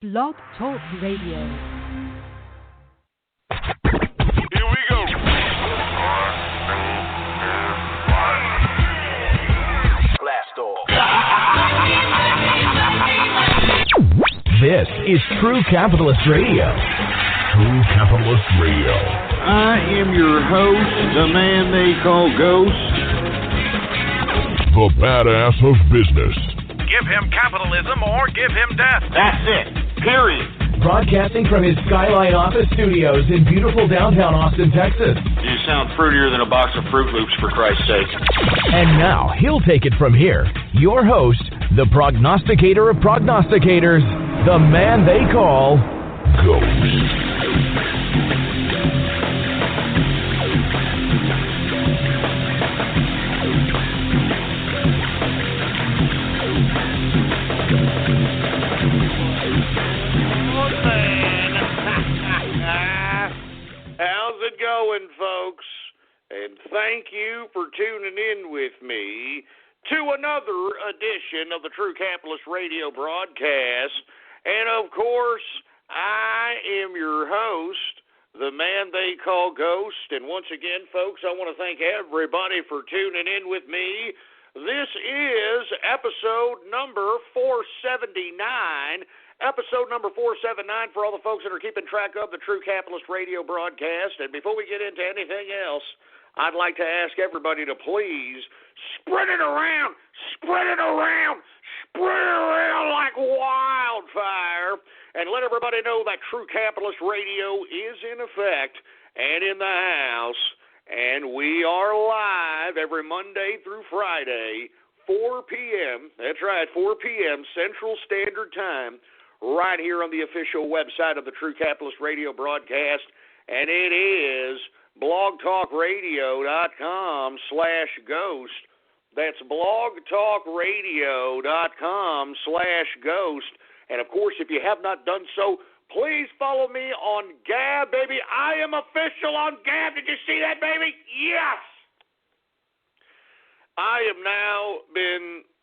Blog Talk Radio. Here we go. Blast off. This is True Capitalist Radio. True Capitalist Radio. I am your host, the man they call Ghost. The badass of business. Give him capitalism or give him death. That's it. Period. Broadcasting from his Skyline office studios in beautiful downtown Austin, Texas. You sound fruitier than a box of Fruit Loops, for Christ's sake. And now, he'll take it from here. Your host, the prognosticator of prognosticators, the man they call Ghost. How's it going, folks? And thank you for tuning in with me to another edition of the True Capitalist Radio broadcast. And, of course, I am your host, the man they call Ghost. And once again, folks, I want to thank everybody for tuning in with me. This is episode number 479. Episode number 479 for all the folks that are keeping track of the True Capitalist Radio broadcast. And before we get into anything else, I'd like to ask everybody to please spread it around like wildfire, and let everybody know that True Capitalist Radio is in effect and in the house, and we are live every Monday through Friday, 4 p.m. That's right, 4 p.m. Central Standard Time, right here on the official website of the True Capitalist Radio broadcast, and it is blogtalkradio.com/ghost. That's blogtalkradio.com/ghost. And, of course, if you have not done so, please follow me on Gab, baby. I am official on Gab. Did you see that, baby? Yes! I am now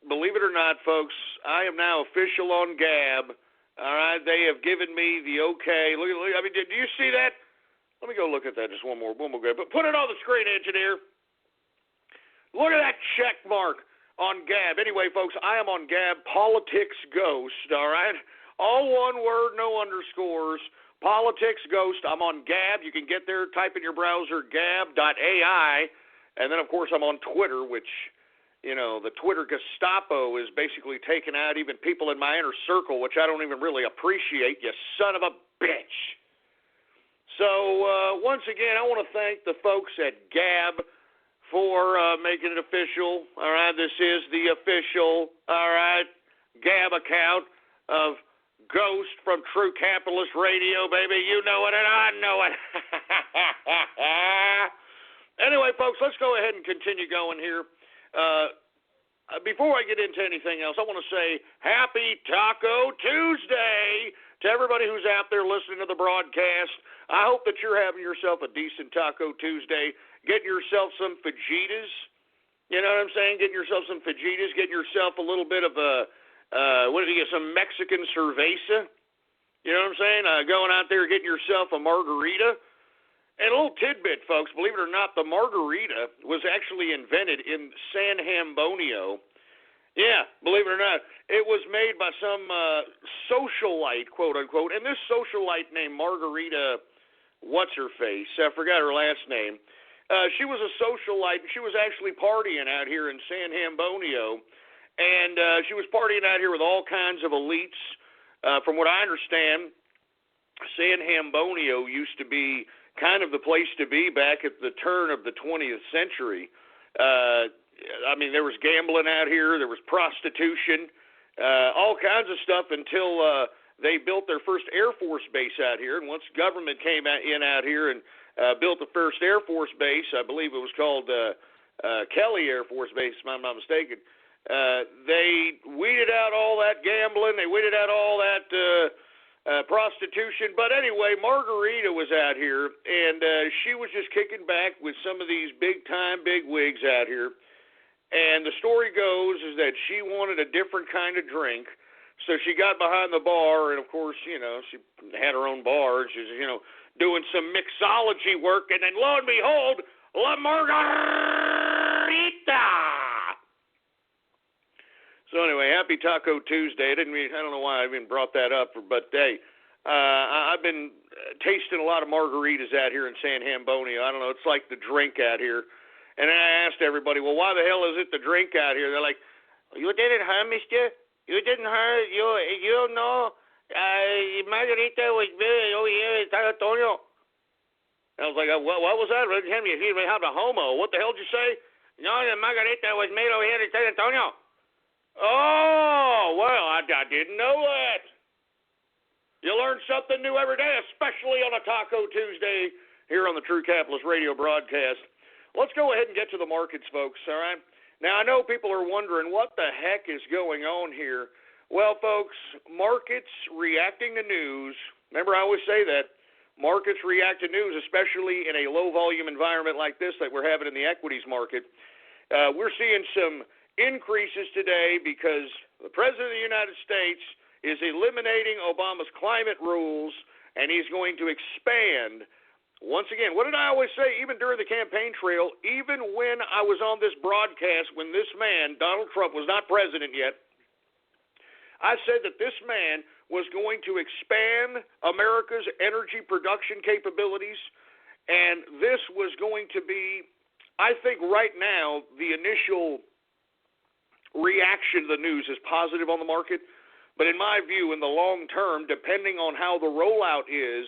believe it or not, folks, I am now official on Gab. All right, they have given me the okay. Look, I mean, do you see that? Let me go look at that just one more go. But put it on the screen, engineer. Look at that check mark on Gab. Anyway, folks, I am on Gab, Politics Ghost, all right? All one word, no underscores, Politics Ghost. I'm on Gab. You can get there, type in your browser, gab.ai. And then, of course, I'm on Twitter, which, you know, the Twitter Gestapo is basically taking out even people in my inner circle, which I don't even really appreciate, you son of a bitch. So, once again, I want to thank the folks at Gab for making it official. All right, this is the official, all right, Gab account of Ghost from True Capitalist Radio, baby. You know it and I know it. Anyway, folks, let's go ahead and continue going here. Before I get into anything else, I want to say Happy Taco Tuesday to everybody who's out there listening to the broadcast. I hope that you're having yourself a decent Taco Tuesday. Getting yourself some fajitas. You know what I'm saying? Getting yourself some fajitas. Getting yourself a little bit of some Mexican cerveza. You know what I'm saying? Going out there getting yourself a margarita. And a little tidbit, folks, believe it or not, the margarita was actually invented in San Hambonio. Yeah, believe it or not. It was made by some socialite, quote-unquote, and this socialite named Margarita What's-Her-Face, I forgot her last name. She was a socialite, and she was actually partying out here in San Hambonio, and she was partying out here with all kinds of elites. From what I understand, San Hambonio used to be kind of the place to be back at the turn of the 20th century. I mean, there was gambling out here, there was prostitution, all kinds of stuff until they built their first Air Force base out here. And once government came in out here and built the first Air Force base, I believe it was called Kelly Air Force Base, if I'm not mistaken, they weeded out all that gambling, they weeded out all that prostitution. But anyway, Margarita was out here, and she was just kicking back with some of these big-time bigwigs out here. And the story goes is that she wanted a different kind of drink, So she got behind the bar, and, of course, she had her own bar. She's, doing some mixology work, and then, lo and behold, La Margarita. So anyway, happy Taco Tuesday. I don't know why I even brought that up, but hey, I've been tasting a lot of margaritas out here in San Antonio. I don't know, it's like the drink out here. And then I asked everybody, well, why the hell is it the drink out here? They're like, you didn't hear, mister? You didn't hear? You don't know? Margarita was very over here in San Antonio. I was like, what was that? Henry, if you have a homo, what the hell did you say? No, the margarita was made over here in San Antonio. Oh, well, I didn't know that. You learn something new every day, especially on a Taco Tuesday here on the True Capitalist Radio broadcast. Let's go ahead and get to the markets, folks, all right? Now, I know people are wondering what the heck is going on here. Well, folks, markets reacting to news. Remember, I always say that. Markets react to news, especially in a low-volume environment like this that we're having in the equities market. We're seeing some increases today because the President of the United States is eliminating Obama's climate rules, and he's going to expand. Once again, what did I always say, even during the campaign trail, even when I was on this broadcast, when this man, Donald Trump, was not president yet, I said that this man was going to expand America's energy production capabilities, and this was going to be, I think right now, the initial reaction to the news is positive on the market. But in my view, in the long term, depending on how the rollout is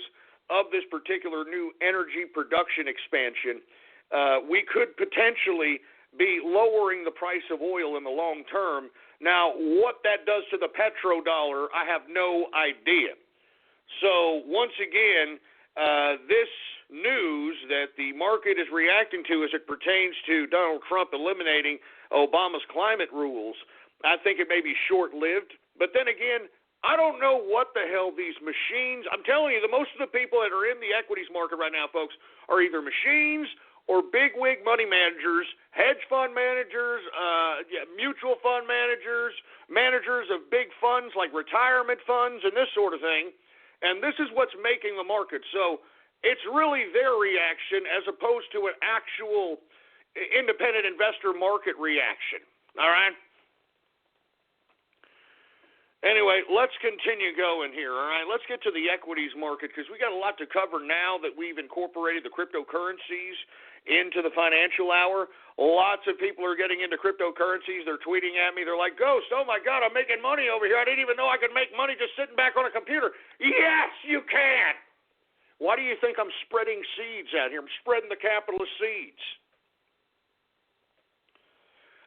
of this particular new energy production expansion, we could potentially be lowering the price of oil in the long term. Now, what that does to the petrodollar, I have no idea. So, once again, this news that the market is reacting to as it pertains to Donald Trump eliminating Obama's climate rules, I think it may be short-lived. But then again, I don't know what the hell these machines, I'm telling you, most of the people that are in the equities market right now, folks, are either machines or bigwig money managers, hedge fund managers, mutual fund managers, managers of big funds like retirement funds and this sort of thing. And this is what's making the market. So it's really their reaction as opposed to an actual independent investor market reaction. All right? Anyway, let's continue going here, all right? Let's get to the equities market because we got a lot to cover now that we've incorporated the cryptocurrencies into the financial hour. Lots of people are getting into cryptocurrencies. They're tweeting at me. They're like, Ghost, oh, my God, I'm making money over here. I didn't even know I could make money just sitting back on a computer. Yes, you can. Why do you think I'm spreading seeds out here? I'm spreading the capitalist seeds.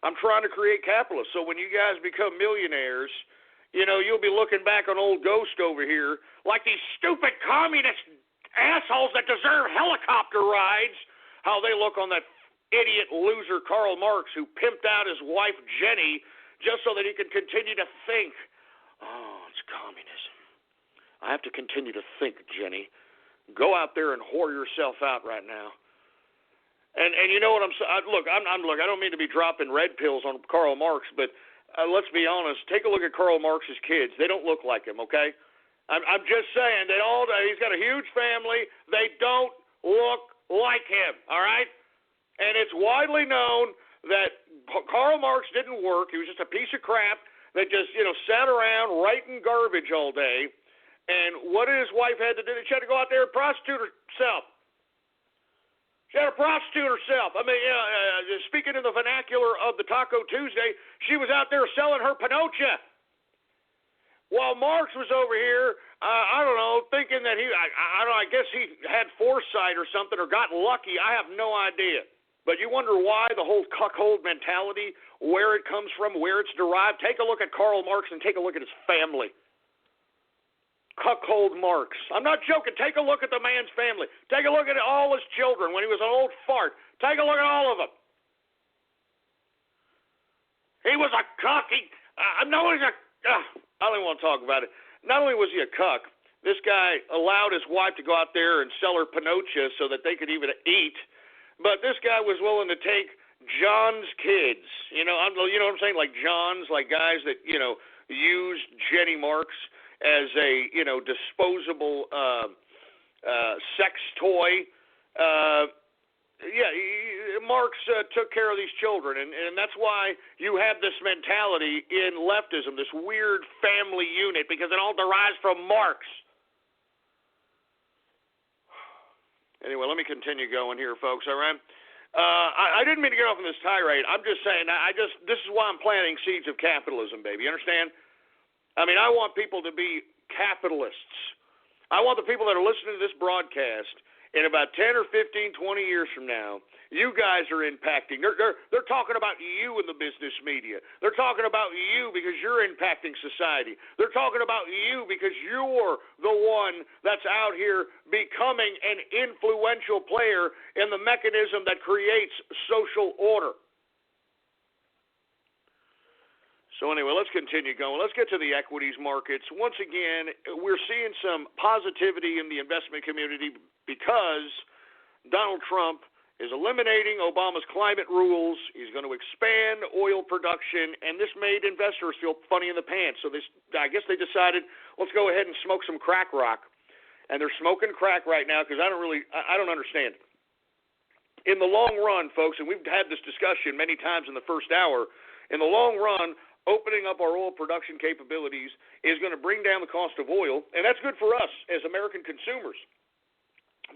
I'm trying to create capitalists. So when you guys become millionaires, you'll be looking back on old Ghost over here like these stupid communist assholes that deserve helicopter rides, how they look on that idiot loser Karl Marx who pimped out his wife Jenny just so that he could continue to think, oh, it's communism. I have to continue to think, Jenny. Go out there and whore yourself out right now. And you know what I'm saying? Look, I don't mean to be dropping red pills on Karl Marx, but let's be honest. Take a look at Karl Marx's kids. They don't look like him, okay? I'm just saying. He's got a huge family. They don't look like him, all right? And it's widely known that Karl Marx didn't work. He was just a piece of crap that just, sat around writing garbage all day. And what did his wife had to do? She had to go out there and prostitute herself. She had to prostitute herself. I mean, speaking in the vernacular of the Taco Tuesday, she was out there selling her panocha. While Marx was over here, I don't know, thinking that I guess he had foresight or something or got lucky. I have no idea. But you wonder why the whole cuckold mentality, where it comes from, where it's derived. Take a look at Karl Marx and take a look at his family. Cuckold Marx. I'm not joking. Take a look at the man's family. Take a look at all his children when he was an old fart. Take a look at all of them. He was a cuck. I don't even want to talk about it. Not only was he a cuck, this guy allowed his wife to go out there and sell her panocha so that they could even eat, but this guy was willing to take John's kids. You know what I'm saying? Like John's, like guys that, used Jenny Marks as a, disposable sex toy. Marx took care of these children, and that's why you have this mentality in leftism, this weird family unit, because it all derives from Marx. Anyway, let me continue going here, folks, all right? I didn't mean to get off on this tirade. I'm just saying, this is why I'm planting seeds of capitalism, baby. You understand? I mean, I want people to be capitalists. I want the people that are listening to this broadcast in about 10 or 15, 20 years from now, you guys are impacting. They're talking about you in the business media. They're talking about you because you're impacting society. They're talking about you because you're the one that's out here becoming an influential player in the mechanism that creates social order. So anyway, let's continue going. Let's get to the equities markets. Once again, we're seeing some positivity in the investment community because Donald Trump is eliminating Obama's climate rules. He's going to expand oil production, and this made investors feel funny in the pants. So I guess they decided, let's go ahead and smoke some crack rock. And they're smoking crack right now because I don't understand. In the long run, folks, and we've had this discussion many times in the first hour, in the long run, opening up our oil production capabilities is going to bring down the cost of oil, and that's good for us as American consumers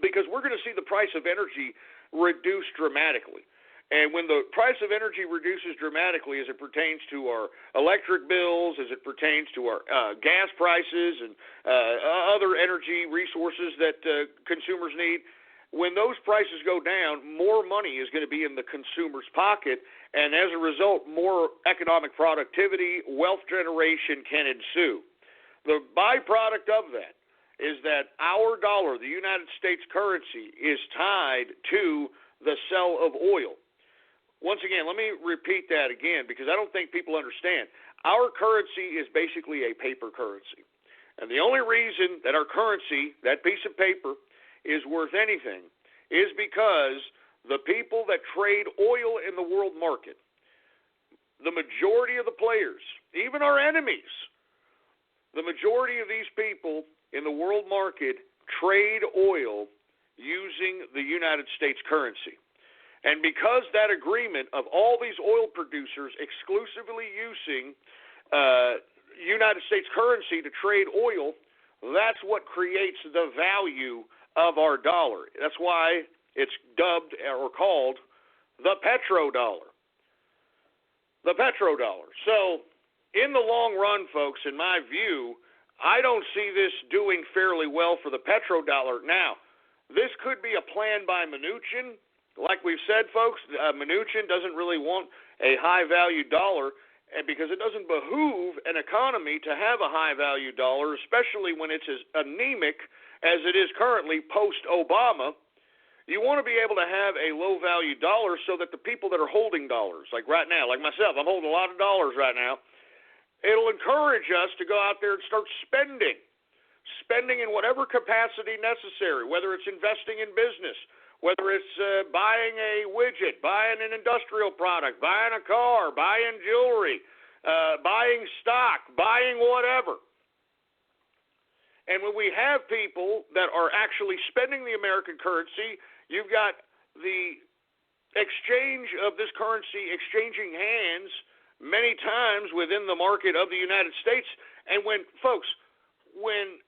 because we're going to see the price of energy reduce dramatically. And when the price of energy reduces dramatically as it pertains to our electric bills, as it pertains to our gas prices and other energy resources that consumers need, when those prices go down, more money is going to be in the consumer's pocket, and as a result, more economic productivity, wealth generation can ensue. The byproduct of that is that our dollar, the United States currency, is tied to the sale of oil. Once again, let me repeat that again because I don't think people understand. Our currency is basically a paper currency. And the only reason that our currency, that piece of paper, is worth anything is because the people that trade oil in the world market, the majority of the players, even our enemies, the majority of these people in the world market trade oil using the United States currency. And because that agreement of all these oil producers exclusively using United States currency to trade oil, that's what creates the value of our dollar. That's why it's dubbed or called the petrodollar. The petrodollar. So in the long run, folks, in my view, I don't see this doing fairly well for the petrodollar. Now, this could be a plan by Mnuchin. Like we've said, folks, Mnuchin doesn't really want a high-value dollar because it doesn't behoove an economy to have a high-value dollar, especially when it's as anemic as it is currently post-Obama. You want to be able to have a low-value dollar so that the people that are holding dollars, like right now, like myself, I'm holding a lot of dollars right now, it'll encourage us to go out there and start spending in whatever capacity necessary, whether it's investing in business, whether it's buying a widget, buying an industrial product, buying a car, buying jewelry, buying stock, buying whatever. And when we have people that are actually spending the American currency, you've got the exchange of this currency exchanging hands many times within the market of the United States. And when, folks, when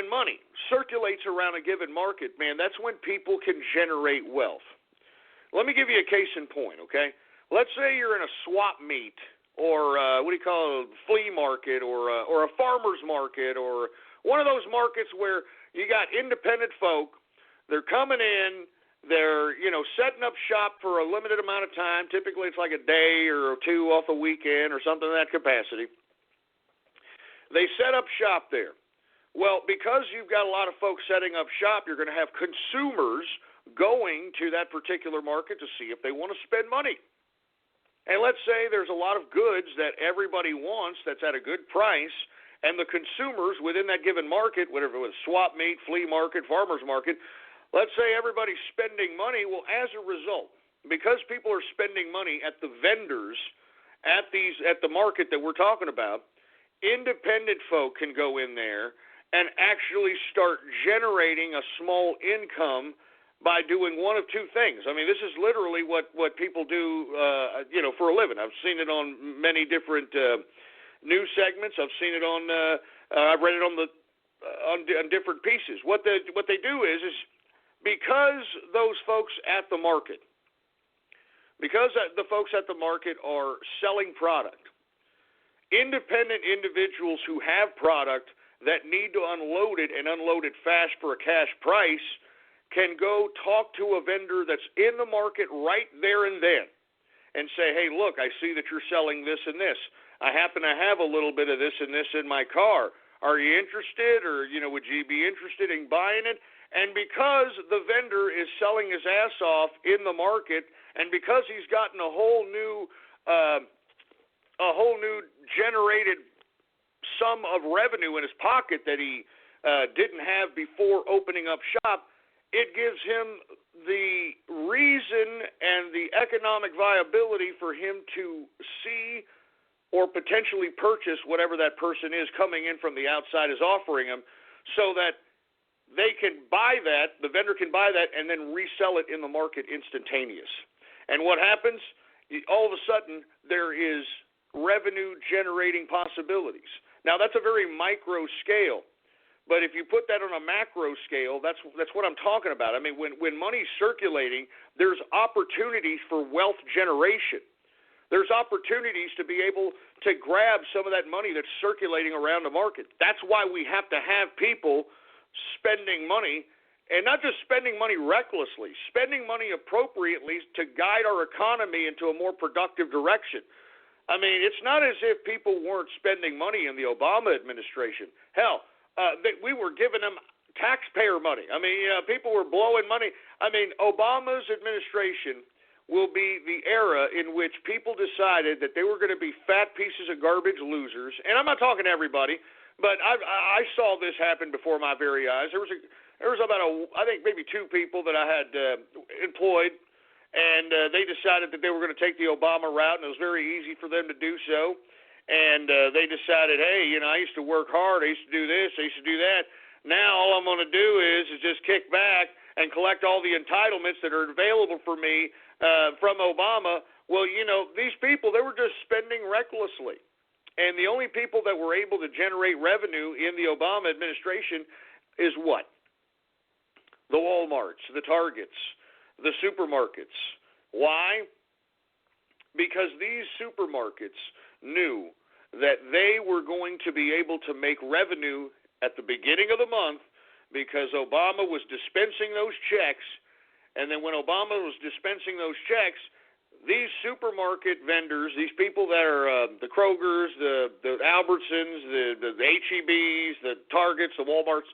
money circulates around a given market, man, that's when people can generate wealth. Let me give you a case in point, okay? Let's say you're in a swap meet or flea market or a farmer's market or one of those markets where you got independent folk. They're coming in. They're, setting up shop for a limited amount of time. Typically it's like a day or two off a weekend or something of that capacity. They set up shop there. Well, because you've got a lot of folks setting up shop, you're going to have consumers going to that particular market to see if they want to spend money. And let's say there's a lot of goods that everybody wants that's at a good price, and the consumers within that given market, whatever it was, swap meet, flea market, farmer's market, let's say everybody's spending money. Well, as a result, because people are spending money at the vendors at the market that we're talking about, independent folk can go in there and actually start generating a small income by doing one of two things. I mean, this is literally what people do, for a living. I've seen it on many different news segments. I've seen it on. I've read it on different pieces. What they do is because those folks at the market, because the folks at the market are selling product, independent individuals who have product that need to unload it and unload it fast for a cash price can go talk to a vendor that's in the market right there and then and say, hey, look, I see that you're selling this and this. I happen to have a little bit of this and this in my car. Are you interested, or, would you be interested in buying it? And because the vendor is selling his ass off in the market, and because he's gotten a whole new generated sum of revenue in his pocket that he didn't have before opening up shop, it gives him the reason and the economic viability for him to see or potentially purchase whatever that person is coming in from the outside is offering him, so that they can buy that, the vendor can buy that, and then resell it in the market instantaneous. And what happens? All of a sudden, there is revenue-generating possibilities. Now, that's a very micro scale. But if you put that on a macro scale, that's what I'm talking about. I mean, when money's circulating, there's opportunities for wealth generation. There's opportunities to be able to grab some of that money that's circulating around the market. That's why we have to have people spending money, and not just spending money recklessly, spending money appropriately to guide our economy into a more productive direction. I mean, it's not as if people weren't spending money in the Obama administration. Hell, we were giving them taxpayer money. I mean, people were blowing money. I mean, Obama's administration will be the era in which people decided that they were going to be fat pieces of garbage losers. And I'm not talking to everybody, but I saw this happen before my very eyes. There was about I think maybe two people that I had employed, and they decided that they were going to take the Obama route, and it was very easy for them to do so. And they decided, hey, I used to work hard. I used to do this. I used to do that. Now all I'm going to do is just kick back and collect all the entitlements that are available for me from Obama. Well, these people, they were just spending recklessly. And the only people that were able to generate revenue in the Obama administration is what? The Walmarts, the Targets, the supermarkets. Why? Because these supermarkets knew that they were going to be able to make revenue at the beginning of the month because Obama was dispensing those checks. And then when Obama was dispensing those checks, these supermarket vendors, these people that are the Krogers, the Albertsons, the H-E-Bs, the Targets, the Walmarts,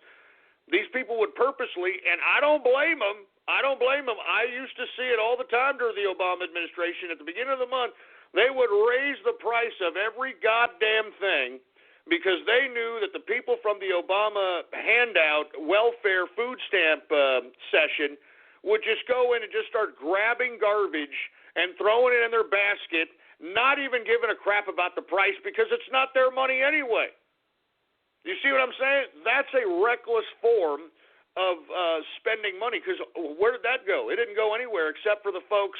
these people would purposely, and I don't blame them. I used to see it all the time during the Obama administration. At the beginning of the month, they would raise the price of every goddamn thing because they knew that the people from the Obama handout, welfare, food stamp session would just go in and just start grabbing garbage and throwing it in their basket, not even giving a crap about the price because it's not their money anyway. You see what I'm saying? That's a reckless form of spending money, because where did that go? It didn't go anywhere except for the folks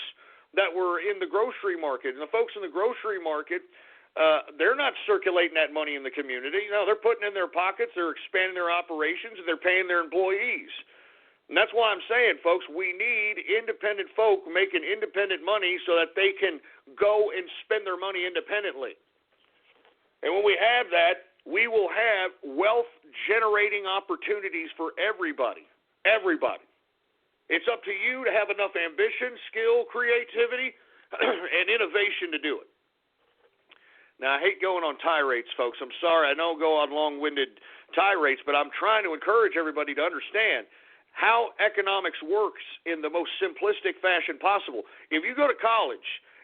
that were in the grocery market. And the folks in the grocery market, they're not circulating that money in the community. No, they're putting it in their pockets, they're expanding their operations, and they're paying their employees. And that's why I'm saying, folks, we need independent folk making independent money so that they can go and spend their money independently. And when we have that, we will have wealth-generating opportunities for everybody. Everybody. It's up to you to have enough ambition, skill, creativity, and innovation to do it. Now, I hate going on tirades, folks. I'm sorry. I don't go on long-winded tirades, but I'm trying to encourage everybody to understand how economics works in the most simplistic fashion possible. If you go to college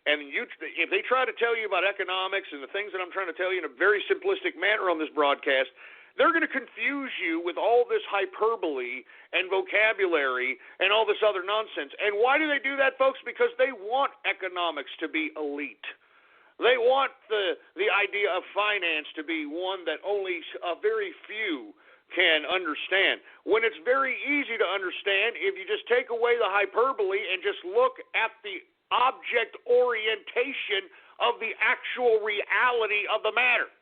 and if they try to tell you about economics and the things that I'm trying to tell you in a very simplistic manner on this broadcast, they're going to confuse you with all this hyperbole and vocabulary and all this other nonsense. And why do they do that, folks? Because they want economics to be elite. They want the idea of finance to be one that only a very few can understand. When it's very easy to understand if you just take away the hyperbole and just look at the object orientation of the actual reality of the matter.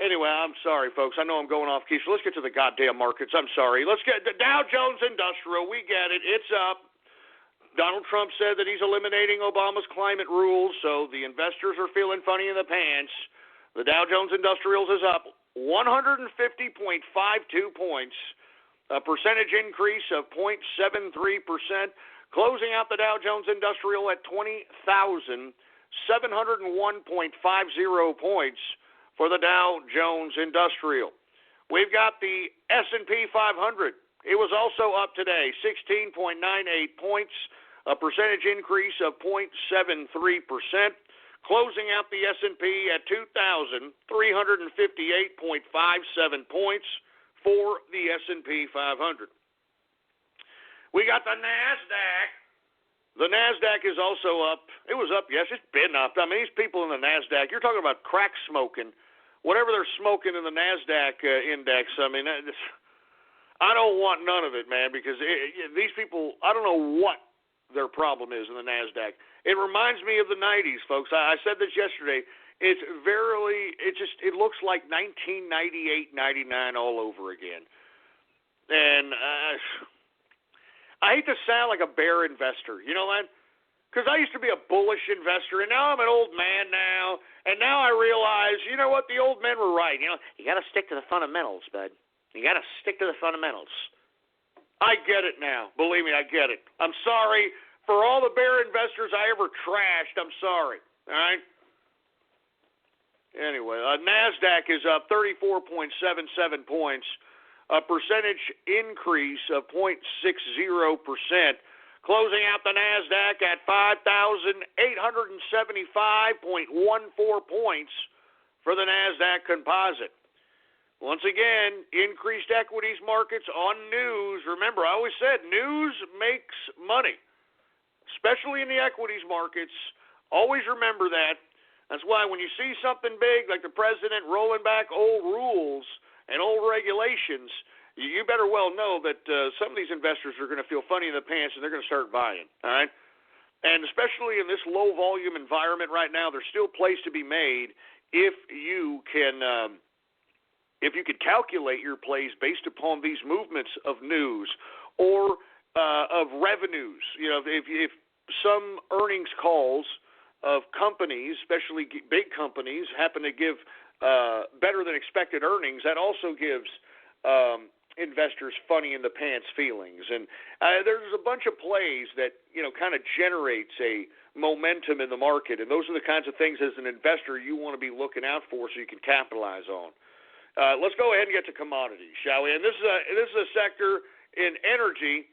Anyway, I'm sorry, folks. I know I'm going off key, so let's get to the goddamn markets. I'm sorry. Let's get the Dow Jones Industrial. We get it. It's up. Donald Trump said that he's eliminating Obama's climate rules, so the investors are feeling funny in the pants. The Dow Jones Industrials is up 150.52 points, a percentage increase of 0.73%, closing out the Dow Jones Industrial at 20,701.50 points for the Dow Jones Industrial. We've got the S&P 500. It was also up today, 16.98 points, a percentage increase of 0.73%, closing out the S&P at 2,358.57 points for the S&P 500. We got the NASDAQ. The NASDAQ is also up. It was up, yes, it's been up. I mean, these people in the NASDAQ, you're talking about crack smoking. Whatever they're smoking in the NASDAQ index, I mean, I don't want none of it, man, because these people, I don't know what their problem is in the NASDAQ. It reminds me of the 90s, folks. I said this yesterday. It looks like 1998, 99 all over again. And I hate to sound like a bear investor, you know that? Because I used to be a bullish investor, and now I'm an old man now, and now I realize, you know what, the old men were right. You know, you got to stick to the fundamentals, bud. You got to stick to the fundamentals. I get it now. Believe me, I get it. I'm sorry for all the bear investors I ever trashed. I'm sorry. All right? Anyway, NASDAQ is up 34.77 points, a percentage increase of 0.60%, closing out the NASDAQ at 5,875.14 points for the NASDAQ composite. Once again, increased equities markets on news. Remember, I always said news makes money, especially in the equities markets. Always remember that. That's why when you see something big like the president rolling back old rules and old regulations, you better well know that some of these investors are going to feel funny in the pants and they're going to start buying, all right? And especially in this low-volume environment right now, there's still plays to be made if you can calculate your plays based upon these movements of news or of revenues. You know, if some earnings calls of companies, especially big companies, happen to give better than expected earnings, that also gives investors funny in the pants feelings. And there's a bunch of plays that, you know, kind of generates a momentum in the market, and those are the kinds of things as an investor you want to be looking out for so you can capitalize on. Let's go ahead and get to commodities, shall we? And this is a sector in energy.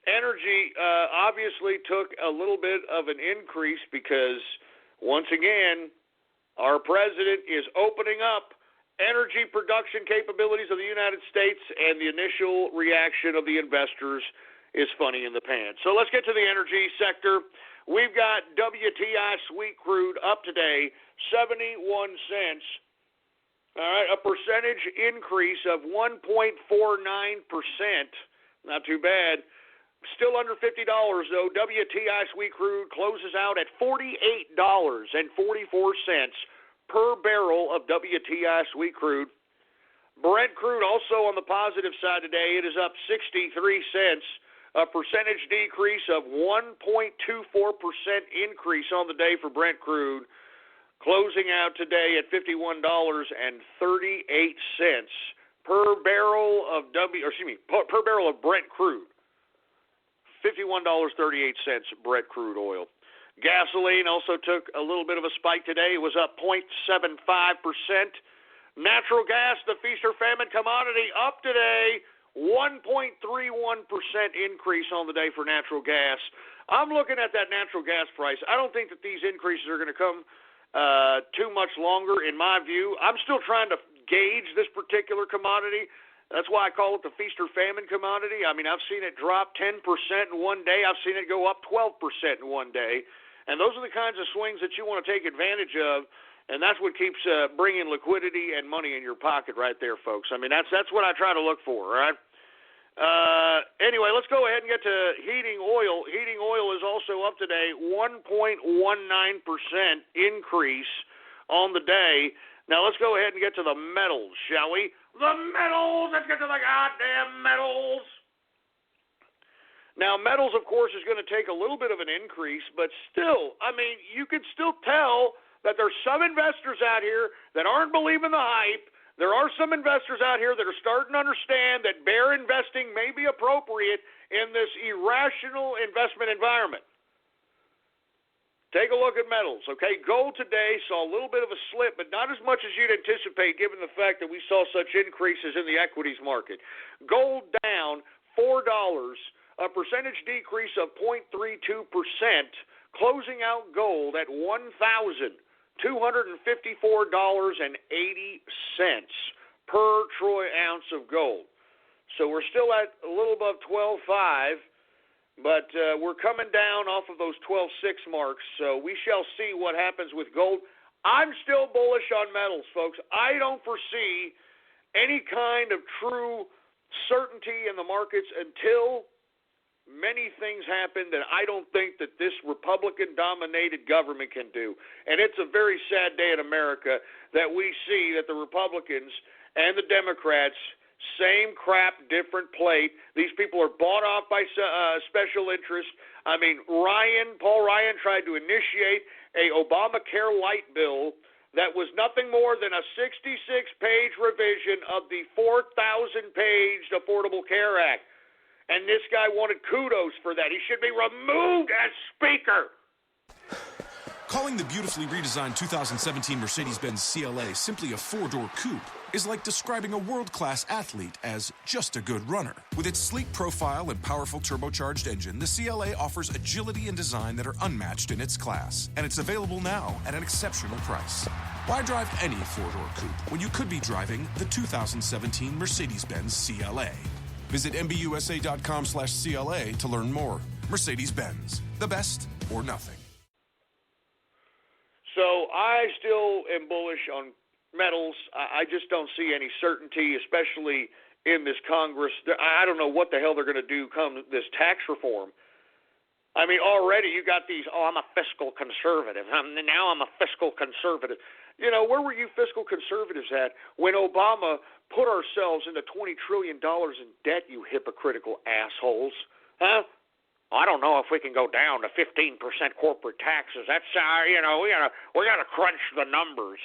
Energy obviously took a little bit of an increase because, once again, our president is opening up energy production capabilities of the United States, and the initial reaction of the investors is funny in the pants. So let's get to the energy sector. We've got WTI sweet crude up today, 71 cents. All right, a percentage increase of 1.49%. Not too bad. Still under $50, though. WTI sweet crude closes out at $48.44 per barrel of WTI sweet crude. Brent crude also on the positive side today. It is up 63 cents, a percentage decrease of 1.24% increase on the day for Brent crude, closing out today at $51.38 per barrel of per barrel of Brent crude. $51.38 Brent crude oil. Gasoline also took a little bit of a spike today. It was up 0.75%. Natural gas, the feast or famine commodity, up today, 1.31% increase on the day for natural gas. I'm looking at that natural gas price. I don't think that these increases are going to come too much longer, in my view. I'm still trying to gauge this particular commodity. That's why I call it the feast or famine commodity. I mean, I've seen it drop 10% in one day. I've seen it go up 12% in one day. And those are the kinds of swings that you want to take advantage of, and that's what keeps bringing liquidity and money in your pocket right there, folks. I mean, that's what I try to look for, all right? Anyway, let's go ahead and get to heating oil. Heating oil is also up today, 1.19% increase on the day. Now, let's go ahead and get to the metals, shall we? The metals! Let's get to the goddamn metals! Now, metals, of course, is going to take a little bit of an increase, but still, I mean, you can still tell that there's some investors out here that aren't believing the hype. There are some investors out here that are starting to understand that bear investing may be appropriate in this irrational investment environment. Take a look at metals, okay? Gold today saw a little bit of a slip, but not as much as you'd anticipate given the fact that we saw such increases in the equities market. Gold down $4, a percentage decrease of 0.32%, closing out gold at $1,254.80 per troy ounce of gold. So we're still at a little above 12.5, but we're coming down off of those 12.6 marks, so we shall see what happens with gold. I'm still bullish on metals, folks. I don't foresee any kind of true certainty in the markets until many things happen that I don't think that this Republican-dominated government can do. And it's a very sad day in America that we see that the Republicans and the Democrats, same crap, different plate. These people are bought off by special interests. I mean, Paul Ryan tried to initiate a Obamacare light bill that was nothing more than a 66-page revision of the 4,000-page Affordable Care Act. And this guy wanted kudos for that. He should be removed as Speaker. Calling the beautifully redesigned 2017 Mercedes-Benz CLA simply a four-door coupe is like describing a world-class athlete as just a good runner. With its sleek profile and powerful turbocharged engine, the CLA offers agility and design that are unmatched in its class. And it's available now at an exceptional price. Why drive any four-door coupe when you could be driving the 2017 Mercedes-Benz CLA? Visit MBUSA.com/CLA to learn more. Mercedes-Benz, the best or nothing. So I still am bullish on metals. I just don't see any certainty, especially in this Congress. I don't know what the hell they're going to do come this tax reform. I mean, already you got these, I'm a fiscal conservative. Now I'm a fiscal conservative. You know, where were you fiscal conservatives at when Obama put ourselves into $20 trillion in debt, you hypocritical assholes? Huh? I don't know if we can go down to 15% corporate taxes. That's, we got to crunch the numbers.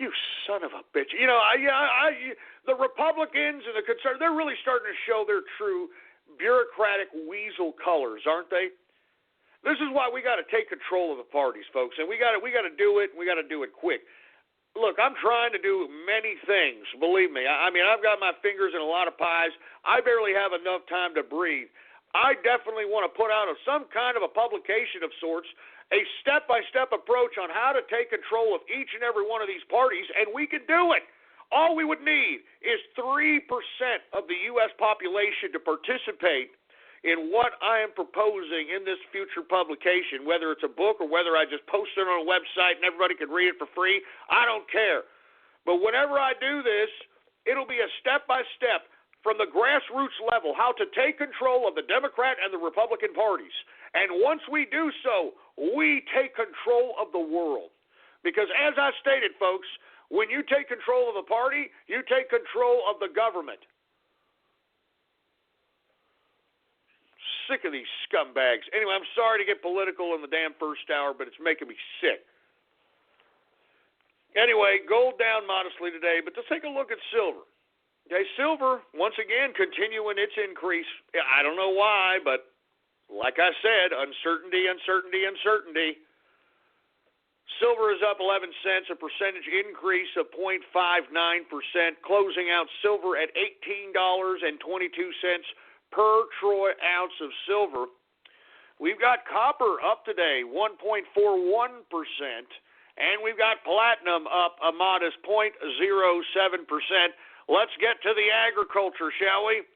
You son of a bitch. You know, the Republicans and the conservatives, they're really starting to show their true bureaucratic weasel colors, aren't they? This is why we got to take control of the parties, folks, and we got to do it. We got to do it quick. Look, I'm trying to do many things, believe me. I mean, I've got my fingers in a lot of pies. I barely have enough time to breathe. I definitely want to put out some kind of a publication of sorts, a step-by-step approach on how to take control of each and every one of these parties, and we can do it. All we would need is 3% of the U.S. population to participate in what I am proposing in this future publication, whether it's a book or whether I just post it on a website and everybody can read it for free. I don't care. But whenever I do this, it'll be a step-by-step from the grassroots level how to take control of the Democrat and the Republican parties. And once we do so, we take control of the world. Because as I stated, folks, when you take control of the party, you take control of the government. Sick of these scumbags. Anyway, I'm sorry to get political in the damn first hour, but it's making me sick. Anyway, gold down modestly today, but let's take a look at silver. Okay, silver, once again, continuing its increase. I don't know why, but like I said, uncertainty. Silver is up 11 cents, a percentage increase of 0.59%, closing out silver at $18.22 per troy ounce of silver. We've got copper up today, 1.41%, and we've got platinum up a modest 0.07%. Let's get to the agriculture, shall we?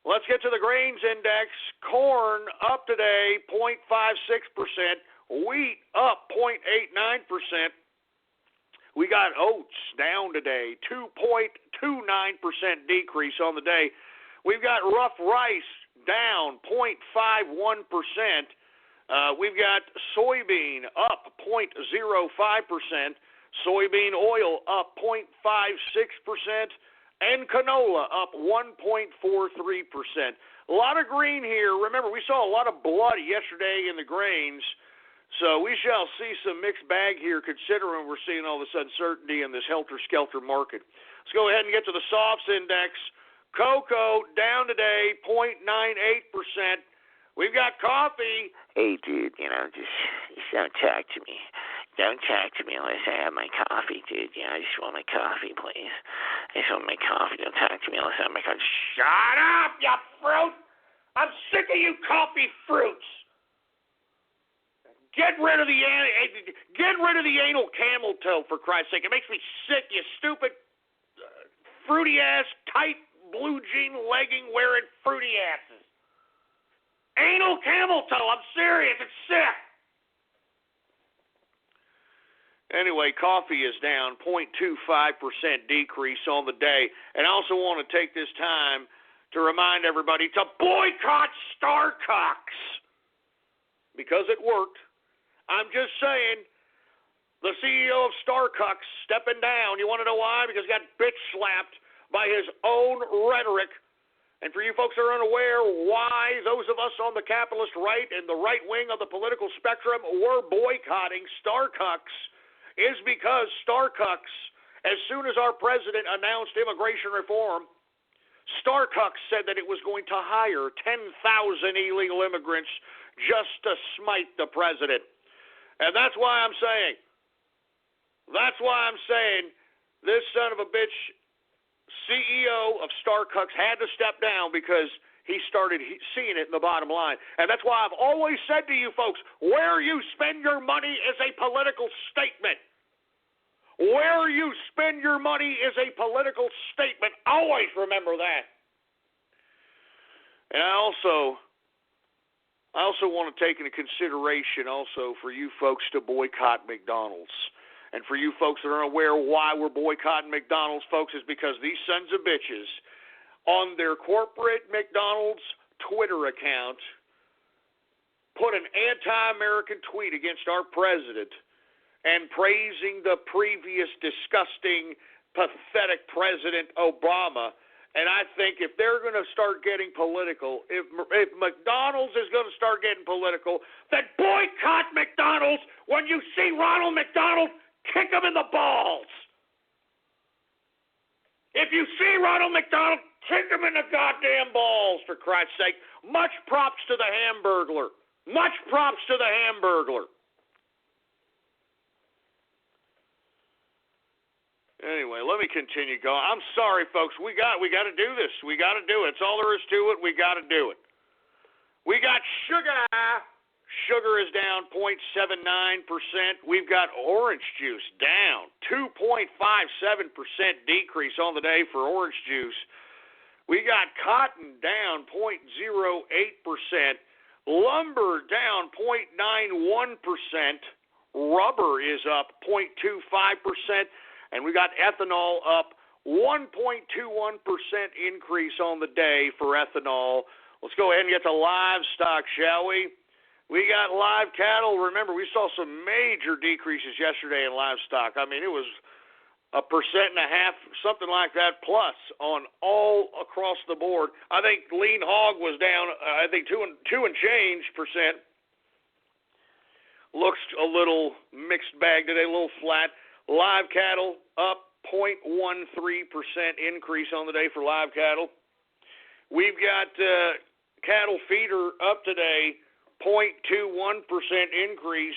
Let's get to the grains index. Corn up today, 0.56%, Wheat up 0.89%. We got oats down today, 2.29% decrease on the day. We've got rough rice down 0.51%. We've got soybean up 0.05%. Soybean oil up 0.56%. And canola up 1.43%. A lot of green here. Remember, we saw a lot of blood yesterday in the grains. So we shall see some mixed bag here, considering we're seeing all this uncertainty in this helter-skelter market. Let's go ahead and get to the softs index. Cocoa down today, 0.98%. We've got coffee. Hey, dude, just don't talk to me. Don't talk to me unless I have my coffee, dude. I just want my coffee, please. I just want my coffee. Don't talk to me unless I have my coffee. Shut up, you fruit! I'm sick of you coffee fruits. Get rid of the anal camel toe, for Christ's sake. It makes me sick, you stupid, fruity-ass, tight blue jean legging wearing fruity asses. Anal camel toe, I'm serious, it's sick. Anyway, coffee is down 0.25% decrease on the day. And I also want to take this time to remind everybody to boycott Starbucks because it worked. I'm just saying, the CEO of Starbucks stepping down. You want to know why? Because he got bitch slapped by his own rhetoric. And for you folks that are unaware why those of us on the capitalist right and the right wing of the political spectrum were boycotting Starbucks is because Starbucks, as soon as our president announced immigration reform, Starbucks said that it was going to hire 10,000 illegal immigrants just to smite the president. And that's why I'm saying this son of a bitch CEO of Starbucks had to step down because he started seeing it in the bottom line. And that's why I've always said to you folks, where you spend your money is a political statement. Where you spend your money is a political statement. Always remember that. And I also want to take into consideration also for you folks to boycott McDonald's. And for you folks that aren't aware why we're boycotting McDonald's, folks, is because these sons of bitches on their corporate McDonald's Twitter account put an anti-American tweet against our president and praising the previous disgusting, pathetic President Obama. And I think if they're going to start getting political, if McDonald's is going to start getting political, then boycott McDonald's. When you see Ronald McDonald, kick him in the balls. If you see Ronald McDonald, kick him in the goddamn balls, for Christ's sake. Much props to the Hamburglar. Much props to the Hamburglar. Anyway, let me continue going. I'm sorry, folks. We got to do this. We got to do it. It's all there is to it. We got to do it. We got sugar. Sugar is down 0.79%. We've got orange juice down 2.57% decrease on the day for orange juice. We got cotton down 0.08%. Lumber down 0.91%. Rubber is up 0.25%. And we got ethanol up 1.21% increase on the day for ethanol. Let's go ahead and get to livestock, shall we? We got live cattle. Remember, we saw some major decreases yesterday in livestock. I mean, it was 1.5%, something like that, plus on all across the board. I think lean hog was down, I think 2 and change percent. Looks a little mixed bag today, a little flat. Live cattle up 0.13% increase on the day for live cattle. We've got cattle feeder up today, 0.21% increase.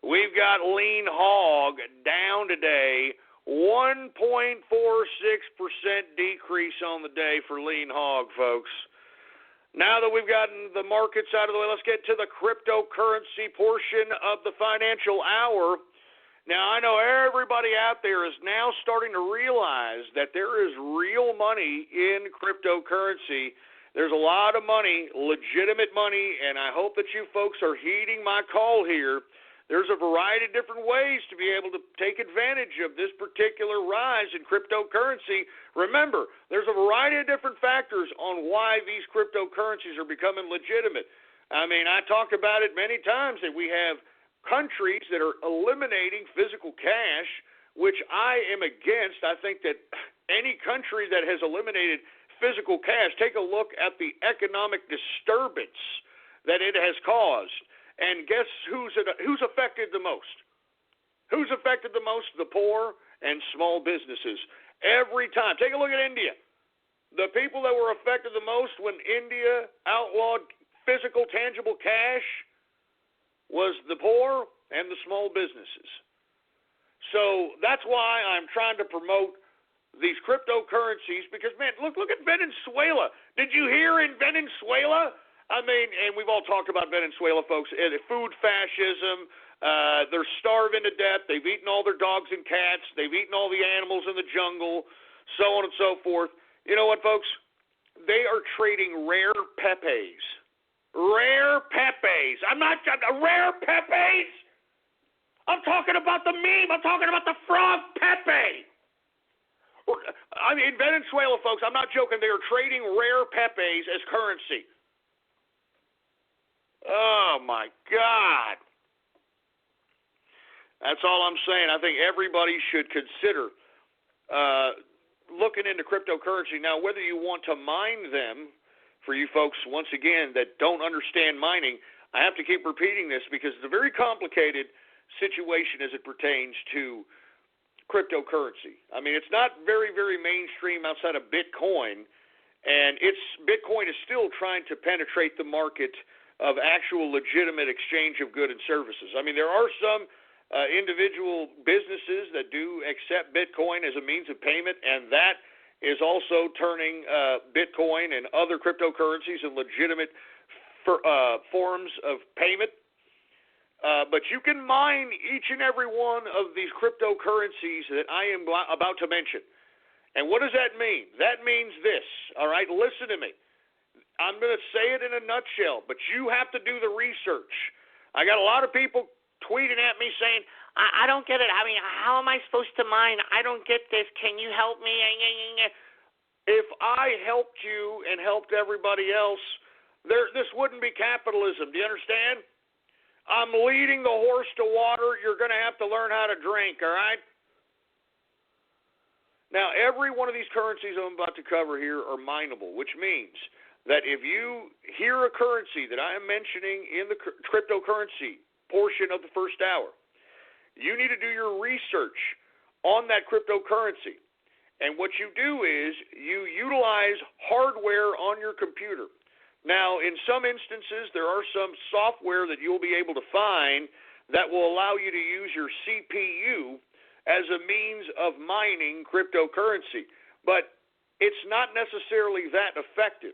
We've got lean hog down today, 1.46% decrease on the day for lean hog, folks. Now that we've gotten the markets out of the way, let's get to the cryptocurrency portion of the financial hour. Now, I know everybody out there is now starting to realize that there is real money in cryptocurrency, There's a lot of money, legitimate money, and I hope that you folks are heeding my call here. There's a variety of different ways to be able to take advantage of this particular rise in cryptocurrency. Remember, there's a variety of different factors on why these cryptocurrencies are becoming legitimate. I mean, I talked about it many times that we have countries that are eliminating physical cash, which I am against. I think that any country that has eliminated physical cash, take a look at the economic disturbance that it has caused. And guess who's affected the most? Who's affected the most? The poor and small businesses. Every time. Take a look at India. The people that were affected the most when India outlawed physical, tangible cash was the poor and the small businesses. So that's why I'm trying to promote these cryptocurrencies because, man, look at Venezuela. Did you hear in Venezuela? I mean, and we've all talked about Venezuela, folks, food fascism. They're starving to death. They've eaten all their dogs and cats. They've eaten all the animals in the jungle, so on and so forth. You know what, folks? They are trading rare pepes. Rare pepes. Rare pepes? I'm talking about the meme. I'm talking about the frog pepe. I mean, in Venezuela, folks, I'm not joking. They are trading rare pepes as currency. Oh, my God. That's all I'm saying. I think everybody should consider looking into cryptocurrency. Now, whether you want to mine them, for you folks, once again, that don't understand mining, I have to keep repeating this because it's a very complicated situation as it pertains to cryptocurrency. I mean, it's not very, very mainstream outside of Bitcoin, and Bitcoin is still trying to penetrate the market of actual legitimate exchange of goods and services. I mean, there are some individual businesses that do accept Bitcoin as a means of payment, and that is also turning Bitcoin and other cryptocurrencies in legitimate forms of payment. But you can mine each and every one of these cryptocurrencies that I am about to mention. And what does that mean? That means this, all right? Listen to me. I'm going to say it in a nutshell, but you have to do the research. I got a lot of people tweeting at me saying, I don't get it. I mean, how am I supposed to mine? I don't get this. Can you help me? If I helped you and helped everybody else, this wouldn't be capitalism. Do you understand? I'm leading the horse to water. You're going to have to learn how to drink, all right? Now, every one of these currencies I'm about to cover here are mineable, which means that if you hear a currency that I am mentioning in the cryptocurrency portion of the first hour, you need to do your research on that cryptocurrency. And what you do is you utilize hardware on your computer. Now, in some instances, there are some software that you'll be able to find that will allow you to use your CPU as a means of mining cryptocurrency. But it's not necessarily that effective.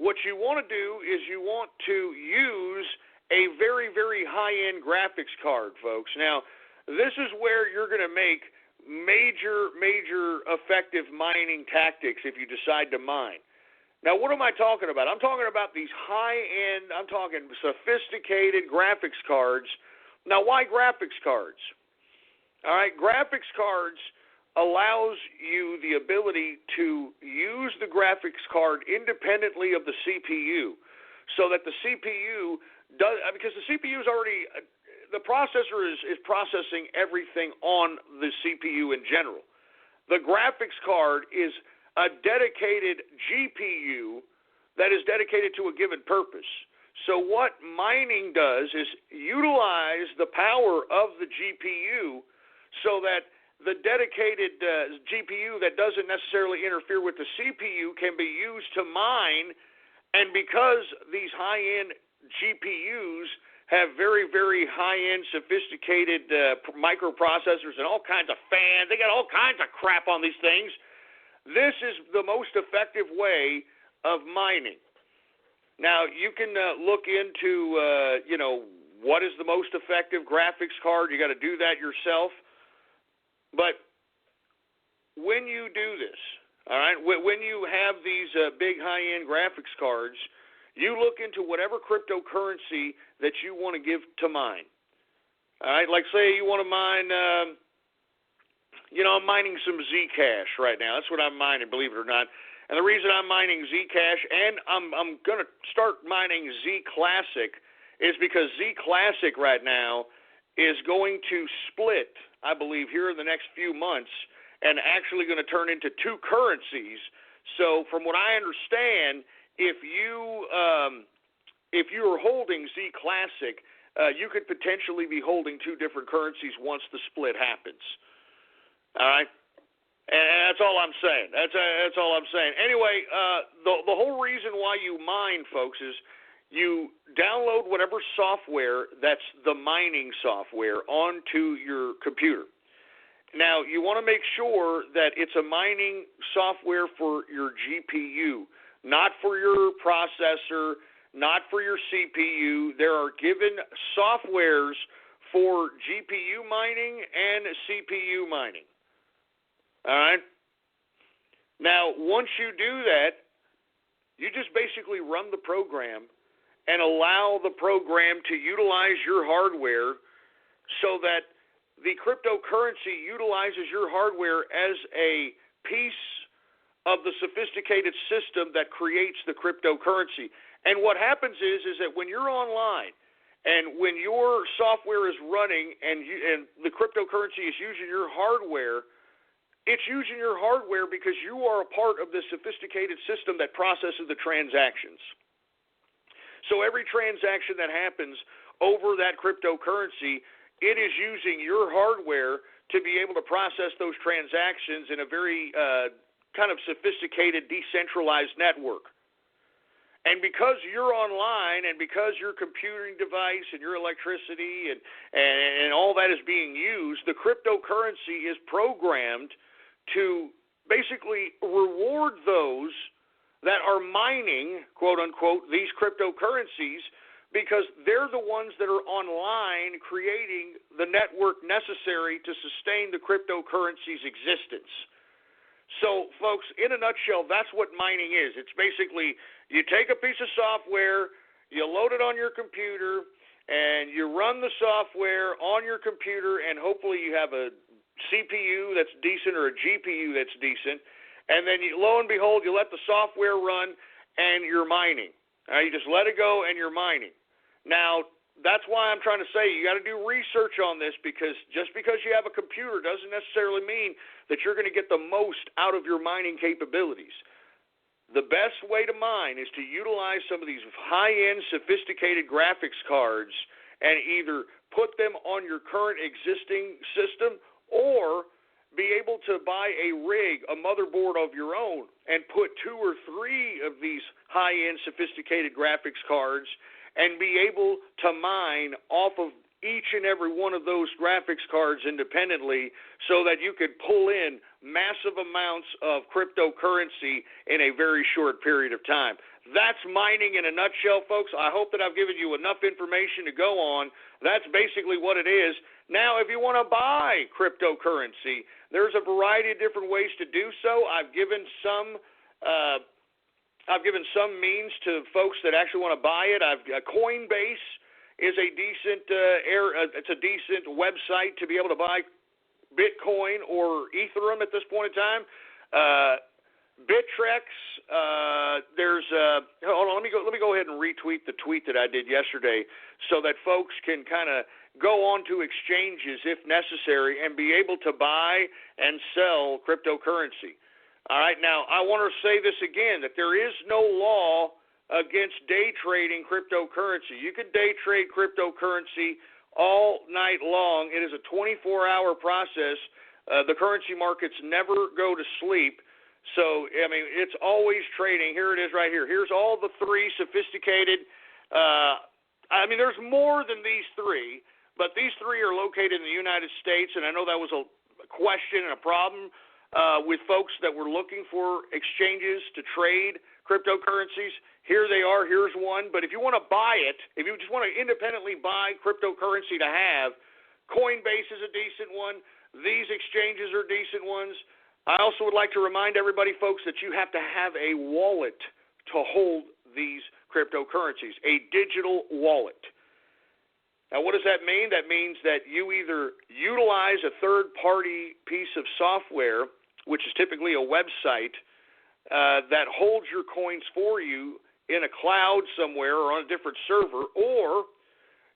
What you want to do is you want to use a very, very high-end graphics card, folks. Now, this is where you're going to make major, major effective mining tactics if you decide to mine. Now, what am I talking about? I'm talking about these high-end, I'm talking sophisticated graphics cards. Now, why graphics cards? All right, graphics cards allows you the ability to use the graphics card independently of the CPU so that the CPU does, because the CPU is already, the processor is processing everything on the CPU in general. The graphics card is a dedicated GPU that is dedicated to a given purpose. So what mining does is utilize the power of the GPU so that the dedicated GPU that doesn't necessarily interfere with the CPU can be used to mine, and because these high-end GPUs have very, very high-end sophisticated microprocessors and all kinds of fans, they got all kinds of crap on these things, this is the most effective way of mining. Now, you can look into, what is the most effective graphics card. You got to do that yourself. But when you do this, All right, when you have these big high-end graphics cards, you look into whatever cryptocurrency that you want to give to mine. All right, like say you want to mine, I'm mining some Zcash right now. That's what I'm mining, believe it or not. And the reason I'm mining Zcash and I'm going to start mining Z Classic is because Z Classic right now is going to split, I believe, here in the next few months, and actually going to turn into two currencies. So from what I understand, if you are holding Z Classic, you could potentially be holding two different currencies once the split happens. All right? And that's all I'm saying. That's all I'm saying. Anyway, the whole reason why you mine, folks, is you download whatever software that's the mining software onto your computer. Now, you want to make sure that it's a mining software for your GPU, not for your processor, not for your CPU. There are given softwares for GPU mining and CPU mining. All right? Now, once you do that, you just basically run the program and allow the program to utilize your hardware so that the cryptocurrency utilizes your hardware as a piece of the sophisticated system that creates the cryptocurrency. And what happens is that when you're online and when your software is running and the cryptocurrency is using your hardware, it's using your hardware because you are a part of the sophisticated system that processes the transactions. So every transaction that happens over that cryptocurrency, it is using your hardware to be able to process those transactions in a very kind of sophisticated, decentralized network. And because you're online and because your computing device and your electricity and all that is being used, the cryptocurrency is programmed to basically reward those that are mining, quote unquote, these cryptocurrencies, because they're the ones that are online creating the network necessary to sustain the cryptocurrency's existence. So, folks, in a nutshell, that's what mining is. It's basically you take a piece of software, you load it on your computer, and you run the software on your computer, and hopefully you have a CPU that's decent or a GPU that's decent, and then lo and behold, you let the software run, and you're mining. You just let it go, and you're mining. Now, that's why I'm trying to say you got to do research on this, because just because you have a computer doesn't necessarily mean that you're going to get the most out of your mining capabilities. The best way to mine is to utilize some of these high-end, sophisticated graphics cards and either put them on your current existing system or be able to buy a rig, a motherboard of your own, and put 2 or 3 of these high-end, sophisticated graphics cards and be able to mine off of each and every one of those graphics cards independently so that you could pull in massive amounts of cryptocurrency in a very short period of time. That's mining in a nutshell, folks. I hope that I've given you enough information to go on. That's basically what it is. Now, if you want to buy cryptocurrency, there's a variety of different ways to do so. I've given some means to folks that actually want to buy it. Coinbase is a decent it's a decent website to be able to buy Bitcoin or Ethereum at this point in time. Bittrex, hold on, let me go ahead and retweet the tweet that I did yesterday so that folks can kind of go on to exchanges if necessary and be able to buy and sell cryptocurrency. All right, now I want to say this again, that there is no law against day trading cryptocurrency. You can day trade cryptocurrency all night long. It is a 24-hour process. The currency markets never go to sleep. So, I mean, it's always trading. Here it is right here. Here's all the 3 sophisticated. There's more than these 3, but these 3 are located in the United States, and I know that was a question and a problem with folks that were looking for exchanges to trade cryptocurrencies. Here they are. Here's one. But if you want to buy it, if you just want to independently buy cryptocurrency to have, Coinbase is a decent one. These exchanges are decent ones. I also would like to remind everybody, folks, that you have to have a wallet to hold these cryptocurrencies, a digital wallet. Now, what does that mean? That means that you either utilize a third-party piece of software, which is typically a website, that holds your coins for you in a cloud somewhere or on a different server, or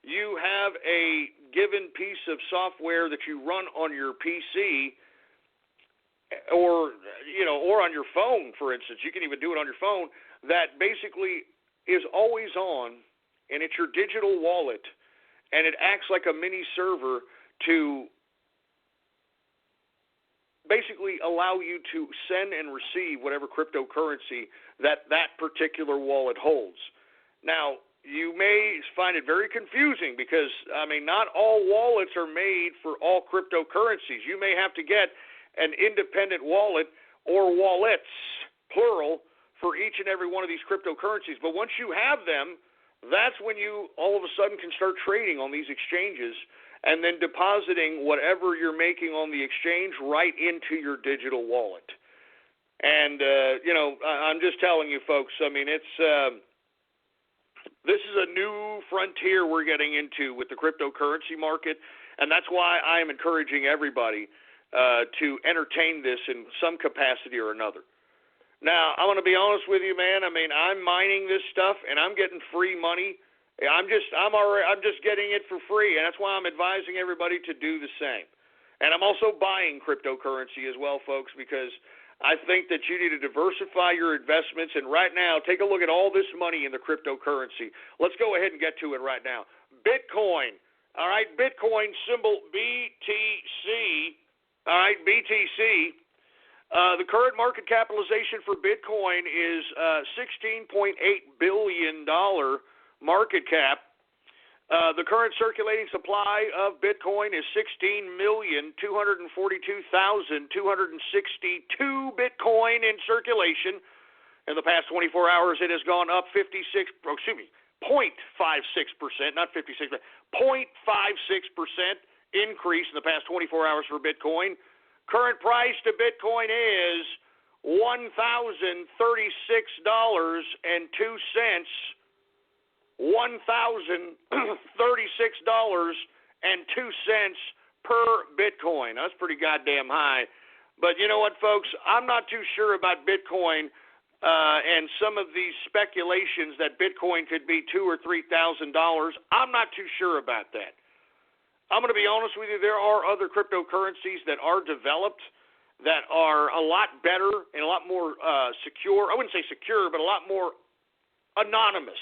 you have a given piece of software that you run on your PC or on your phone, for instance. You can even do it on your phone, that basically is always on, and it's your digital wallet, and it acts like a mini server to basically allow you to send and receive whatever cryptocurrency that particular wallet holds. Now, you may find it very confusing because, not all wallets are made for all cryptocurrencies. You may have to get an independent wallet or wallets, plural, for each and every one of these cryptocurrencies. But once you have them, that's when you all of a sudden can start trading on these exchanges and then depositing whatever you're making on the exchange right into your digital wallet. And, I'm just telling you, folks, this is a new frontier we're getting into with the cryptocurrency market, and that's why I am encouraging everybody to entertain this in some capacity or another. Now, I'm going to be honest with you, man. I'm mining this stuff, and I'm getting free money. I'm just getting it for free, and that's why I'm advising everybody to do the same. And I'm also buying cryptocurrency as well, folks, because I think that you need to diversify your investments. And right now, take a look at all this money in the cryptocurrency. Let's go ahead and get to it right now. Bitcoin. All right, Bitcoin, symbol BTC. All right, BTC. The current market capitalization for Bitcoin is $16.8 billion market cap. The current circulating supply of Bitcoin is 16,242,262 Bitcoin in circulation. In the past 24 hours, it has gone up 0.56%, not 56%, 0.56% increase in the past 24 hours for Bitcoin. Current price to Bitcoin is $1,036.02. $1,036.02 per Bitcoin. That's pretty goddamn high. But you know what, folks? I'm not too sure about Bitcoin and some of these speculations that Bitcoin could be $2,000 or $3,000. I'm not too sure about that. I'm going to be honest with you. There are other cryptocurrencies that are developed that are a lot better and a lot more secure. I wouldn't say secure, but a lot more anonymous.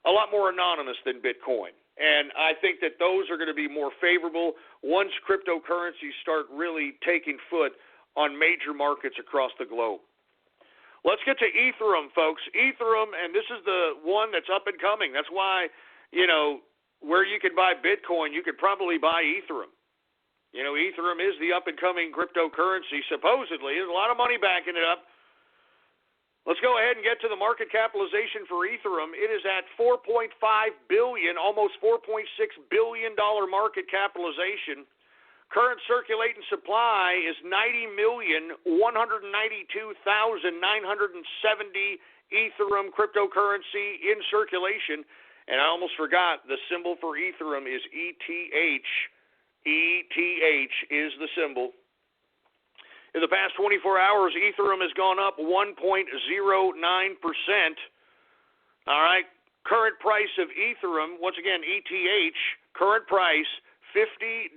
A lot more anonymous than Bitcoin. And I think that those are going to be more favorable once cryptocurrencies start really taking foot on major markets across the globe. Let's get to Ethereum, folks. Ethereum, and this is the one that's up and coming. That's why, where you can buy Bitcoin, you could probably buy Ethereum. Ethereum is the up-and-coming cryptocurrency, supposedly. There's a lot of money backing it up. Let's go ahead and get to the market capitalization for Ethereum. It is at $4.5 billion, almost $4.6 billion market capitalization. Current circulating supply is 90,192,970 Ethereum cryptocurrency in circulation. And I almost forgot, the symbol for Ethereum is ETH. ETH is the symbol. In the past 24 hours, Ethereum has gone up 1.09%. All right. Current price of Ethereum, once again, ETH, current price $50.80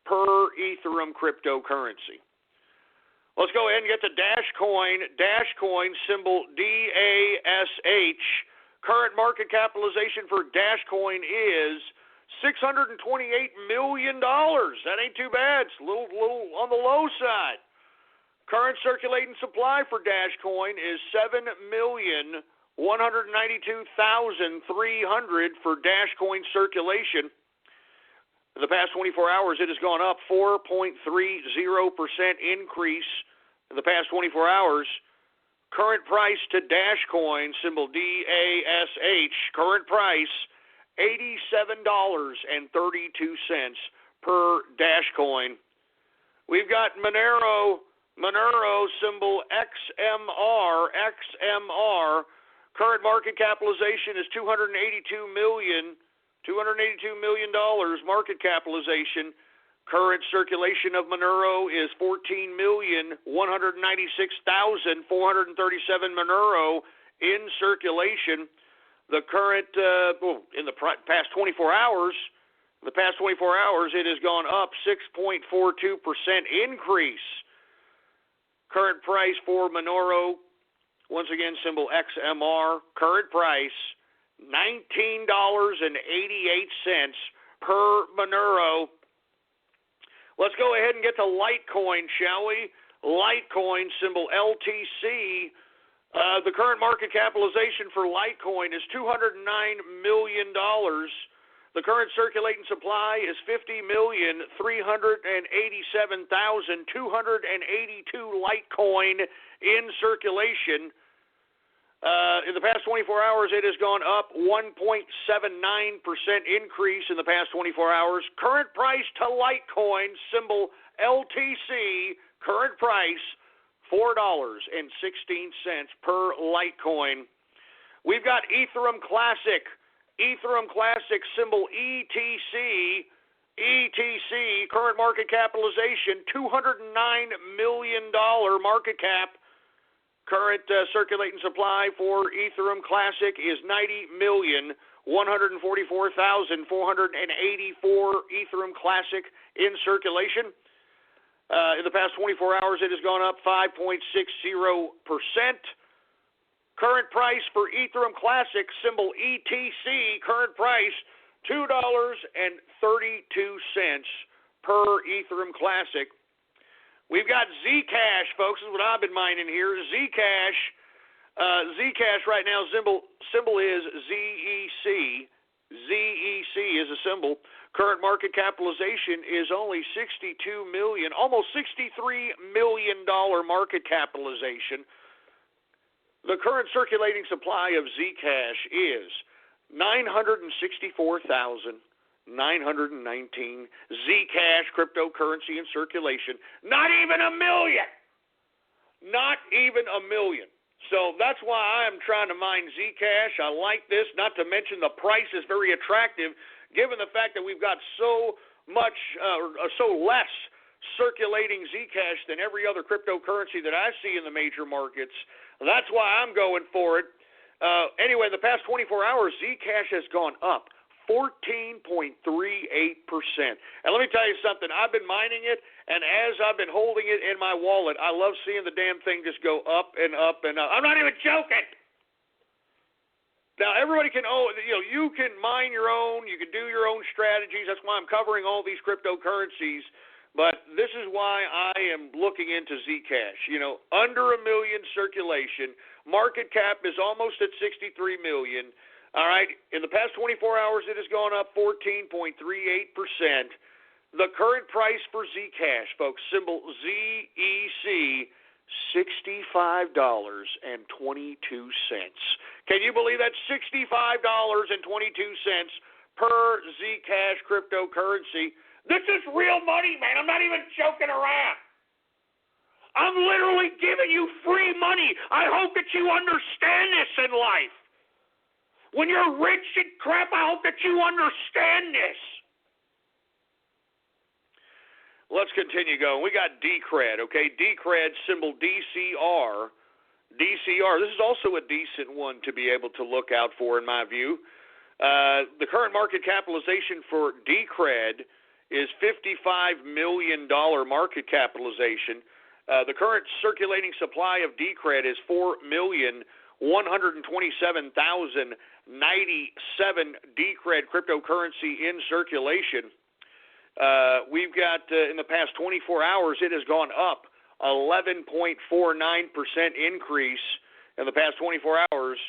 per Ethereum cryptocurrency. Let's go ahead and get to Dashcoin. Dashcoin, symbol DASH. Current market capitalization for Dashcoin is $628 million. That ain't too bad. It's a little on the low side. Current circulating supply for Dashcoin is 7,192,300 for Dashcoin circulation. In the past 24 hours, it has gone up 4.30% increase in the past 24 hours. Current price to Dashcoin, symbol DASH, current price $87.32 per Dashcoin. We've got Monero symbol XMR. Current market capitalization is $282 million market capitalization. Current circulation of Monero is 14,196,437 Monero in circulation. The current in the past 24 hours, it has gone up 6.42% increase. Current price for Monero, once again, symbol XMR. Current price, $19.88 per Monero. Let's go ahead and get to Litecoin, shall we? Litecoin, symbol LTC. The current market capitalization for Litecoin is $209 million. The current circulating supply is 50,387,282 Litecoin in circulation. In the past 24 hours, it has gone up 1.79% increase in the past 24 hours. Current price to Litecoin, symbol LTC, current price $4.16 per Litecoin. We've got Ethereum Classic, symbol ETC, current market capitalization, $209 million market cap. Current circulating supply for Ethereum Classic is 90,144,484 Ethereum Classic in circulation. In the past 24 hours, it has gone up 5.60%. Current price for Ethereum Classic, symbol ETC, current price $2.32 per Ethereum Classic. We've got Zcash, folks. This is what I've been mining here. Zcash right now, symbol is ZEC. ZEC is a symbol. Current market capitalization is only $62 million, almost $63 million market capitalization. The current circulating supply of Zcash is 964,919 Zcash cryptocurrency in circulation. Not even a million. So that's why I am trying to mine Zcash. I like this, not to mention the price is very attractive given the fact that we've got so less circulating Zcash than every other cryptocurrency that I see in the major markets. That's why I'm going for it. Anyway, the past 24 hours, Zcash has gone up 14.38%. And let me tell you something. I've been mining it, and as I've been holding it in my wallet, I love seeing the damn thing just go up and up and up. I'm not even joking. Now, everybody can, you can mine your own. You can do your own strategies. That's why I'm covering all these cryptocurrencies. But this is why I am looking into Zcash. Under 1 million circulation. Market cap is almost at $63 million. All right. In the past 24 hours, it has gone up 14.38%. The current price for Zcash, folks, symbol ZEC, $65.22. Can you believe that? $65.22 per Zcash cryptocurrency. This is real money, man. I'm not even joking around. I'm literally giving you free money. I hope that you understand this in life. When you're rich and crap, I hope that you understand this. Let's continue going. We got Decred, okay? Decred, symbol DCR. DCR, this is also a decent one to be able to look out for, in my view. The current market capitalization for Decred is $55 million market capitalization. The current circulating supply of Decred is 4,127,097 Decred cryptocurrency in circulation. We've got, in the past 24 hours, it has gone up 11.49% increase in the past 24 hours.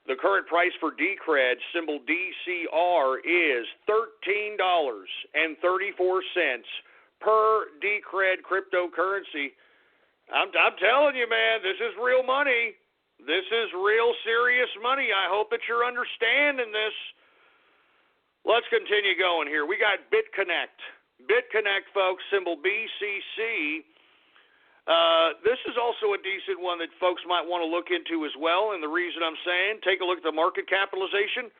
The current price for Decred, symbol DCR, is $13.34 per Decred cryptocurrency. I'm telling you, man, this is real money. This is real serious money. I hope that you're understanding this. Let's continue going here. We got BitConnect. BitConnect, folks, symbol BCC. This is also a decent one that folks might want to look into as well, and the reason I'm saying, take a look at the market capitalization.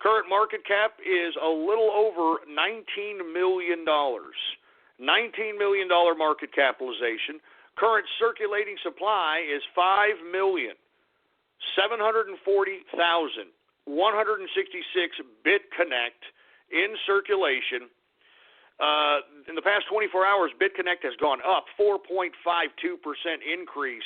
Current market cap is a little over $19 million. $19 million market capitalization. Current circulating supply is 5,740,166 BitConnect in circulation. In the past 24 hours, BitConnect has gone up 4.52% increase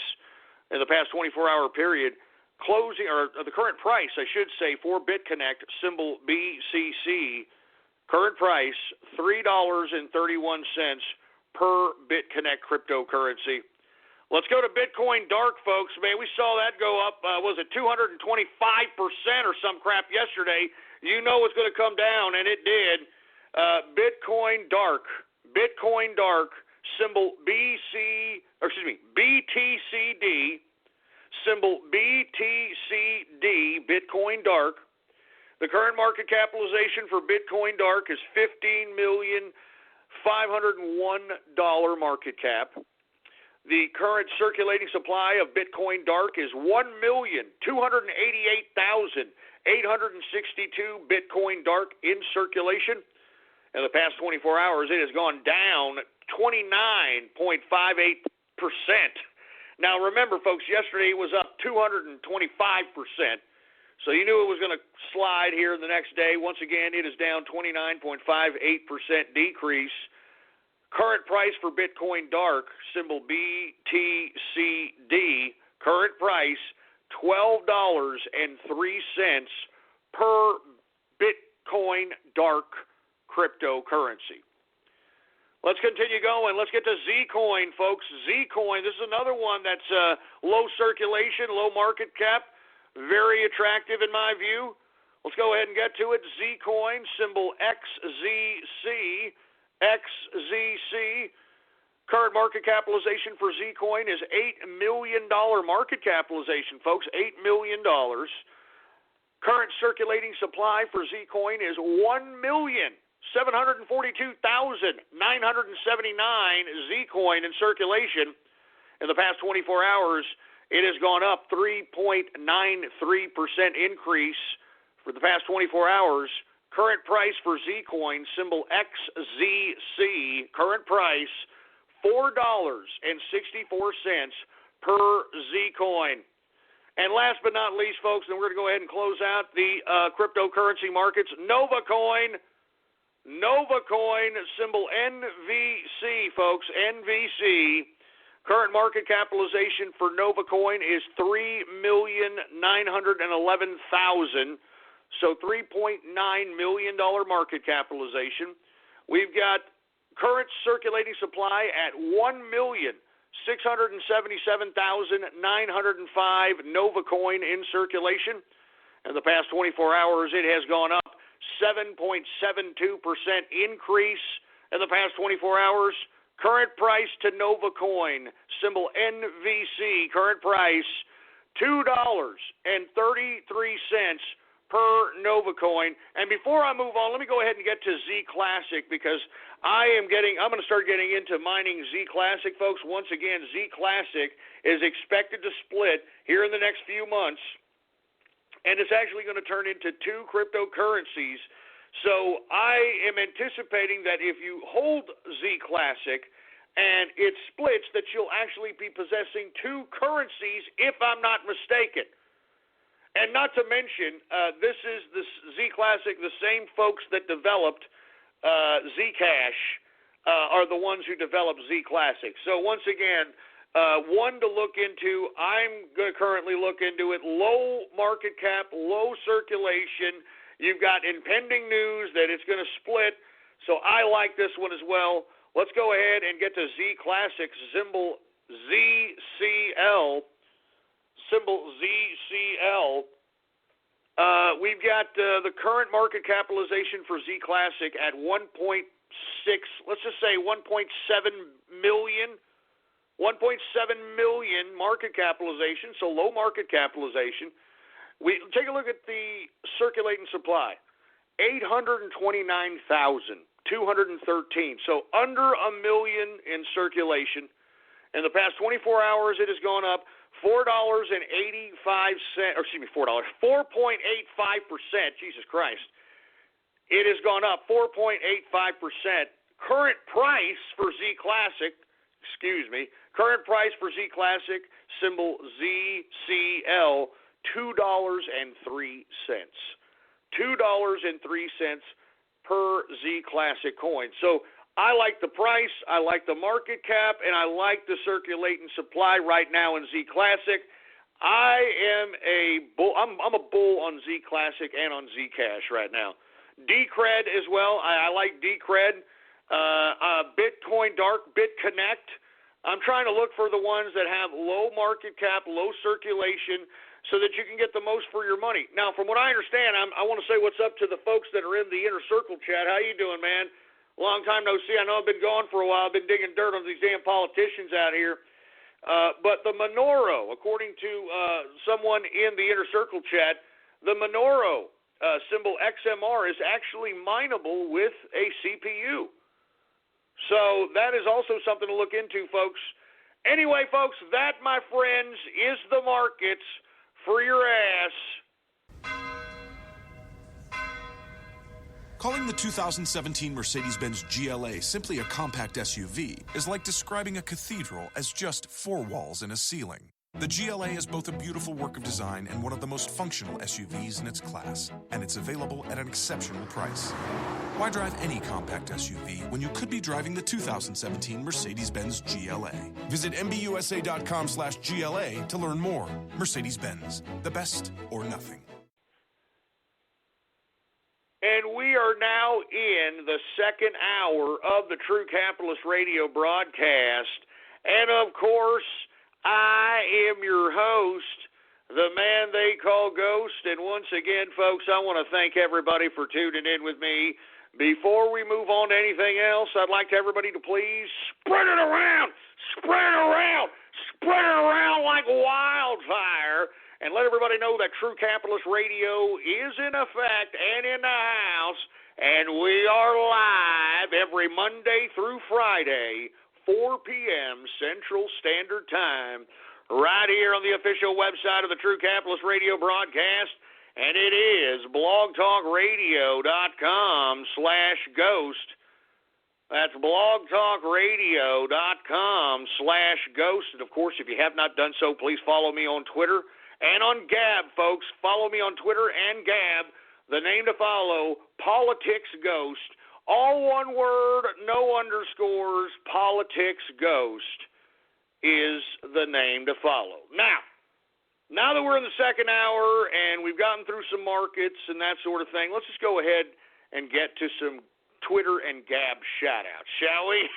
in the past 24-hour period. Closing, or the current price, I should say, for BitConnect, symbol BCC, current price $3.31 per BitConnect cryptocurrency. Let's go to Bitcoin Dark, folks. Man, we saw that go up, was it 225% or some crap yesterday? You know it's going to come down, and it did. Bitcoin Dark, symbol BTCD, symbol BTCD, Bitcoin Dark. The current market capitalization for Bitcoin Dark is $15,501 market cap. The current circulating supply of Bitcoin Dark is 1,288,862 Bitcoin Dark in circulation. In the past 24 hours, it has gone down 29.58%. Now, remember, folks, yesterday it was up 225%. So you knew it was going to slide here the next day. Once again, it is down 29.58% decrease. Current price for Bitcoin Dark, symbol BTCD, current price $12.03 per Bitcoin Dark cryptocurrency. Let's continue going. Let's get to Z-Coin, folks. Z-Coin, this is another one that's low circulation, low market cap, very attractive in my view. Let's go ahead and get to it. Z-Coin, symbol XZC. XZC. Current market capitalization for Z-Coin is $8 million market capitalization, folks, $8 million. Current circulating supply for Z-Coin is 1,742,979 Z-Coin in circulation. In the past 24 hours, it has gone up 3.93% increase for the past 24 hours. Current price for Z-Coin, symbol XZC, current price $4.64 per Z-Coin. And last but not least, folks, and we're going to go ahead and close out the cryptocurrency markets. Nova Coin, symbol NVC, folks, NVC. Current market capitalization for Nova Coin is $3,911,000, so $3.9 million market capitalization. We've got current circulating supply at 1,677,905 Nova Coin in circulation. In the past 24 hours, it has gone up 7.72% increase in the past 24 hours. Current price to Nova Coin, symbol NVC, current price $2.33 per Nova Coin. And before I move on, let me go ahead and get to Z Classic, because I'm going to start getting into mining Z Classic, folks. Once again, Z Classic is expected to split here in the next few months, and it's actually going to turn into two cryptocurrencies. So I am anticipating that if you hold Z Classic and it splits, that you'll actually be possessing two currencies, if I'm not mistaken. And not to mention, this is the Z Classic, the same folks that developed Zcash are the ones who developed Z Classic. So once again, one to look into. I'm going to currently look into it. Low market cap, low circulation. You've got impending news that it's going to split, so I like this one as well. Let's go ahead and get to Z Classic, symbol ZCL. Symbol ZCL. We've got the current market capitalization for Z Classic at 1.6, let's just say 1.7 million. 1.7 million market capitalization, so low market capitalization. We take a look at the circulating supply. 829,000 213. So under a million in circulation. In the past 24 hours, it has gone up $4.85. Excuse me, $4.85%. Jesus Christ. It has gone up 4.85%. Current price for Z Classic, current price for Z Classic, symbol ZCL, $2.03. $2.03 per Z Classic coin. So I like the price, I like the market cap, and I like the circulating supply right now in Z Classic. I'm a bull on Z Classic and on Zcash right now. Decred as well. I like Decred. Bitcoin Dark, BitConnect. I'm trying to look for the ones that have low market cap, low circulation, so that you can get the most for your money. Now, from what I understand, I want to say what's up to the folks that are in the Inner Circle chat. How you doing, man? Long time no see. I know I've been gone for a while. I've been digging dirt on these damn politicians out here. But the Monero, according to someone in the Inner Circle chat, the Monero symbol XMR is actually mineable with a CPU. So that is also something to look into, folks. Anyway, folks, that, my friends, is the markets for your ass. Calling the 2017 Mercedes-Benz GLA simply a compact SUV is like describing a cathedral as just 4 walls and a ceiling. The GLA is both a beautiful work of design and one of the most functional SUVs in its class, and it's available at an exceptional price. Why drive any compact SUV when you could be driving the 2017 Mercedes-Benz GLA? Visit MBUSA.com/GLA to learn more. Mercedes-Benz, the best or nothing. And we are now in the second hour of the True Capitalist Radio broadcast. And, of course, I am your host, the man they call Ghost. And once again, folks, I want to thank everybody for tuning in with me. Before we move on to anything else, I'd like everybody to please spread it around like wildfire, and let everybody know that True Capitalist Radio is in effect and in the house, and we are live every Monday through Friday, 4 p.m. Central Standard Time, right here on the official website of the True Capitalist Radio broadcast, and it is blogtalkradio.com/ghost. That's blogtalkradio.com/ghost. And, of course, if you have not done so, please follow me on Twitter and on Gab, folks. Follow me on Twitter and Gab. The name to follow, Politics Ghost. All one word, no underscores, Politics Ghost is the name to follow. Now that we're in the second hour and we've gotten through some markets and that sort of thing, let's just go ahead and get to some Twitter and Gab shout-outs, shall we?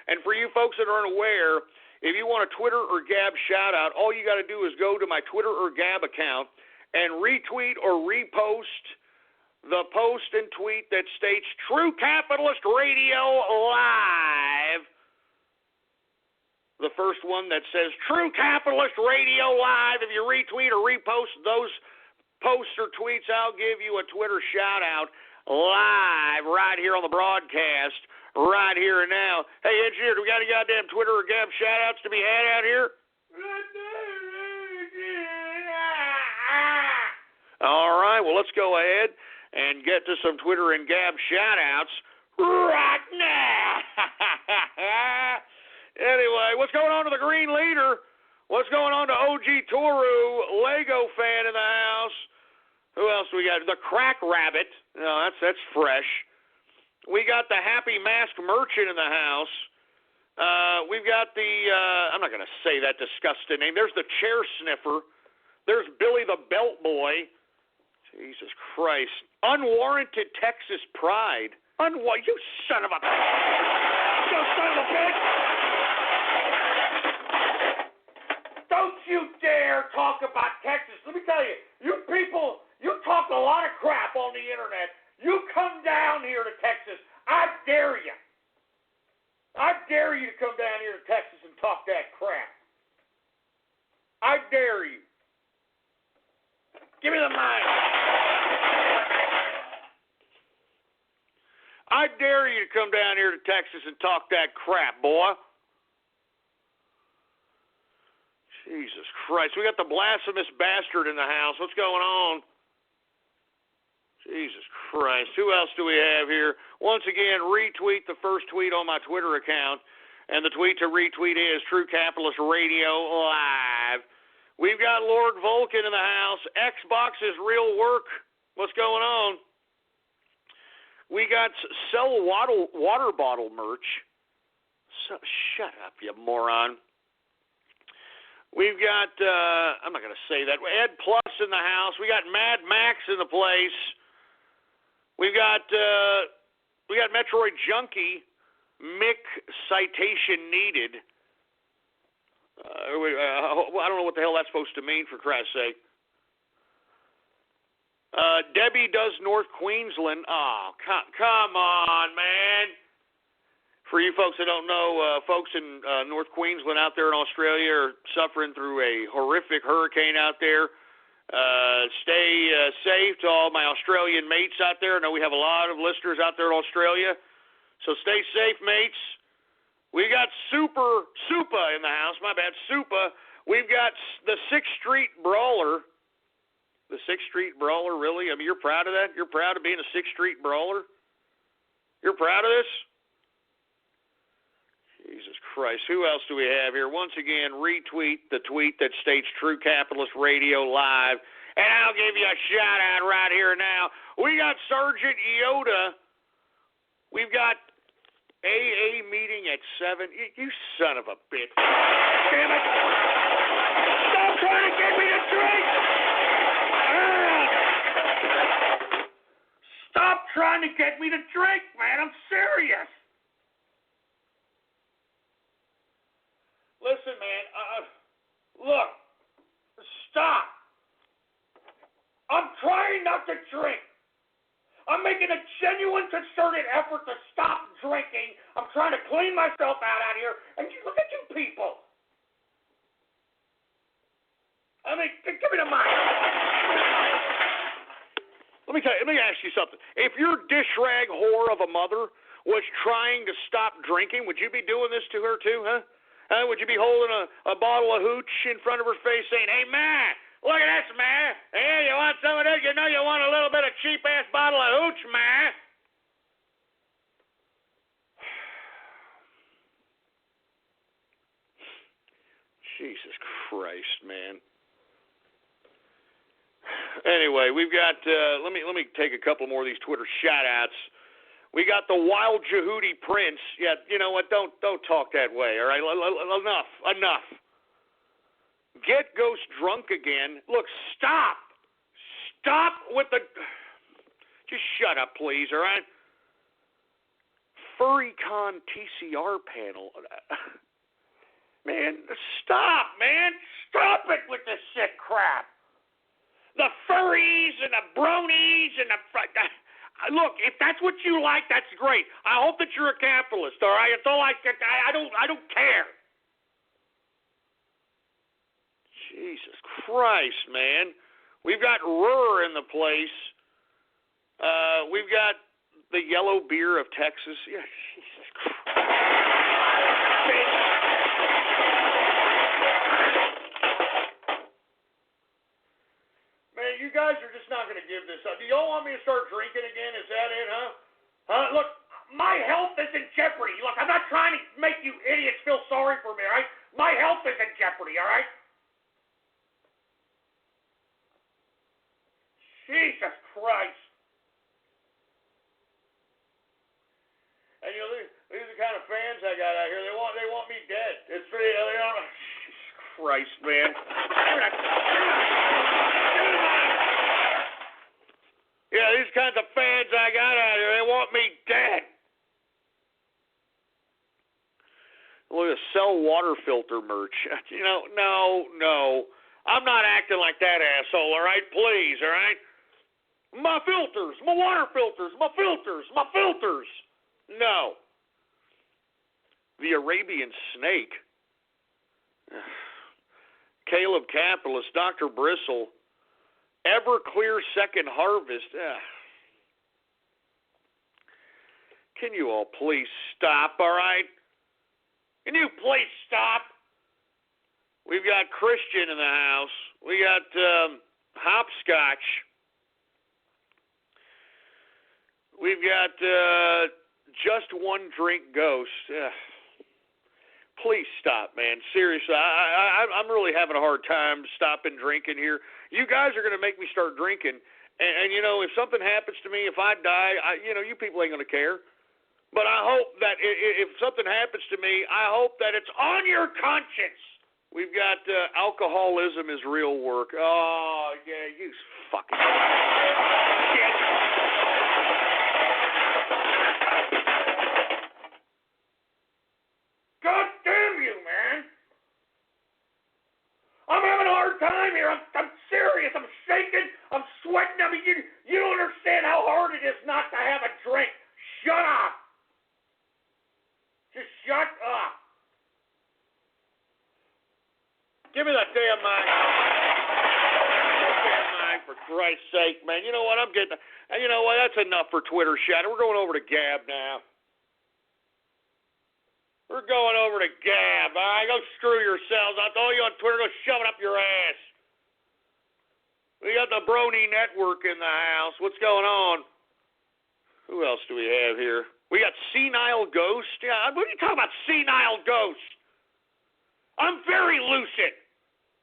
And for you folks that aren't aware, if you want a Twitter or Gab shout-out, all you got to do is go to my Twitter or Gab account and retweet or repost the post and tweet that states True Capitalist Radio Live. The first one that says True Capitalist Radio Live. If you retweet or repost those posts or tweets, I'll give you a Twitter shout-out live right here on the broadcast, right here and now. Hey, engineer, do we got any goddamn Twitter or Gab shout-outs to be had out here? All right, well, let's go ahead and get to some Twitter and Gab shout-outs right now. Anyway, what's going on to the Green Leader? What's going on to OG Toru, Lego fan in the house? Who else we got? The Crack Rabbit. No, that's fresh. We got the Happy Mask Merchant in the house. We've got the, I'm not going to say that disgusting name. There's the Chair Sniffer. There's Billy the Belt Boy. Jesus Christ. Unwarranted Texas Pride. You son of a... You son of a bitch! Don't you dare talk about Texas. Let me tell you, you people, you talk a lot of crap on the internet. You come down here to Texas. I dare you. I dare you to come down here to Texas and talk that crap. I dare you. Give me the mic. Texas and talk that crap, boy. Jesus Christ. We got the blasphemous bastard in the house. What's going on? Jesus Christ. Who else do we have here? Once again, retweet the first tweet on my Twitter account. And the tweet to retweet is True Capitalist Radio Live. We've got Lord Vulcan in the house. Xbox is real work. What's going on? We got sell water bottle merch. Shut up, you moron. We've got, I'm not going to say that, Ed Plus in the house. We got Mad Max in the place. We've got Metroid Junkie, Mick Citation Needed. I don't know what the hell that's supposed to mean, for Christ's sake. Debbie does North Queensland. Oh, come on, man. For you folks that don't know, folks in North Queensland out there in Australia are suffering through a horrific hurricane out there. Stay safe to all my Australian mates out there. I know we have a lot of listeners out there in Australia. So stay safe, mates. We got Supa in the house. My bad, Supa. We've got the 6th Street Brawler. The 6th Street Brawler, really? I mean, you're proud of that? You're proud of being a 6th Street Brawler? You're proud of this? Jesus Christ. Who else do we have here? Once again, retweet the tweet that states True Capitalist Radio Live. And I'll give you a shout-out right here now. We got Sergeant Yoda. We've got AA meeting at 7. You son of a bitch. Damn it. Stop trying to get me to drink. Stop trying to get me to drink, man. I'm serious. Listen, man, look, stop. I'm trying not to drink. I'm making a genuine, concerted effort to stop drinking. I'm trying to clean myself out here, and look at you people. I mean, give me the mic. Let me ask you something. If your dish rag whore of a mother was trying to stop drinking, would you be doing this to her too, huh? Would you be holding a bottle of hooch in front of her face saying, "Hey, man, look at this, man. Hey, you want some of this? You know you want a little bit of cheap-ass bottle of hooch, man." Jesus Christ, man. Anyway, we've got, let me take a couple more of these Twitter shout-outs. We got the Wild Jehudi Prince. Yeah, you know what? Don't talk that way, all right? Enough. Get Ghost drunk again. Look, stop. Stop with the... Just shut up, please, all right? FurryCon TCR panel. Man, stop, man. Stop it with this sick crap. The furries and the bronies and the... Look, if that's what you like, that's great. I hope that you're a capitalist, all right? It's all I don't care. Jesus Christ, man. We've got Ruhr in the place. We've got the yellow beer of Texas. Yeah, Jesus Christ. Man, you guys are just not going to give this up. Do y'all want me to start drinking again? Is that it, huh? Look, my health is in jeopardy. Look, I'm not trying to make you idiots feel sorry for me, all right? My health is in jeopardy, all right? Jesus Christ. And you know, these are the kind of fans I got out here. They want me dead. It's pretty, Jesus Christ, man. Yeah, these kinds of fans I got out here, they want me dead. Look at sell water filter merch. You know, no. I'm not acting like that asshole, all right? Please, all right? My filters, my water filters, my filters. No. The Arabian Snake. Caleb Capitalist, Dr. Bristle, Everclear Second Harvest. Can you all please stop, all right? Can you please stop? We've got Christian in the house. We got Hopscotch. We've got Just One Drink Ghost. Please stop, man. Seriously, I'm really having a hard time stopping drinking here. You guys are going to make me start drinking. And, you know, if something happens to me, if I die, you people ain't going to care. But I hope that if something happens to me, I hope that it's on your conscience. We've got alcoholism is real work. Oh, yeah, you fucking shit. God damn you, man. I'm having a hard time here. I'm serious. I'm shaking. I'm sweating. I mean, you don't understand how hard it is not to have a drink. Shut up. Just shut up. Give me that damn mic. Damn mic, for Christ's sake, man. You know what? You know what? That's enough for Twitter chatter. We're going over to Gab now. We're going over to Gab. All right, go screw yourselves. I'll tell you on Twitter, go shove it up your ass. We got the Brony Network in the house. What's going on? Who else do we have here? We got Senile Ghost. Yeah, what are you talking about, Senile Ghost? I'm very lucid.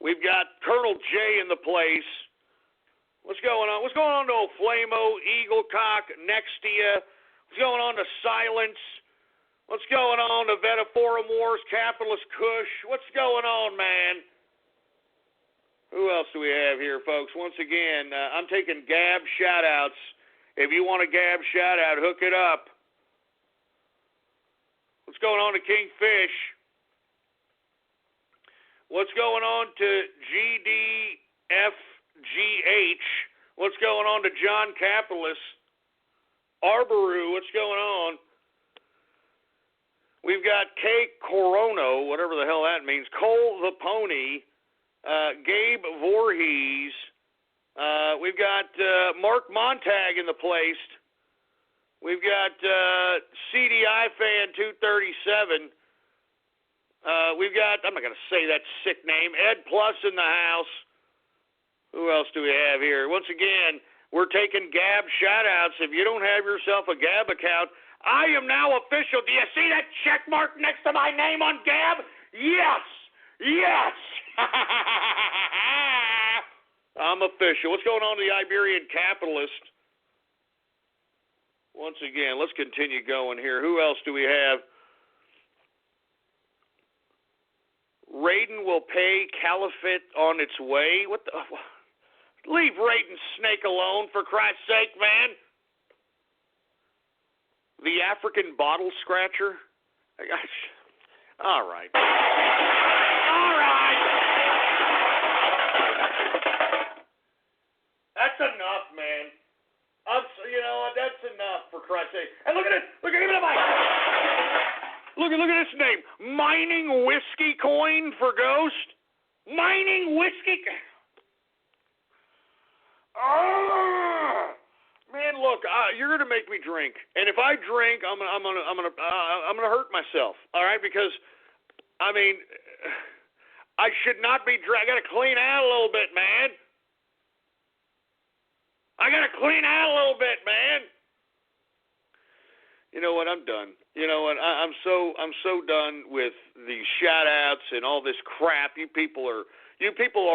We've got Colonel J in the place. What's going on? What's going on to old Flamo, Eaglecock, Nextia? What's going on to Silence? What's going on to Vetaforum Wars, Capitalist Kush? What's going on, man? Who else do we have here, folks? Once again, I'm taking Gab shout-outs. If you want a Gab shout-out, hook it up. What's going on to Kingfish? What's going on to GDFGH? What's going on to John Capitalist? Arboru, what's going on? We've got K. Corono, whatever the hell that means. Cole the Pony. Gabe Voorhees. We've got Mark Montag in the place. We've got CDI Fan 237. We've got, I'm not going to say that sick name, Ed Plus in the house. Who else do we have here? Once again, we're taking Gab shout-outs. If you don't have yourself a Gab account, I am now official. Do you see that check mark next to my name on Gab? Yes! Yes! I'm official. What's going on to the Iberian Capitalist? Once again, let's continue going here. Who else do we have? Raiden will pay Caliphate on its way. What the? Leave Raiden Snake alone, for Christ's sake, man. The African Bottle Scratcher. All right. All right. That's enough, man. You know what? That's enough, for Christ's sake. And look at it. Look at mic. Look at this name. Mining Whiskey Coin for Ghost. Mining Whiskey. Oh, man, look, you're gonna make me drink, and if I drink, I'm gonna hurt myself. All right, because I mean, I should not be drinking. I gotta clean out a little bit, man. I gotta clean out a little bit, man. You know what? I'm done. You know what? I'm so done with the shout-outs and all this crap. You people are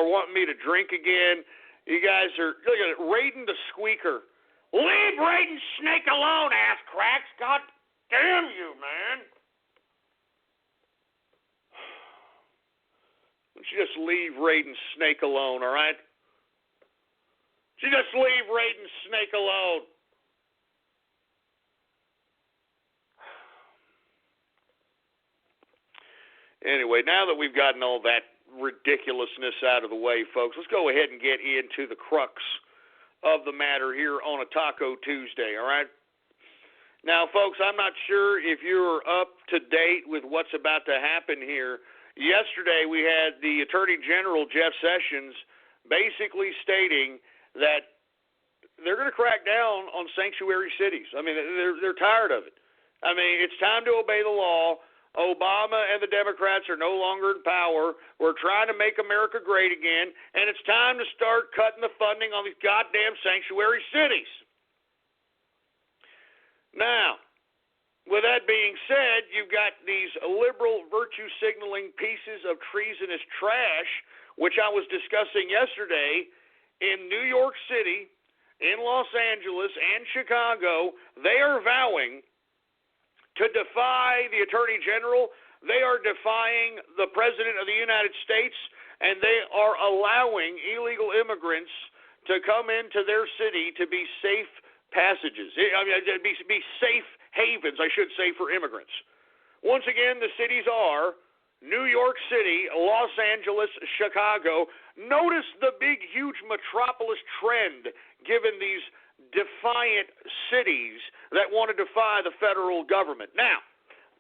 wanting me to drink again. You guys are, look at it, Raiden the Squeaker. Leave Raiden Snake alone, ass cracks. God damn you, man. Why don't you just leave Raiden Snake alone, all right? You just leave Raiden Snake alone. Anyway, now that we've gotten all that ridiculousness out of the way, folks, let's go ahead and get into the crux of the matter here on a Taco Tuesday, all right? Now, folks, I'm not sure if you're up to date with what's about to happen here. Yesterday, we had the Attorney General, Jeff Sessions, basically stating that they're going to crack down on sanctuary cities. I mean, they're tired of it. I mean, it's time to obey the law. Obama and the Democrats are no longer in power. We're trying to make America great again, and it's time to start cutting the funding on these goddamn sanctuary cities. Now, with that being said, you've got these liberal virtue signaling pieces of treasonous trash, which I was discussing yesterday in New York City, in Los Angeles, and Chicago. They are vowing to defy the Attorney General. They are defying the President of the United States, and they are allowing illegal immigrants to come into their city to be safe passages. I mean, be safe havens, I should say, for immigrants. Once again, the cities are New York City, Los Angeles, Chicago. Notice the big, huge metropolis trend given these defiant cities that want to defy the federal government. Now,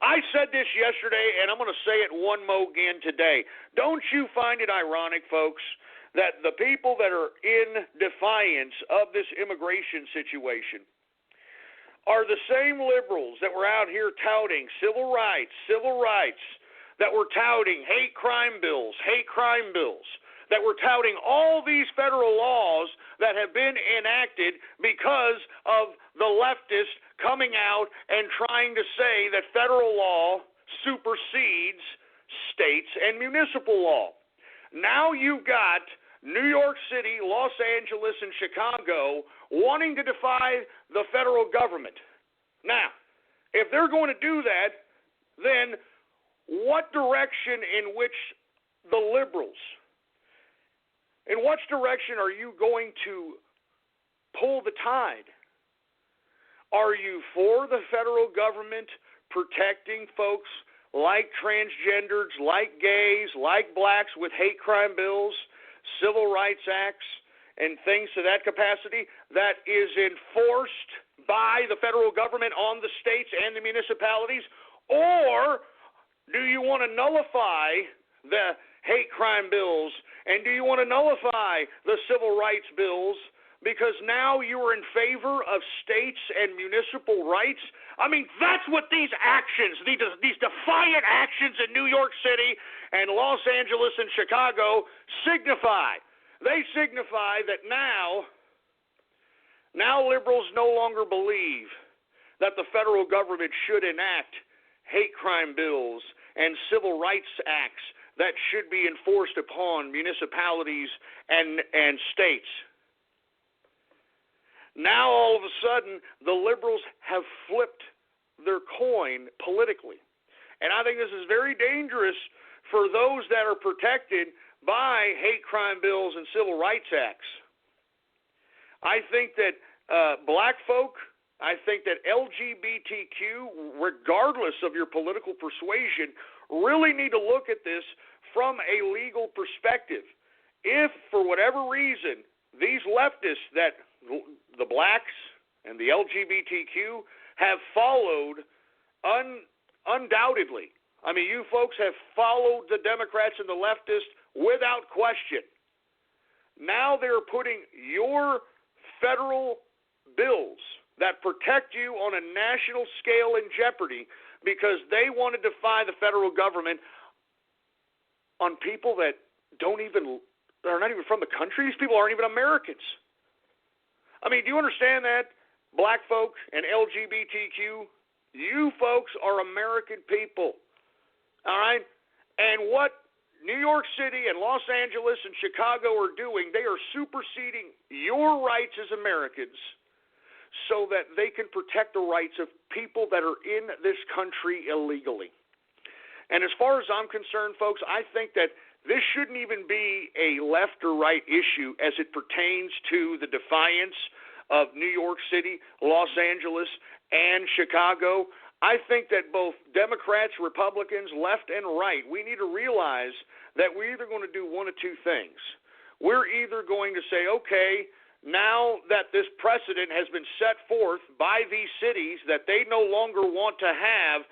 I said this yesterday, and I'm going to say it one more again today. Don't you find it ironic, folks, that the people that are in defiance of this immigration situation are the same liberals that were out here touting civil rights, that were touting hate crime bills, that were touting all these federal laws that have been enacted because of the leftists coming out and trying to say that federal law supersedes states and municipal law. Now you've got New York City, Los Angeles, and Chicago wanting to defy the federal government. Now, if they're going to do that, then what direction in which the liberals, in which direction are you going to pull the tide? Are you for the federal government protecting folks like transgenders, like gays, like blacks with hate crime bills, civil rights acts, and things to that capacity that is enforced by the federal government on the states and the municipalities? Or do you want to nullify the hate crime bills, and do you want to nullify the civil rights bills because now you are in favor of states and municipal rights? I mean, that's what these actions, these defiant actions in New York City and Los Angeles and Chicago signify. They signify that now liberals no longer believe that the federal government should enact hate crime bills and civil rights acts that should be enforced upon municipalities and states. Now, all of a sudden, the liberals have flipped their coin politically. And I think this is very dangerous for those that are protected by hate crime bills and civil rights acts. I think that black folk, I think that LGBTQ, regardless of your political persuasion, really need to look at this from a legal perspective. If, for whatever reason, these leftists, that the blacks and the LGBTQ have followed undoubtedly, I mean, you folks have followed the Democrats and the leftists without question. Now they're putting your federal bills that protect you on a national scale in jeopardy because they want to defy the federal government on people that are not even from the country. These people aren't even Americans. I mean, do you understand that, black folk and LGBTQ? You folks are American people, all right? And what New York City and Los Angeles and Chicago are doing, they are superseding your rights as Americans so that they can protect the rights of people that are in this country illegally. And as far as I'm concerned, folks, I think that this shouldn't even be a left or right issue as it pertains to the defiance of New York City, Los Angeles, and Chicago. I think that both Democrats, Republicans, left and right, we need to realize that we're either going to do one of two things. We're either going to say, okay, now that this precedent has been set forth by these cities that they no longer want to have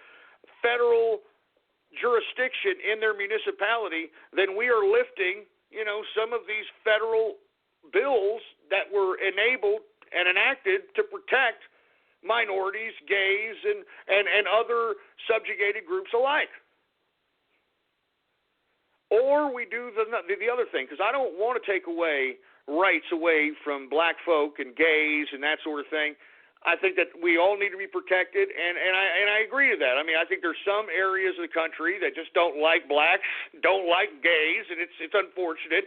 federal jurisdiction in their municipality, then we are lifting, some of these federal bills that were enabled and enacted to protect minorities, gays, and other subjugated groups alike. Or we do the other thing, because I don't want to take rights away from black folk and gays and that sort of thing. I think that we all need to be protected, and I agree to that. I mean, I think there's some areas of the country that just don't like blacks, don't like gays, and it's unfortunate.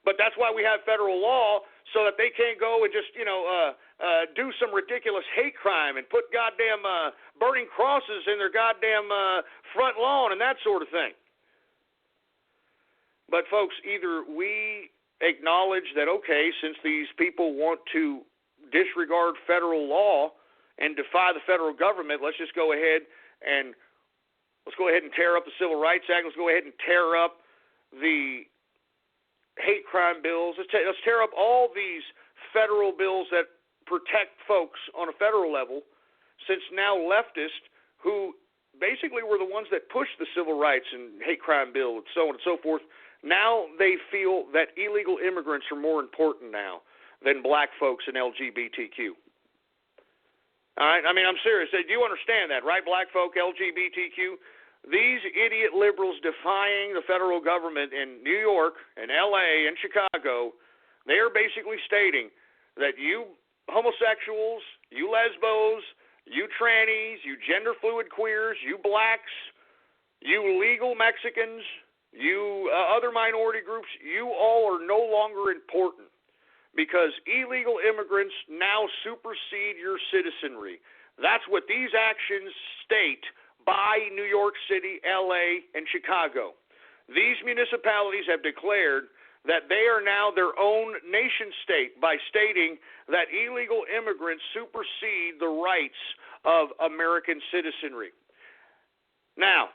But that's why we have federal law, so that they can't go and just do some ridiculous hate crime and put goddamn burning crosses in their goddamn front lawn and that sort of thing. But, folks, either we acknowledge that, okay, since these people want to disregard federal law and defy the federal government, let's go ahead and tear up the Civil Rights Act. Let's go ahead and tear up the hate crime bills. Let's tear up all these federal bills that protect folks on a federal level, since now leftists, who basically were the ones that pushed the civil rights and hate crime bill and so on and so forth, now they feel that illegal immigrants are more important now than black folks and LGBTQ. All right? I mean, I'm serious. Do you understand that, right? Black folk, LGBTQ. These idiot liberals defying the federal government in New York and L.A. and Chicago, they are basically stating that you homosexuals, you lesbos, you trannies, you gender fluid queers, you blacks, you legal Mexicans, you other minority groups, you all are no longer important, because illegal immigrants now supersede your citizenry. That's what these actions state by New York City, L.A., and Chicago. These municipalities have declared that they are now their own nation state by stating that illegal immigrants supersede the rights of American citizenry. Now,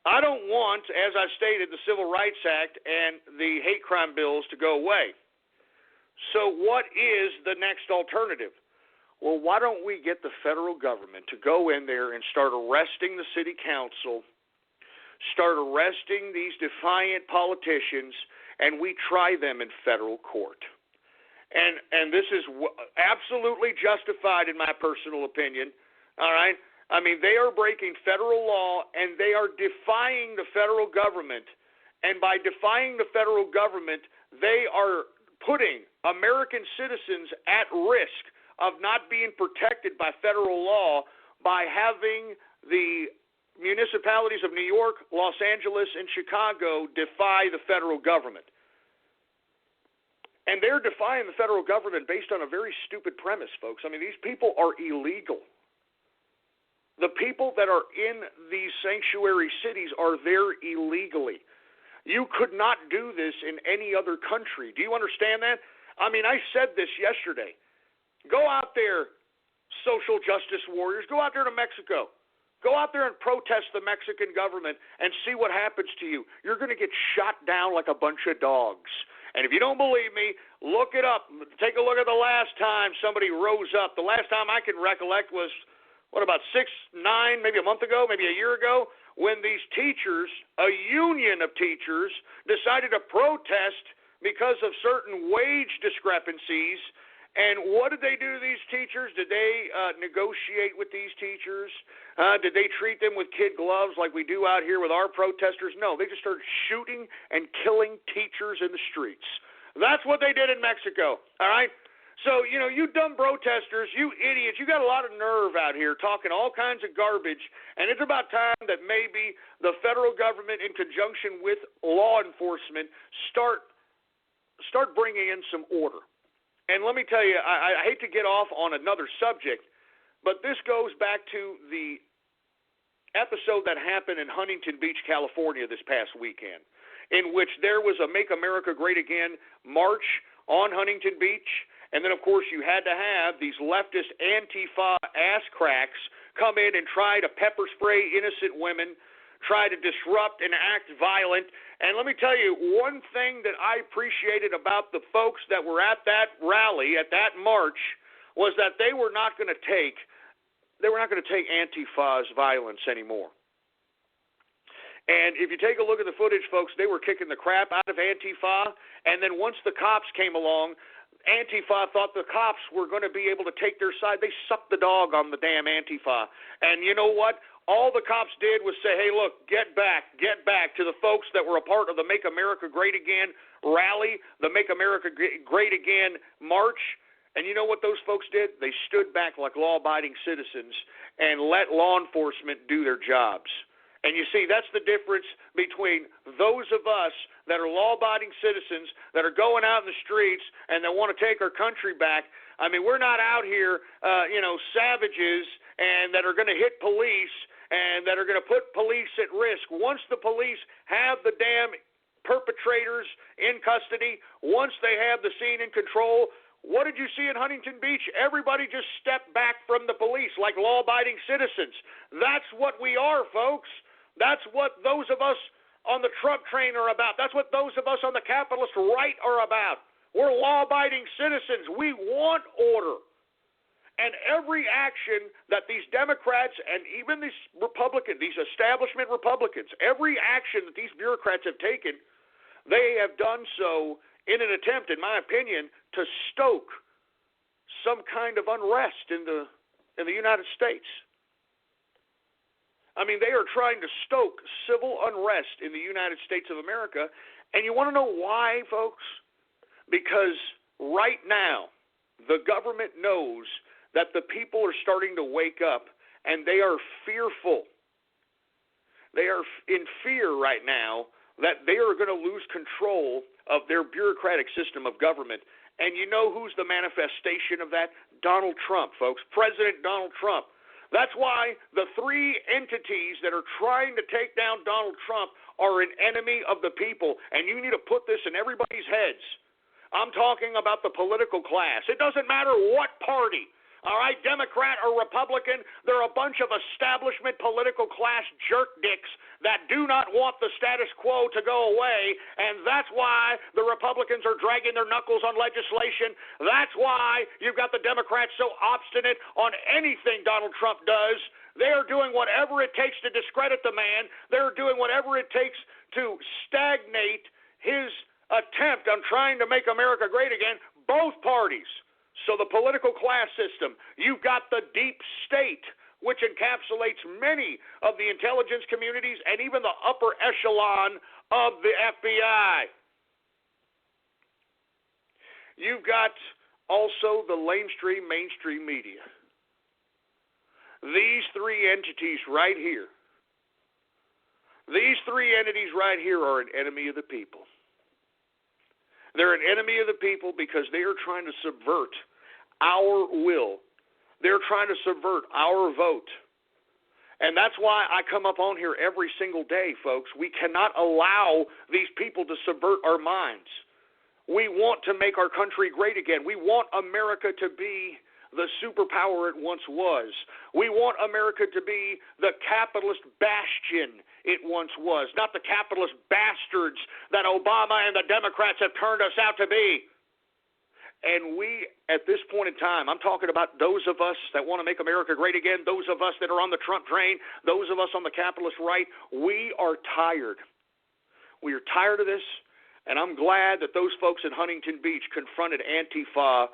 I don't want, as I stated, the Civil Rights Act and the hate crime bills to go away. So what is the next alternative? Well, why don't we get the federal government to go in there and start arresting the city council, start arresting these defiant politicians, and we try them in federal court. And this is absolutely justified in my personal opinion, all right? I mean, they are breaking federal law, and they are defying the federal government. And by defying the federal government, they are putting American citizens at risk of not being protected by federal law by having the municipalities of New York, Los Angeles, and Chicago defy the federal government. And they're defying the federal government based on a very stupid premise, folks. I mean, these people are illegal. The people that are in these sanctuary cities are there illegally. You could not do this in any other country. Do you understand that? I mean, I said this yesterday. Go out there, social justice warriors. Go out there to Mexico. Go out there and protest the Mexican government and see what happens to you. You're going to get shot down like a bunch of dogs. And if you don't believe me, look it up. Take a look at the last time somebody rose up. The last time I can recollect was, about 6, 9, maybe a month ago, maybe a year ago, when these teachers, a union of teachers, decided to protest because of certain wage discrepancies. And what did they do to these teachers? Did they negotiate with these teachers? Did they treat them with kid gloves like we do out here with our protesters? No, they just started shooting and killing teachers in the streets. That's what they did in Mexico, all right? So, you dumb protesters, you idiots, you got a lot of nerve out here talking all kinds of garbage, and it's about time that maybe the federal government, in conjunction with law enforcement, start bringing in some order. And let me tell you, I hate to get off on another subject, but this goes back to the episode that happened in Huntington Beach, California this past weekend, in which there was a Make America Great Again march on Huntington Beach. And then, of course, you had to have these leftist Antifa ass cracks come in and try to pepper spray innocent women, try to disrupt and act violent. And let me tell you, one thing that I appreciated about the folks that were at that rally, at that march, was that they were not going to take Antifa's violence anymore. And if you take a look at the footage, folks, they were kicking the crap out of Antifa. And then once the cops came along, Antifa thought the cops were going to be able to take their side. They sucked the dog on the damn Antifa. And you know what? All the cops did was say, hey, look, get back to the folks that were a part of the Make America Great Again rally, the Make America Great Again march. And you know what those folks did? They stood back like law-abiding citizens and let law enforcement do their jobs. And you see, that's the difference between those of us that are law-abiding citizens that are going out in the streets and that want to take our country back. I mean, we're not out here, savages and that are going to hit police and that are going to put police at risk. Once the police have the damn perpetrators in custody, once they have the scene in control, what did you see in Huntington Beach? Everybody just stepped back from the police like law-abiding citizens. That's what we are, folks. That's what those of us on the Trump train are about. That's what those of us on the capitalist right are about. We're law-abiding citizens. We want order. And every action that these Democrats and even these Republicans, these establishment Republicans, every action that these bureaucrats have taken, they have done so in an attempt, in my opinion, to stoke some kind of unrest in the United States. I mean, they are trying to stoke civil unrest in the United States of America. And you want to know why, folks? Because right now, the government knows that the people are starting to wake up, and they are fearful. They are in fear right now that they are going to lose control of their bureaucratic system of government. And you know who's the manifestation of that? Donald Trump, folks. President Donald Trump. That's why the three entities that are trying to take down Donald Trump are an enemy of the people. And you need to put this in everybody's heads. I'm talking about the political class. It doesn't matter what party. All right, Democrat or Republican, they're a bunch of establishment political class jerk dicks that do not want the status quo to go away, and that's why the Republicans are dragging their knuckles on legislation. That's why you've got the Democrats so obstinate on anything Donald Trump does. They are doing whatever it takes to discredit the man. They're doing whatever it takes to stagnate his attempt on trying to make America great again, both parties. So the political class system, you've got the deep state, which encapsulates many of the intelligence communities and even the upper echelon of the FBI. You've got also the mainstream media. These three entities right here, are an enemy of the people. They're an enemy of the people because they are trying to subvert our will. They're trying to subvert our vote. And that's why I come up on here every single day, folks. We cannot allow these people to subvert our minds. We want to make our country great again. We want America to be the superpower it once was. We want America to be the capitalist bastion it once was, not the capitalist bastards that Obama and the Democrats have turned us out to be. And we, at this point in time, I'm talking about those of us that want to make America great again, those of us that are on the Trump train, those of us on the capitalist right, we are tired. We are tired of this, and I'm glad that those folks in Huntington Beach confronted Antifa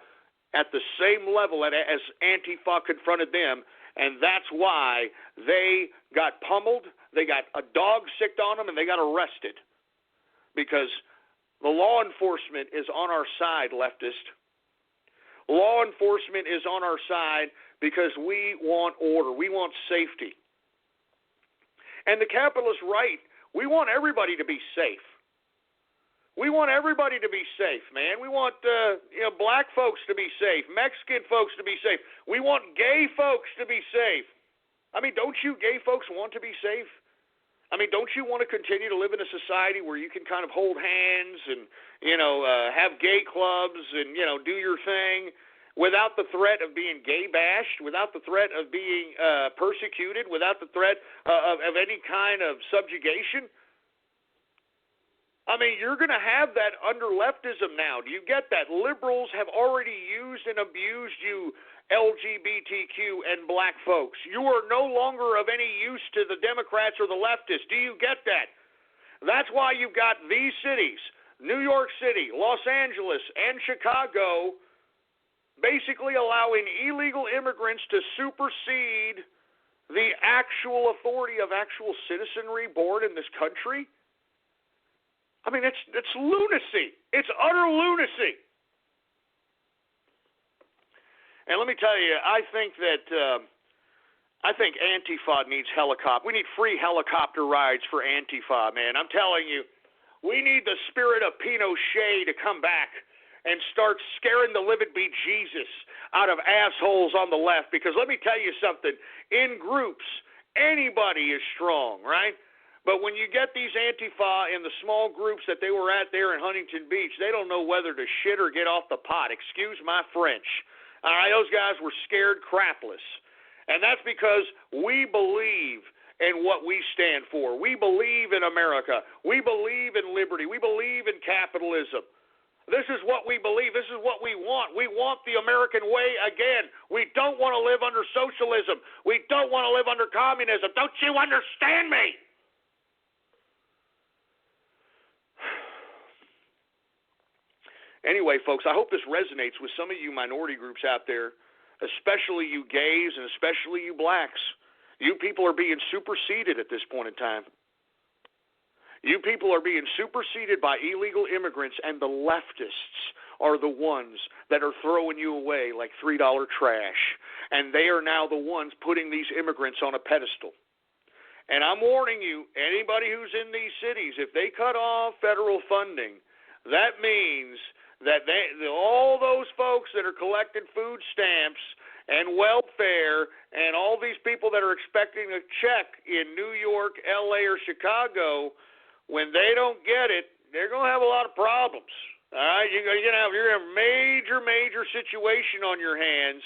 at the same level as Antifa confronted them, and that's why they got pummeled, they got a dog sicked on them, and they got arrested. Because the law enforcement is on our side, leftist. Law enforcement is on our side because we want order. We want safety. And the capitalist right, we want everybody to be safe. We want everybody to be safe, man. We want black folks to be safe, Mexican folks to be safe. We want gay folks to be safe. I mean, don't you gay folks want to be safe? I mean, don't you want to continue to live in a society where you can kind of hold hands and, have gay clubs and, do your thing without the threat of being gay bashed, without the threat of being persecuted, without the threat of any kind of subjugation? I mean, you're going to have that under leftism now. Do you get that? Liberals have already used and abused you, LGBTQ and black folks. You are no longer of any use to the Democrats or the leftists. Do you get that? That's why you've got these cities, New York City, Los Angeles, and Chicago, basically allowing illegal immigrants to supersede the actual authority of actual citizenry born in this country. I mean, it's lunacy. It's utter lunacy. And let me tell you, I think Antifa needs helicopter. We need free helicopter rides for Antifa, man. I'm telling you, we need the spirit of Pinochet to come back and start scaring the living bejesus out of assholes on the left. Because let me tell you something, in groups, anybody is strong, right? But when you get these Antifa in the small groups that they were at there in Huntington Beach, they don't know whether to shit or get off the pot. Excuse my French. All right, those guys were scared crapless. And that's because we believe in what we stand for. We believe in America. We believe in liberty. We believe in capitalism. This is what we believe. This is what we want. We want the American way again. We don't want to live under socialism. We don't want to live under communism. Don't you understand me? Anyway, folks, I hope this resonates with some of you minority groups out there, especially you gays and especially you blacks. You people are being superseded at this point in time. You people are being superseded by illegal immigrants, and the leftists are the ones that are throwing you away like $3 trash. And they are now the ones putting these immigrants on a pedestal. And I'm warning you, anybody who's in these cities, if they cut off federal funding, that means that all those folks that are collecting food stamps and welfare and all these people that are expecting a check in New York, L.A., or Chicago, when they don't get it, they're going to have a lot of problems. All right, you're going to have a major situation on your hands.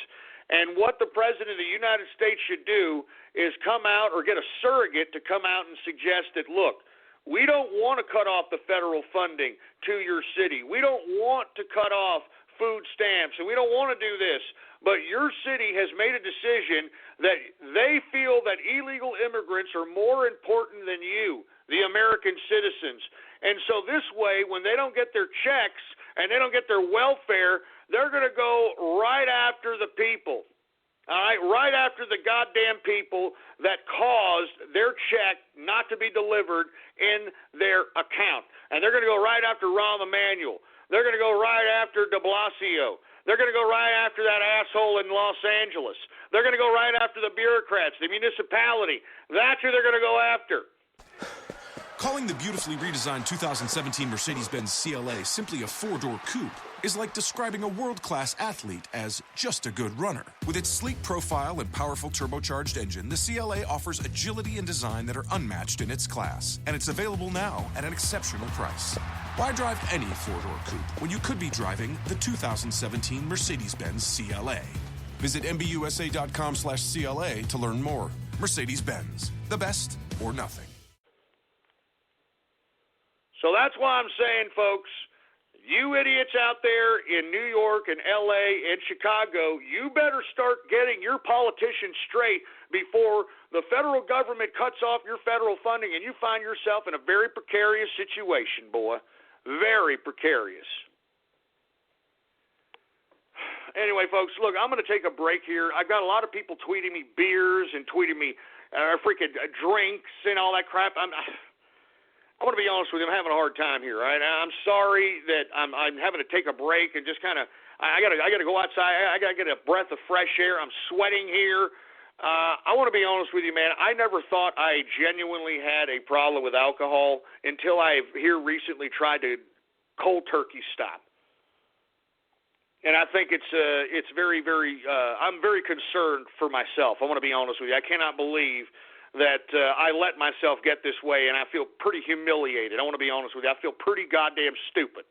And what the President of the United States should do is come out or get a surrogate to come out and suggest that, look, we don't want to cut off the federal funding to your city. We don't want to cut off food stamps, and we don't want to do this. But your city has made a decision that they feel that illegal immigrants are more important than you, the American citizens. And so this way, when they don't get their checks and they don't get their welfare, they're going to go right after the people. All right, right after the goddamn people that caused their check not to be delivered in their account. And they're going to go right after Rahm Emanuel. They're going to go right after de Blasio. They're going to go right after that asshole in Los Angeles. They're going to go right after the bureaucrats, the municipality. That's who they're going to go after. Calling the beautifully redesigned 2017 Mercedes-Benz CLA simply a four-door coupe is like describing a world-class athlete as just a good runner. With its sleek profile and powerful turbocharged engine, the CLA offers agility and design that are unmatched in its class, and it's available now at an exceptional price. Why drive any four-door coupe when you could be driving the 2017 Mercedes-Benz CLA? Visit mbusa.com/CLA to learn more. Mercedes-Benz, the best or nothing. So that's why I'm saying, folks, you idiots out there in New York and L.A. and Chicago, you better start getting your politicians straight before the federal government cuts off your federal funding and you find yourself in a very precarious situation, boy. Very precarious. Anyway, folks, look, I'm going to take a break here. I've got a lot of people tweeting me beers and tweeting me freaking drinks and all that crap. I want to be honest with you. I'm having a hard time here. Right? I'm sorry that I'm having to take a break and just kind of. I gotta go outside. I gotta get a breath of fresh air. I'm sweating here. I want to be honest with you, man. I never thought I genuinely had a problem with alcohol until I here recently tried to cold turkey stop. And I think it's very, very. I'm very concerned for myself. I want to be honest with you. I cannot believe that I let myself get this way, and I feel pretty humiliated. I want to be honest with you. I feel pretty goddamn stupid.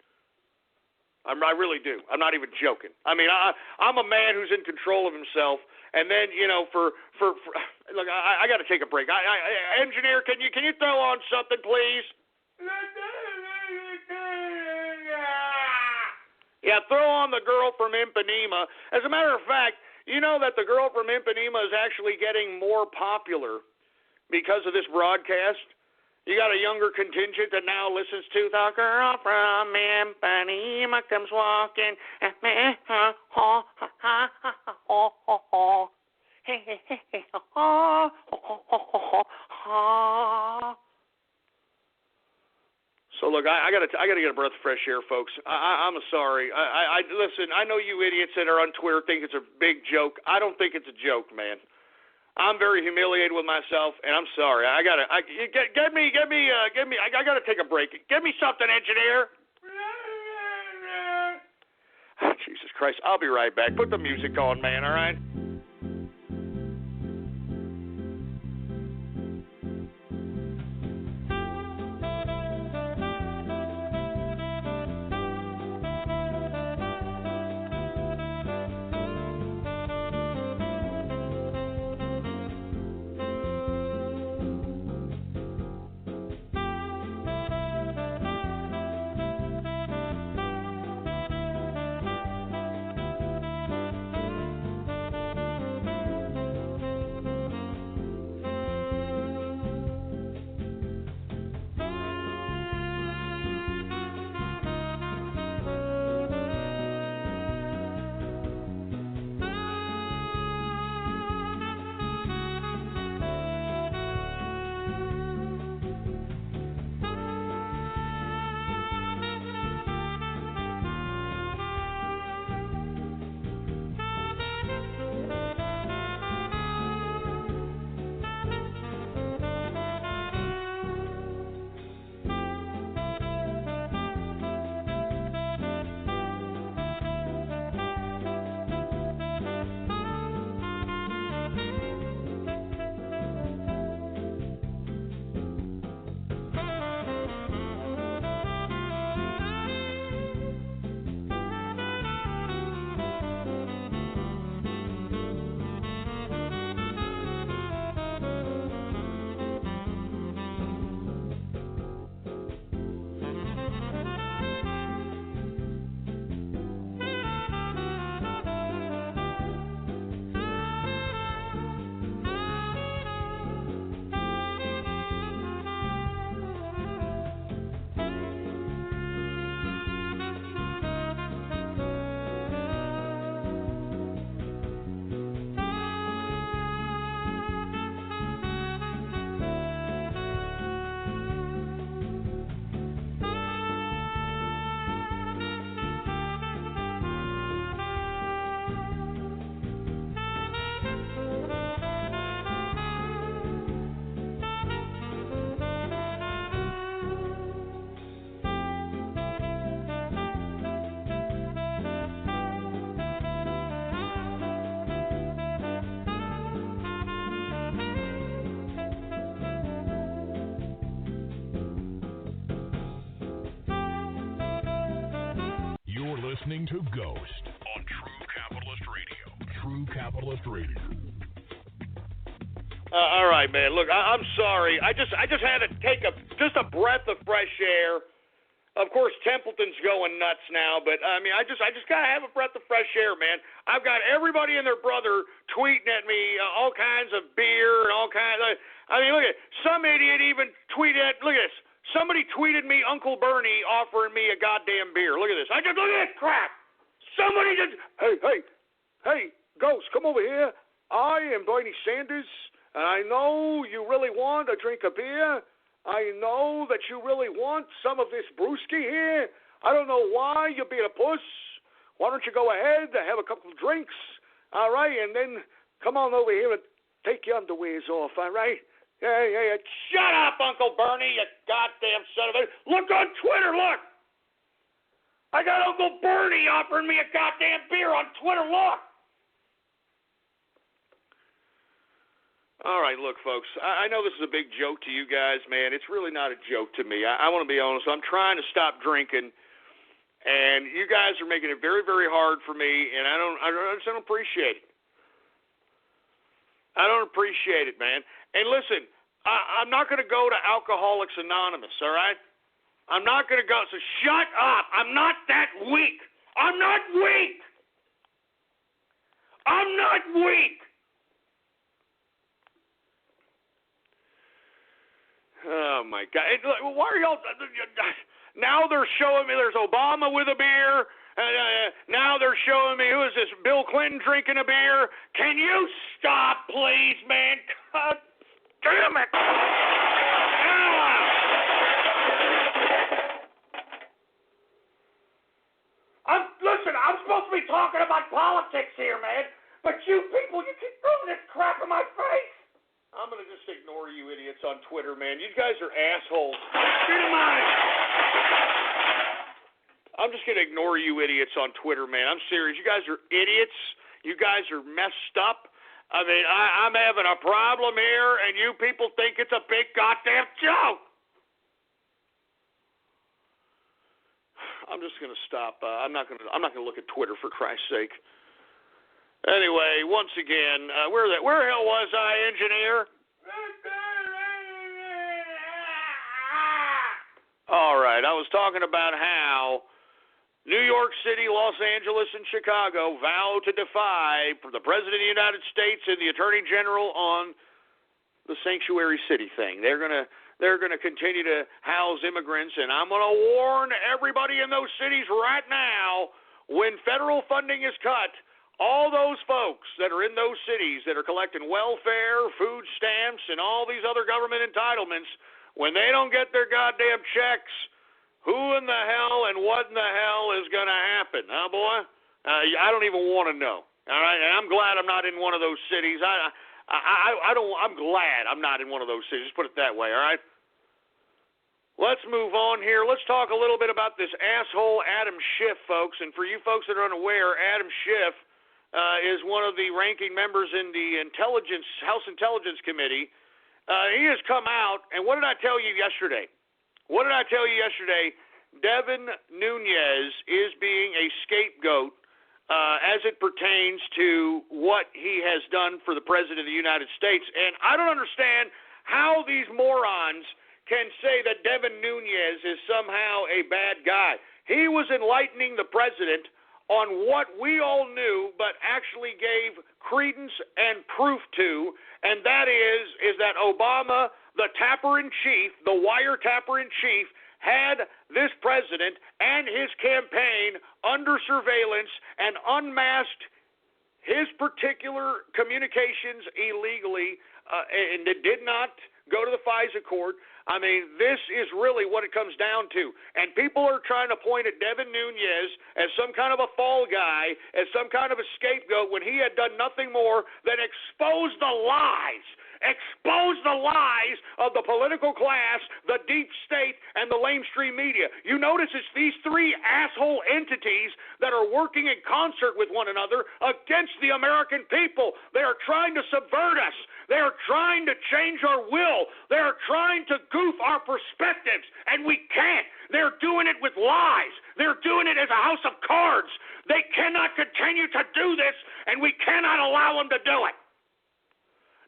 I really do. I'm not even joking. I mean, I'm a man who's in control of himself, and then, you know, for look, I got to take a break. Engineer, can you throw on something, please? Yeah, throw on the girl from Ipanema. As a matter of fact, you know that the girl from Ipanema is actually getting more popular because of this broadcast. You got a younger contingent that now listens to the girl from Ipanema comes walking. So look, I gotta get a breath of fresh air, folks. I'm sorry. I listen. I know you idiots that are on Twitter think it's a big joke. I don't think it's a joke, man. I'm very humiliated with myself, and I'm sorry. I gotta take a break. Get me something, engineer. Oh, Jesus Christ! I'll be right back. Put the music on, man. All right. Listening to Ghost on True Capitalist Radio. True Capitalist Radio. All right, man. Look, I'm sorry. I just had to take a breath of fresh air. Of course, Templeton's going nuts now, but I mean, I just gotta have a breath of fresh air, man. I've got everybody and their brother tweeting at me all kinds of beer and all kinds of. I mean, look at some idiot even tweeted. Look at this. Somebody tweeted me Uncle Bernie offering me a goddamn beer. Look at this. Look at this crap. Somebody just, hey, Ghost, come over here. I am Bernie Sanders, and I know you really want a drink of beer. I know that you really want some of this brewski here. I don't know why you're being a puss. Why don't you go ahead and have a couple of drinks, all right, and then come on over here and take your underwears off, all right? Yeah. Shut up, Uncle Bernie, you goddamn son of a... Look on Twitter, look! I got Uncle Bernie offering me a goddamn beer on Twitter, look! All right, look, folks, I know this is a big joke to you guys, man. It's really not a joke to me. I want to be honest. I'm trying to stop drinking, and you guys are making it very, very hard for me, and I just don't appreciate it. I don't appreciate it, man. And listen, I'm not going to go to Alcoholics Anonymous, all right? I'm not going to go. So shut up. I'm not that weak. I'm not weak. I'm not weak. Oh, my God. Why are y'all... Now they're showing me there's Obama with a beer. Now they're showing me, who is this, Bill Clinton drinking a beer. Can you stop, please, man? God damn it. Listen, I'm supposed to be talking about politics here, man. But you people, you keep throwing this crap in my face. I'm going to just ignore you idiots on Twitter, man. You guys are assholes. Get in mind. I'm just going to ignore you idiots on Twitter, man. I'm serious. You guys are idiots. You guys are messed up. I mean, I'm having a problem here, and you people think it's a big goddamn joke. I'm just going to stop. I'm not going to look at Twitter, for Christ's sake. Anyway, once again, where the hell was I, engineer? All right, I was talking about how New York City, Los Angeles, and Chicago vow to defy the President of the United States and the Attorney General on the sanctuary city thing. They're going to continue to house immigrants, and I'm going to warn everybody in those cities right now, when federal funding is cut, all those folks that are in those cities that are collecting welfare, food stamps, and all these other government entitlements, when they don't get their goddamn checks, who in the hell and what in the hell is going to happen? Huh, boy? I don't even want to know. All right, and I'm glad I'm not in one of those cities. I'm glad I'm not in one of those cities. Just put it that way. All right. Let's move on here. Let's talk a little bit about this asshole Adam Schiff, folks. And for you folks that are unaware, Adam Schiff is one of the ranking members in the House Intelligence Committee. He has come out, and what did I tell you yesterday? Devin Nunes is being a scapegoat as it pertains to what he has done for the President of the United States. And I don't understand how these morons can say that Devin Nunes is somehow a bad guy. He was enlightening the President on what we all knew but actually gave credence and proof to, and that is that Obama, the tapper-in-chief, the wire-tapper-in-chief, had this president and his campaign under surveillance and unmasked his particular communications illegally, and it did not go to the FISA court. I mean, this is really what it comes down to. And people are trying to point at Devin Nunes as some kind of a fall guy, as some kind of a scapegoat, when he had done nothing more than expose the lies of the political class, the deep state, and the lamestream media. You notice it's these three asshole entities that are working in concert with one another against the American people. They are trying to subvert us. They are trying to change our will. They are trying to goof our perspectives, and we can't. They're doing it with lies. They're doing it as a house of cards. They cannot continue to do this, and we cannot allow them to do it.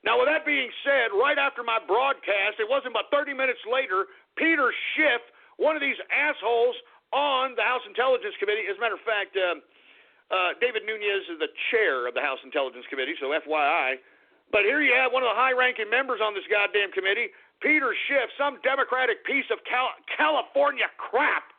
Now, with that being said, right after my broadcast, it wasn't but 30 minutes later, Peter Schiff, one of these assholes on the House Intelligence Committee, as a matter of fact, David Nunes is the chair of the House Intelligence Committee, so FYI. But here you have one of the high-ranking members on this goddamn committee, Peter Schiff, some Democratic piece of California crap.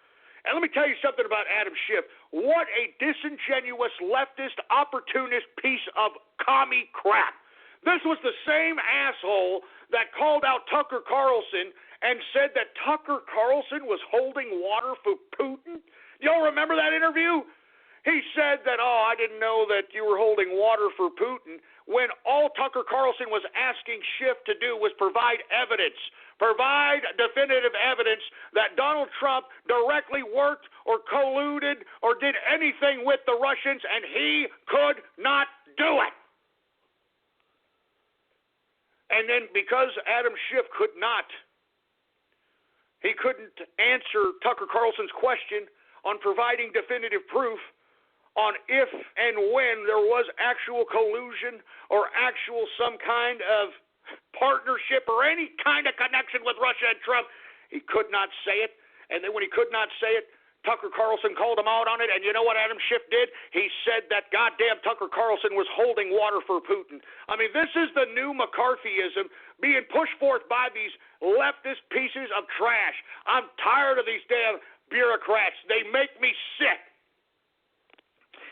And let me tell you something about Adam Schiff. What a disingenuous, leftist, opportunist piece of commie crap. This was the same asshole that called out Tucker Carlson and said that Tucker Carlson was holding water for Putin. Y'all remember that interview? He said that, I didn't know that you were holding water for Putin, when all Tucker Carlson was asking Schiff to do was provide evidence, provide definitive evidence that Donald Trump directly worked or colluded or did anything with the Russians, and he could not do it. And then because Adam Schiff couldn't answer Tucker Carlson's question on providing definitive proof on if and when there was actual collusion or actual some kind of partnership or any kind of connection with Russia and Trump, he could not say it. And then when he could not say it, Tucker Carlson called him out on it, and you know what Adam Schiff did? He said that goddamn Tucker Carlson was holding water for Putin. I mean, this is the new McCarthyism being pushed forth by these leftist pieces of trash. I'm tired of these damn bureaucrats. They make me sick.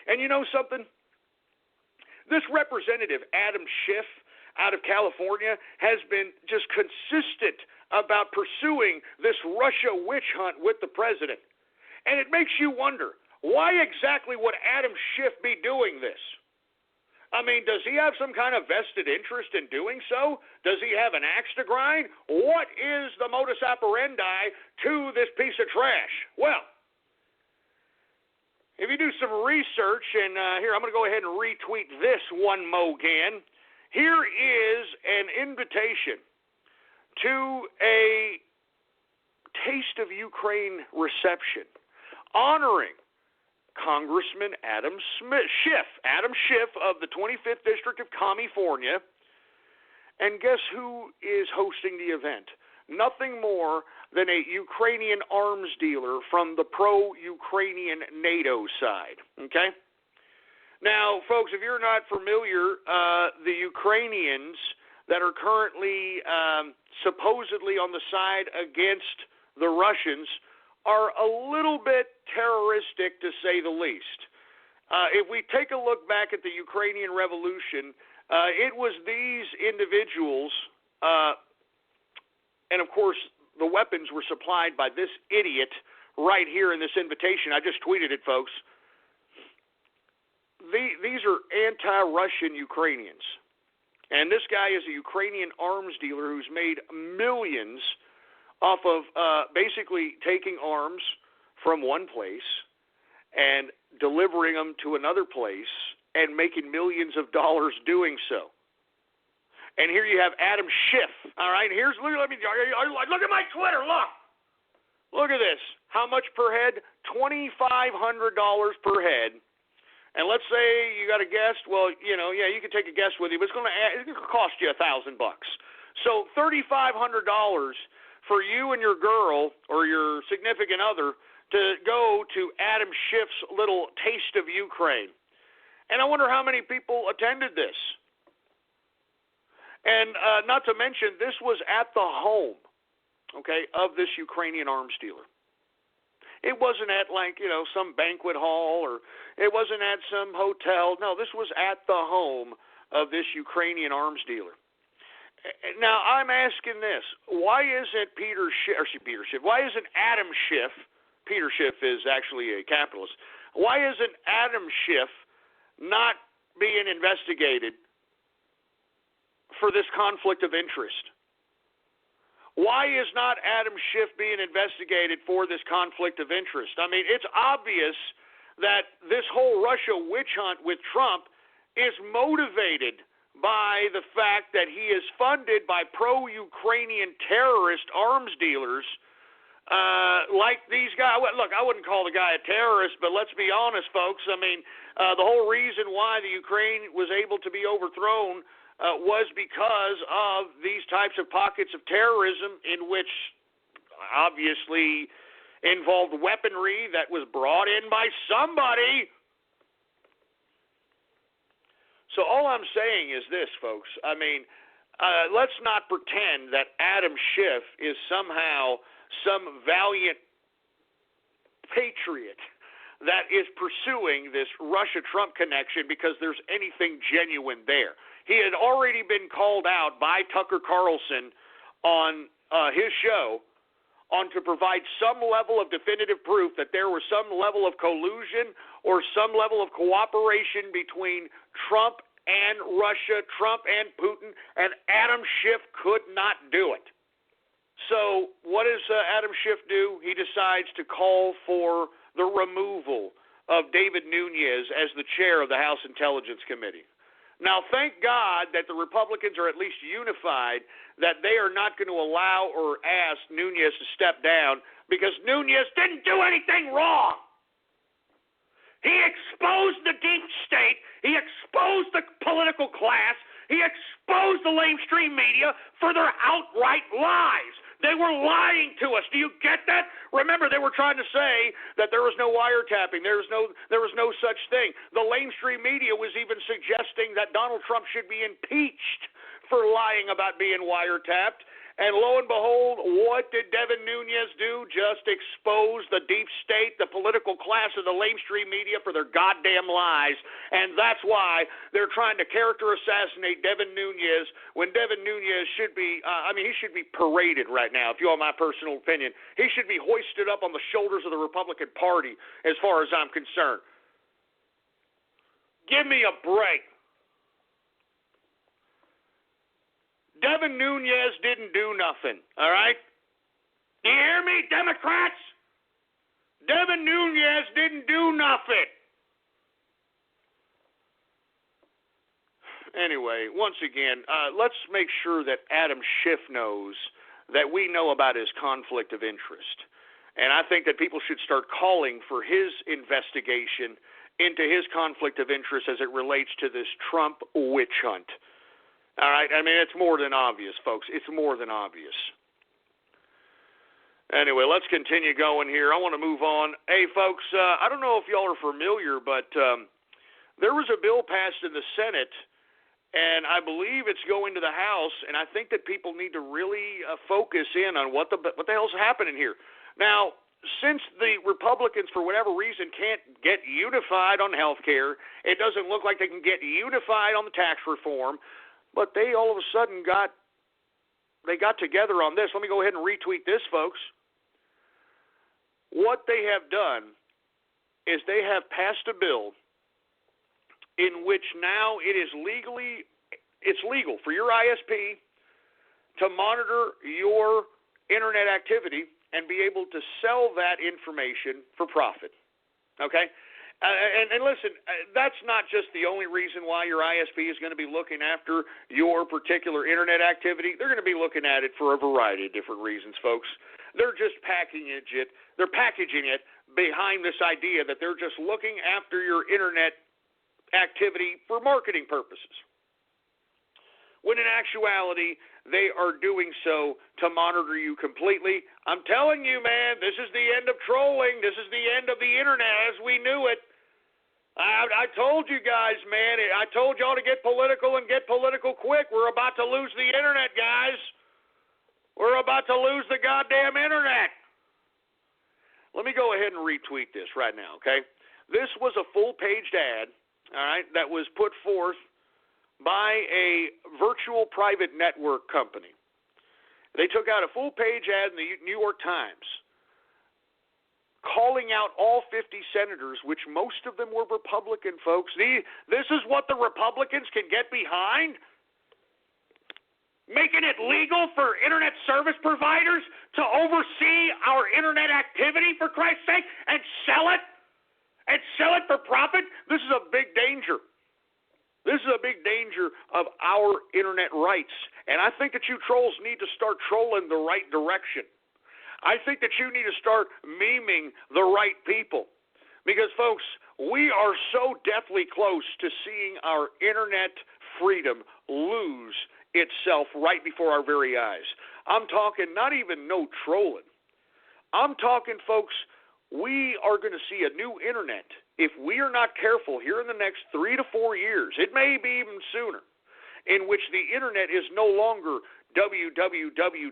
And you know something? This representative, Adam Schiff, out of California, has been just consistent about pursuing this Russia witch hunt with the president. And it makes you wonder, why exactly would Adam Schiff be doing this? I mean, does he have some kind of vested interest in doing so? Does he have an axe to grind? What is the modus operandi to this piece of trash? Well, if you do some research, and here, I'm going to go ahead and retweet this one mo again. Here is an invitation to a Taste of Ukraine reception honoring Congressman Adam Schiff of the 25th District of California. And guess who is hosting the event? Nothing more than a Ukrainian arms dealer from the pro-Ukrainian NATO side. Okay? Now, folks, if you're not familiar, the Ukrainians that are currently supposedly on the side against the Russians are a little bit terroristic, to say the least. If we take a look back at the Ukrainian Revolution, it was these individuals, and of course the weapons were supplied by this idiot right here in this invitation. I just tweeted it, folks. These are anti-Russian Ukrainians. And this guy is a Ukrainian arms dealer who's made millions off of basically taking arms from one place and delivering them to another place and making millions of dollars doing so. And here you have Adam Schiff. All right, look at my Twitter. Look at this. How much per head? $2,500 per head. And let's say you got a guest. Well, you can take a guest with you, but it's going to cost you $1,000. So $3,500 for you and your girl or your significant other to go to Adam Schiff's little Taste of Ukraine. And I wonder how many people attended this. And not to mention, this was at the home, of this Ukrainian arms dealer. It wasn't at some banquet hall, or it wasn't at some hotel. No, this was at the home of this Ukrainian arms dealer. Now, I'm asking this. Why isn't why isn't Adam Schiff, Peter Schiff is actually a capitalist, why isn't Adam Schiff not being investigated for this conflict of interest? Why is not Adam Schiff being investigated for this conflict of interest? I mean, it's obvious that this whole Russia witch hunt with Trump is motivated by the fact that he is funded by pro-Ukrainian terrorist arms dealers like these guys. Look, I wouldn't call the guy a terrorist, but let's be honest, folks. I mean, the whole reason why the Ukraine was able to be overthrown was because of these types of pockets of terrorism in which obviously involved weaponry that was brought in by somebody. So all I'm saying is this, folks. I mean, let's not pretend that Adam Schiff is somehow some valiant patriot that is pursuing this Russia-Trump connection because there's anything genuine there. He had already been called out by Tucker Carlson on his show to provide some level of definitive proof that there was some level of collusion or some level of cooperation between Trump and Russia, Trump and Putin, and Adam Schiff could not do it. So what does Adam Schiff do? He decides to call for the removal of David Nunes as the chair of the House Intelligence Committee. Now, thank God that the Republicans are at least unified, that they are not going to allow or ask Nunes to step down because Nunes didn't do anything wrong. He exposed the deep state. He exposed the political class. He exposed the lamestream media for their outright lies. They were lying to us. Do you get that? Remember, they were trying to say that there was no wiretapping. There was no such thing. The mainstream media was even suggesting that Donald Trump should be impeached for lying about being wiretapped. And lo and behold, what did Devin Nunes do? Just expose the deep state, the political class of the mainstream media for their goddamn lies. And that's why they're trying to character assassinate Devin Nunes when Devin Nunes should be, he should be paraded right now, if you want my personal opinion. He should be hoisted up on the shoulders of the Republican Party as far as I'm concerned. Give me a break. Devin Nunes didn't do nothing, all right? Do you hear me, Democrats? Devin Nunes didn't do nothing. Anyway, once again, let's make sure that Adam Schiff knows that we know about his conflict of interest. And I think that people should start calling for his investigation into his conflict of interest as it relates to this Trump witch hunt. All right, I mean, it's more than obvious, folks. It's more than obvious. Anyway, let's continue going here. I want to move on. Hey, folks, I don't know if y'all are familiar, but there was a bill passed in the Senate, and I believe it's going to the House, and I think that people need to really focus in on what the hell's happening here. Now, since the Republicans, for whatever reason, can't get unified on health care, it doesn't look like they can get unified on the tax reform. But they all of a sudden got together on this. Let me go ahead and retweet this, folks. What they have done is they have passed a bill in which now it's legal for your ISP to monitor your internet activity and be able to sell that information for profit. Okay? And listen, that's not just the only reason why your ISP is going to be looking after your particular internet activity. They're going to be looking at it for a variety of different reasons, folks. They're just packaging it behind this idea that they're just looking after your internet activity for marketing purposes. When in actuality, they are doing so to monitor you completely. I'm telling you, man, this is the end of trolling. This is the end of the internet as we knew it. I told you guys, man. I told y'all to get political and get political quick. We're about to lose the internet, guys. We're about to lose the goddamn internet. Let me go ahead and retweet this right now, okay? This was a full-page ad, all right, that was put forth by a virtual private network company. They took out a full-page ad in the New York Times calling out all 50 senators, which most of them were Republican, folks. This is what the Republicans can get behind? Making it legal for internet service providers to oversee our internet activity, for Christ's sake, and sell it? And sell it for profit? This is a big danger. This is a big danger of our internet rights. And I think that you trolls need to start trolling the right direction. I think that you need to start memeing the right people. Because, folks, we are so deathly close to seeing our internet freedom lose itself right before our very eyes. I'm talking not even no trolling. I'm talking, folks, we are going to see a new internet if we are not careful here in the next 3 to 4 years. It may be even sooner, in which the internet is no longer www.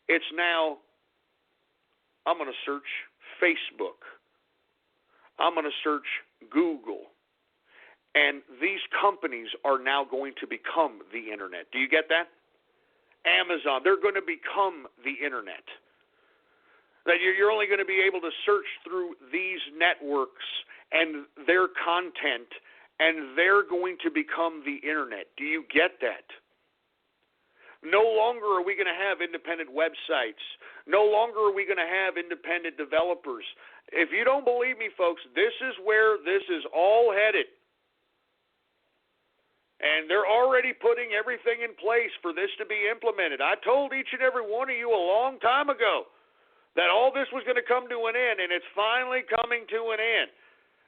It's now, I'm going to search Facebook. I'm going to search Google. And these companies are now going to become the internet. Do you get that? Amazon, they're going to become the internet. That you're only going to be able to search through these networks and their content, and they're going to become the internet. Do you get that? No longer are we going to have independent websites. No longer are we going to have independent developers. If you don't believe me, folks, this is where this is all headed. And they're already putting everything in place for this to be implemented. I told each and every one of you a long time ago that all this was going to come to an end, and it's finally coming to an end.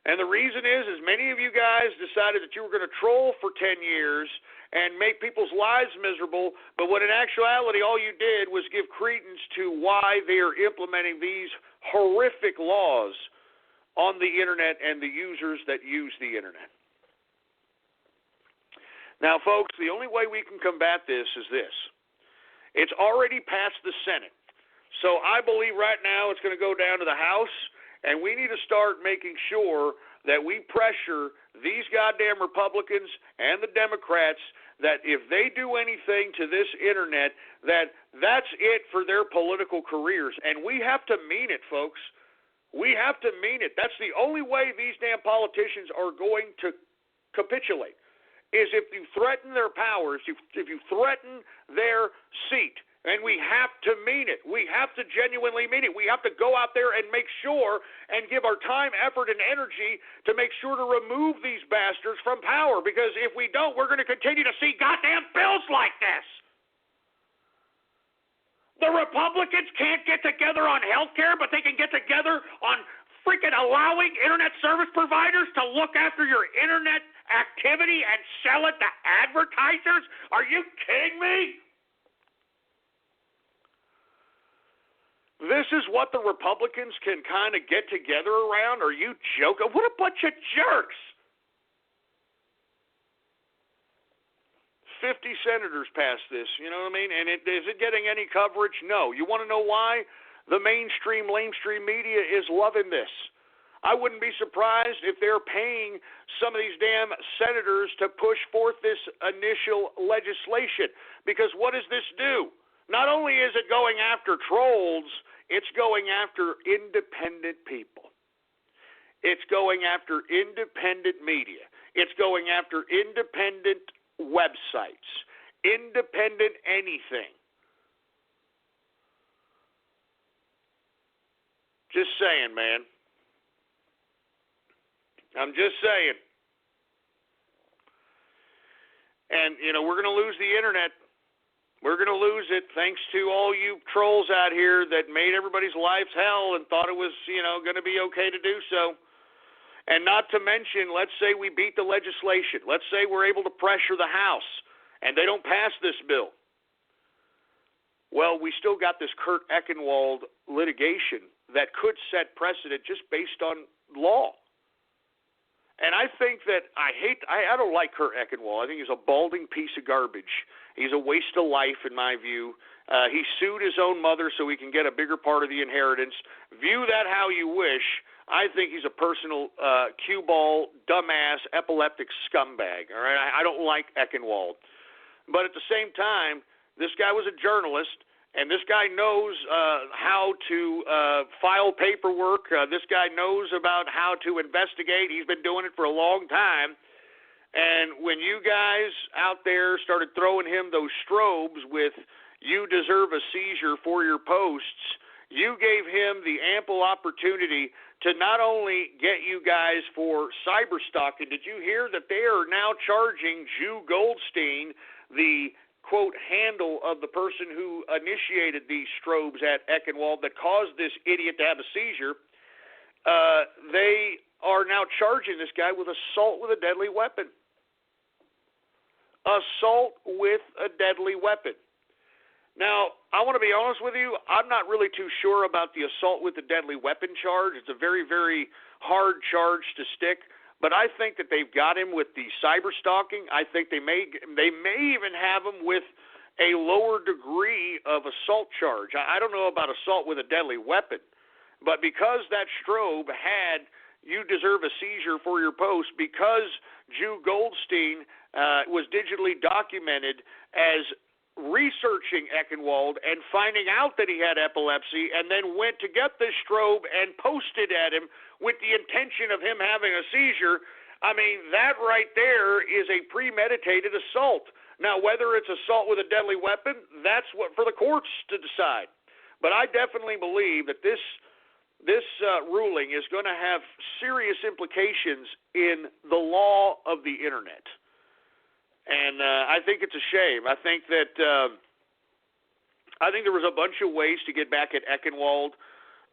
And the reason is many of you guys decided that you were going to troll for 10 years and make people's lives miserable, but when in actuality all you did was give credence to why they are implementing these horrific laws on the internet and the users that use the internet. Now, folks, the only way we can combat this is this. It's already passed the Senate. So I believe right now it's going to go down to the House, and we need to start making sure that we pressure these goddamn Republicans and the Democrats that if they do anything to this internet, that's it for their political careers. And we have to mean it, folks. We have to mean it. That's the only way these damn politicians are going to capitulate, is if you threaten their powers, if you threaten their seat. And we have to mean it. We have to genuinely mean it. We have to go out there and make sure and give our time, effort, and energy to make sure to remove these bastards from power. Because if we don't, we're going to continue to see goddamn bills like this. The Republicans can't get together on health care, but they can get together on freaking allowing internet service providers to look after your internet activity and sell it to advertisers? Are you kidding me? This is what the Republicans can kind of get together around? Are you joking? What a bunch of jerks. 50 senators passed this, you know what I mean? And is it getting any coverage? No. You want to know why? The mainstream, lamestream media is loving this. I wouldn't be surprised if they're paying some of these damn senators to push forth this initial legislation. Because what does this do? Not only is it going after trolls, it's going after independent people. It's going after independent media. It's going after independent websites, independent anything. Just saying, man. I'm just saying. And, we're going to lose the internet. We're going to lose it thanks to all you trolls out here that made everybody's lives hell and thought it was, going to be okay to do so. And not to mention, let's say we beat the legislation. Let's say we're able to pressure the House and they don't pass this bill. Well, we still got this Kurt Eckenwald litigation that could set precedent just based on law. And I think that I don't like Kurt Eckenwald. I think he's a balding piece of garbage. He's a waste of life, in my view. He sued his own mother so he can get a bigger part of the inheritance. View that how you wish. I think he's a personal cue ball, dumbass, epileptic scumbag. All right, I don't like Eckenwald. But at the same time, this guy was a journalist, and this guy knows how to file paperwork. This guy knows about how to investigate. He's been doing it for a long time. And when you guys out there started throwing him those strobes with "you deserve a seizure for your posts," you gave him the ample opportunity to not only get you guys for cyber stalking. Did you hear that they are now charging Jew Goldstein, the quote handle of the person who initiated these strobes at Eckenwald that caused this idiot to have a seizure? They are now charging this guy with assault with a deadly weapon. Assault with a deadly weapon. Now, I want to be honest with you, I'm not really too sure about the assault with a deadly weapon charge. It's a very, very hard charge to stick. But I think that they've got him with the cyber stalking. I think they may even have him with a lower degree of assault charge. I don't know about assault with a deadly weapon, but because that strobe had "you deserve a seizure for your post," because Jew Goldstein was digitally documented as researching Eckenwald and finding out that he had epilepsy, and then went to get this strobe and posted at him with the intention of him having a seizure. I mean, that right there is a premeditated assault. Now, whether it's assault with a deadly weapon, that's what for the courts to decide. But I definitely believe that this ruling is going to have serious implications in the law of the internet. And I think it's a shame. I think that there was a bunch of ways to get back at Eckenwald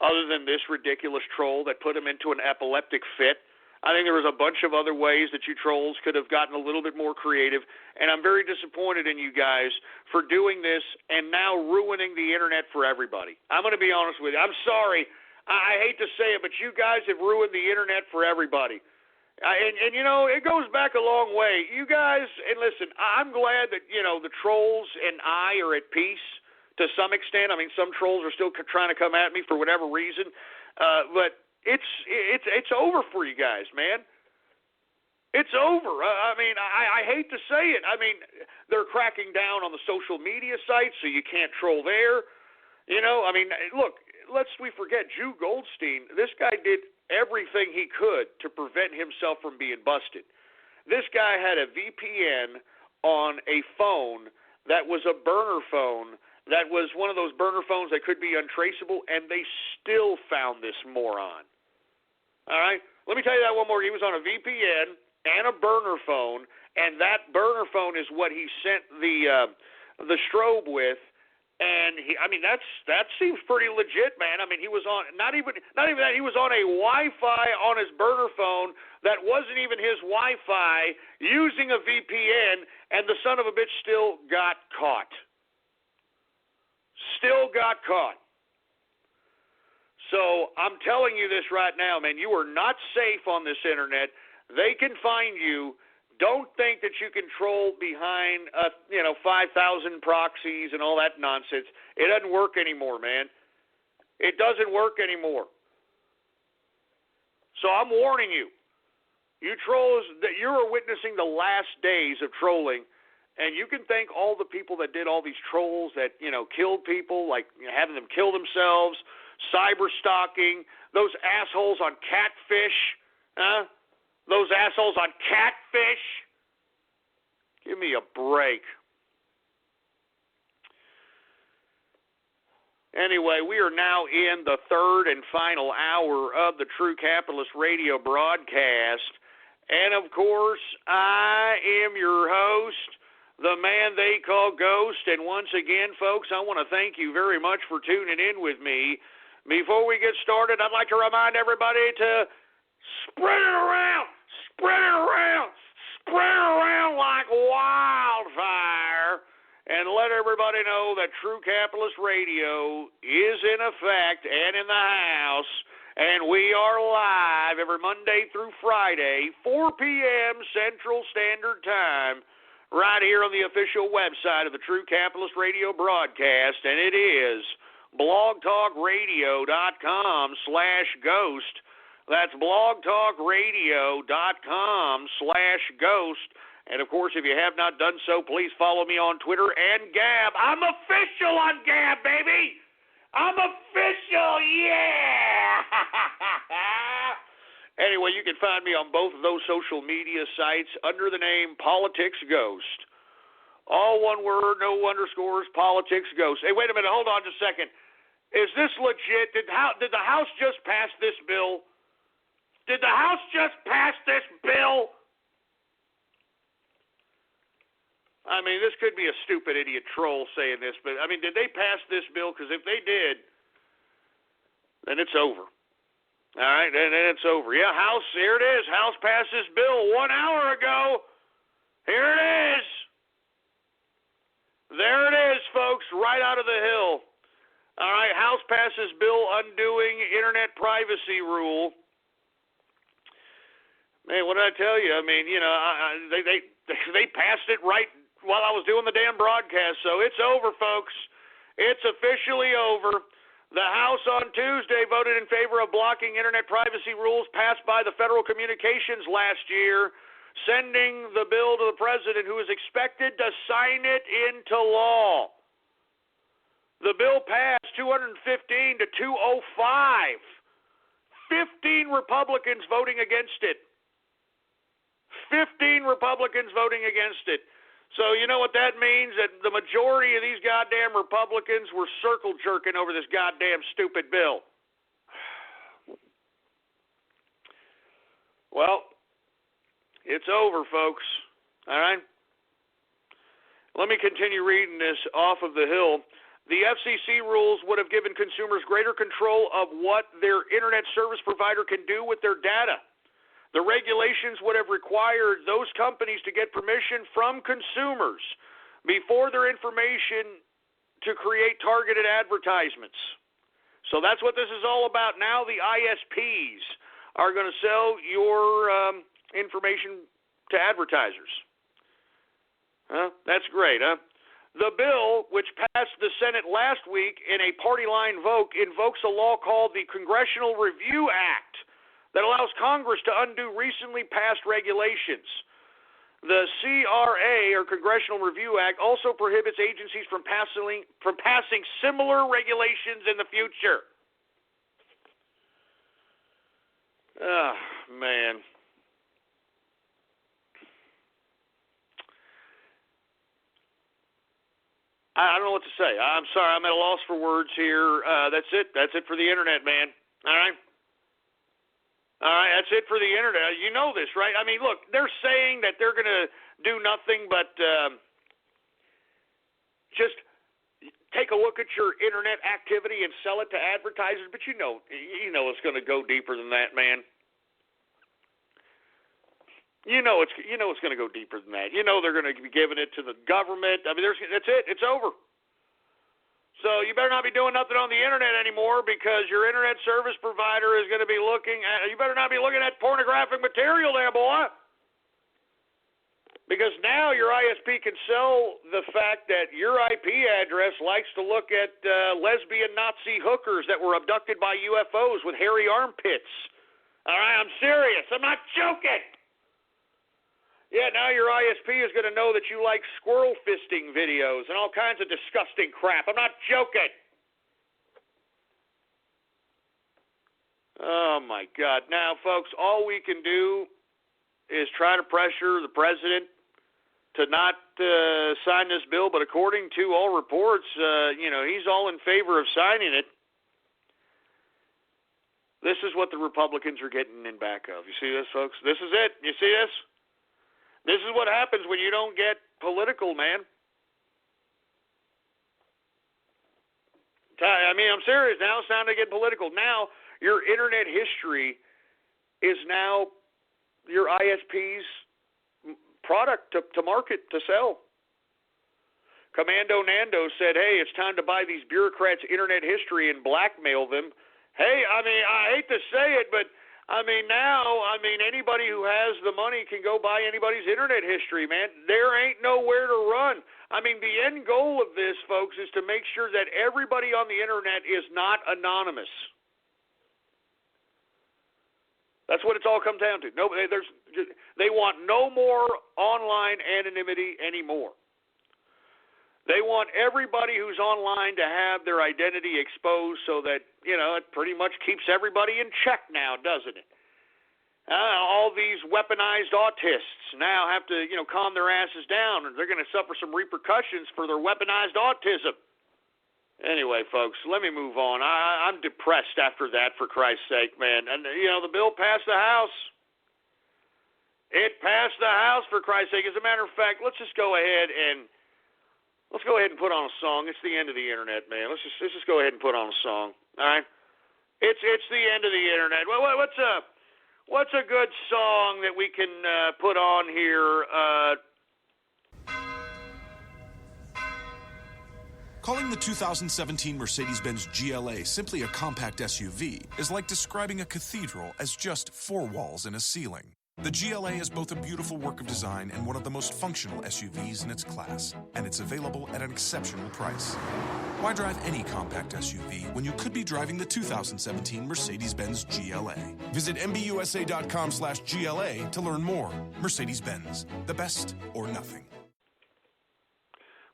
other than this ridiculous troll that put him into an epileptic fit. I think there was a bunch of other ways that you trolls could have gotten a little bit more creative, and I'm very disappointed in you guys for doing this and now ruining the internet for everybody. I'm going to be honest with you. I'm sorry. I hate to say it, but you guys have ruined the internet for everybody. And you know, it goes back a long way. You guys, and listen, I'm glad that, you know, the trolls and I are at peace to some extent. I mean, some trolls are still trying to come at me for whatever reason, but it's over for you guys, man. It's over. I mean, I hate to say it. I mean, they're cracking down on the social media sites, so you can't troll there. You know, I mean, look, lest we forget, Drew Goldstein, this guy did everything he could to prevent himself from being busted. This guy had a VPN on a phone that was a burner phone, that was one of those burner phones that could be untraceable, and they still found this moron. All right? Let me tell you that one more. He was on a VPN and a burner phone, and that burner phone is what he sent the strobe with. And I mean, that seems pretty legit, man. I mean, he was on not even that. He was on a Wi-Fi on his burner phone that wasn't even his Wi-Fi, using a VPN, and the son of a bitch still got caught. Still got caught. So I'm telling you this right now, man. You are not safe on this internet. They can find you. Don't think that you can troll behind, 5,000 proxies and all that nonsense. It doesn't work anymore, man. It doesn't work anymore. So I'm warning you. You trolls, that you are witnessing the last days of trolling, and you can thank all the people that did all these trolls that, killed people, like having them kill themselves, cyber stalking, those assholes on Catfish, Those assholes on Catfish. Give me a break. Anyway, we are now in the third and final hour of the True Capitalist Radio broadcast. And, of course, I am your host, the man they call Ghost. And once again, folks, I want to thank you very much for tuning in with me. Before we get started, I'd like to remind everybody to spread it around. Spread it around. Spread it around like wildfire. And let everybody know that True Capitalist Radio is in effect and in the house. And we are live every Monday through Friday, 4 p.m. Central Standard Time, right here on the official website of the True Capitalist Radio broadcast. And it is blogtalkradio.com/ghost. That's blogtalkradio.com/ghost. And, of course, if you have not done so, please follow me on Twitter and Gab. I'm official on Gab, baby. I'm official, yeah. Anyway, you can find me on both of those social media sites under the name Politics Ghost. All one word, no underscores, Politics Ghost. Hey, wait a minute. Hold on just a second. Is this legit? Did the House just pass this bill? Did the House just pass this bill? I mean, this could be a stupid idiot troll saying this, but, I mean, did they pass this bill? Because if they did, then it's over. All right, then it's over. Yeah, House, here it is. House passed this bill 1 hour ago. Here it is. There it is, folks, right out of the hill. All right, House passes bill undoing internet privacy rule. Man, what did I tell you? I mean, they passed it right while I was doing the damn broadcast, so it's over, folks. It's officially over. The House on Tuesday voted in favor of blocking internet privacy rules passed by the Federal Communications last year, sending the bill to the president, who is expected to sign it into law. The bill passed 215 to 205. 15 Republicans voting against it. 15 Republicans voting against it. So you know what that means? That the majority of these goddamn Republicans were circle jerking over this goddamn stupid bill. Well, it's over, folks. All right? Let me continue reading this off of the Hill. The FCC rules would have given consumers greater control of what their internet service provider can do with their data. The regulations would have required those companies to get permission from consumers before their information to create targeted advertisements. So that's what this is all about. Now the ISPs are going to sell your information to advertisers. Huh? That's great, huh? The bill, which passed the Senate last week in a party line vote, invokes a law called the Congressional Review Act that allows Congress to undo recently passed regulations. The CRA, or Congressional Review Act, also prohibits agencies from passing similar regulations in the future. Oh, man. I don't know what to say. I'm sorry. I'm at a loss for words here. That's it. That's it for the internet, man. All right? All right, that's it for the internet. You know this, right? I mean, look, they're saying that they're going to do nothing but just take a look at your internet activity and sell it to advertisers. But you know it's going to go deeper than that, man. You know it's going to go deeper than that. You know they're going to be giving it to the government. I mean, that's it. It's over. So you better not be doing nothing on the internet anymore, because your internet service provider is going to be looking at. You better not be looking at pornographic material there, boy. Because now your ISP can sell the fact that your IP address likes to look at lesbian Nazi hookers that were abducted by UFOs with hairy armpits. All right, I'm serious. I'm not joking. Yeah, now your ISP is going to know that you like squirrel fisting videos and all kinds of disgusting crap. I'm not joking. Oh, my God. Now, folks, all we can do is try to pressure the president to not sign this bill, but according to all reports, he's all in favor of signing it. This is what the Republicans are getting in back of. You see this, folks? This is it. You see this? This is what happens when you don't get political, man. I mean, I'm serious. Now it's time to get political. Now your internet history is now your ISP's product to market, to sell. Commando Nando said, hey, it's time to buy these bureaucrats' internet history and blackmail them. Hey, I mean, I hate to say it, but now anybody who has the money can go buy anybody's internet history, man. There ain't nowhere to run. I mean, the end goal of this, folks, is to make sure that everybody on the internet is not anonymous. That's what it's all come down to. They want no more online anonymity anymore. They want everybody who's online to have their identity exposed so that, it pretty much keeps everybody in check now, doesn't it? All these weaponized autists now have to, calm their asses down, and they're going to suffer some repercussions for their weaponized autism. Anyway, folks, let me move on. I'm depressed after that, for Christ's sake, man. And, the bill passed the House. It passed the House, for Christ's sake. As a matter of fact, let's go ahead and put on a song. It's the end of the internet, man. Let's just go ahead and put on a song. All right? It's the end of the internet. What's a good song that we can put on here? Calling the 2017 Mercedes-Benz GLA simply a compact SUV is like describing a cathedral as just 4 walls and a ceiling. The GLA is both a beautiful work of design and one of the most functional SUVs in its class, and it's available at an exceptional price. Why drive any compact SUV when you could be driving the 2017 Mercedes-Benz GLA? Visit MBUSA.com/GLA to learn more. Mercedes-Benz, the best or nothing.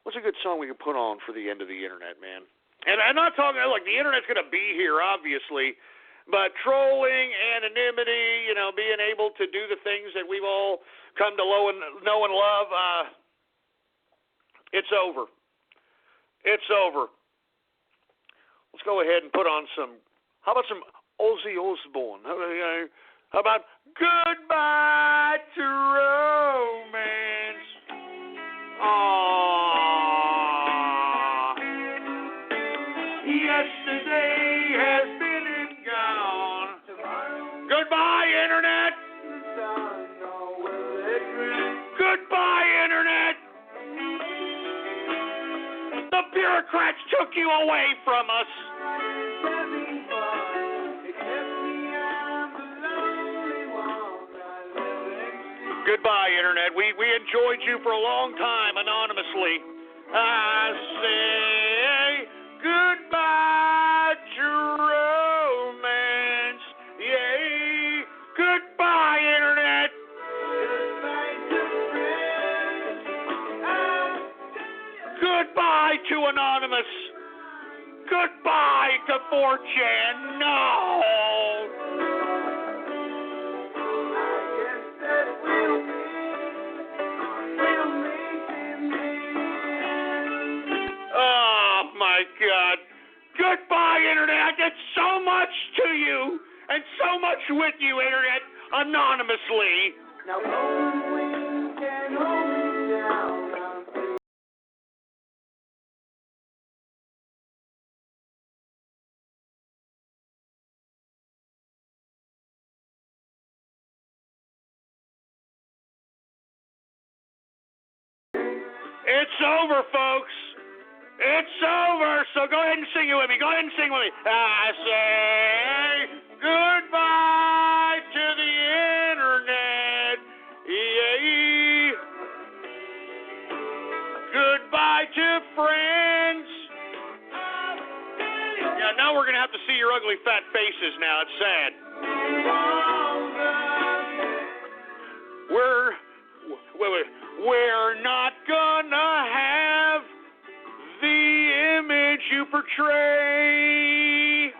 What's a good song we can put on for the end of the internet, man? And I'm not talking, like, the internet's going to be here, obviously, but trolling, anonymity, being able to do the things that we've all come to know and love, it's over. It's over. Let's go ahead and put on how about some Ozzy Osbourne? How about Goodbye to Romance? Aww. Yesterday has been and gone. Goodbye, Internet. took you away from us. Goodbye, Internet. We enjoyed you for a long time anonymously. I say goodbye to romance. Yay. Goodbye, Internet. Goodbye to Anonymous. Goodbye to 4chan. No. Oh, my God. Goodbye, Internet. I did so much to you and so much with you, Internet, anonymously. Now, only can hold me down. It's over, folks. It's over. So go ahead and sing it with me. Go ahead and sing with me. I say goodbye to the Internet. Yay. Goodbye to friends. Yeah, now we're going to have to see your ugly fat faces now. It's sad. We're not gonna have the image you portray.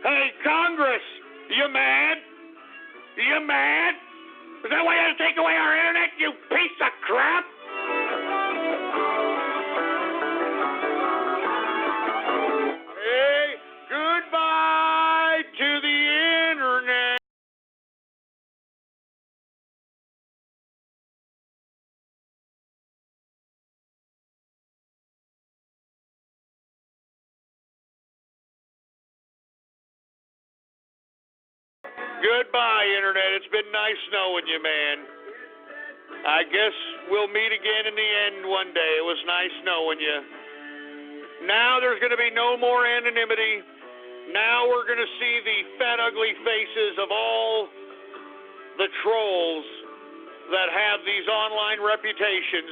Hey, Congress, you mad? You mad? Is that why you had to take away our internet, you piece of crap? Hey, goodbye to the internet. Goodbye, Internet. It's been nice knowing you, man. I guess we'll meet again in the end one day. It was nice knowing you. Now there's going to be no more anonymity. Now we're going to see the fat, ugly faces of all the trolls that have these online reputations.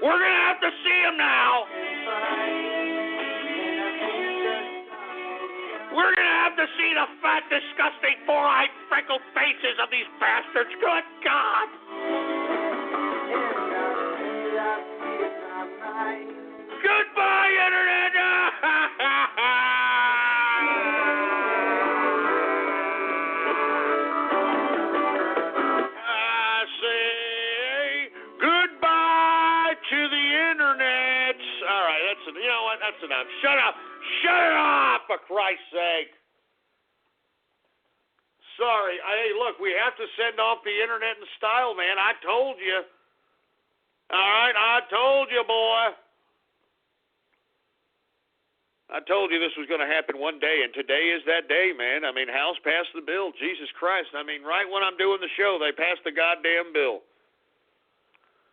We're going to have to see them now. We're going to have to see the fat, disgusting, four-eyed, freckled faces of these bastards. Good God. Goodbye, Internet. I say goodbye to the Internet. All right, you know what? That's enough. Shut up. Shut it off, for Christ's sake. Sorry. Hey, look, we have to send off the Internet in style, man. I told you. All right, I told you, boy. I told you this was going to happen one day, and today is that day, man. I mean, House passed the bill. Jesus Christ. I mean, right when I'm doing the show, they passed the goddamn bill.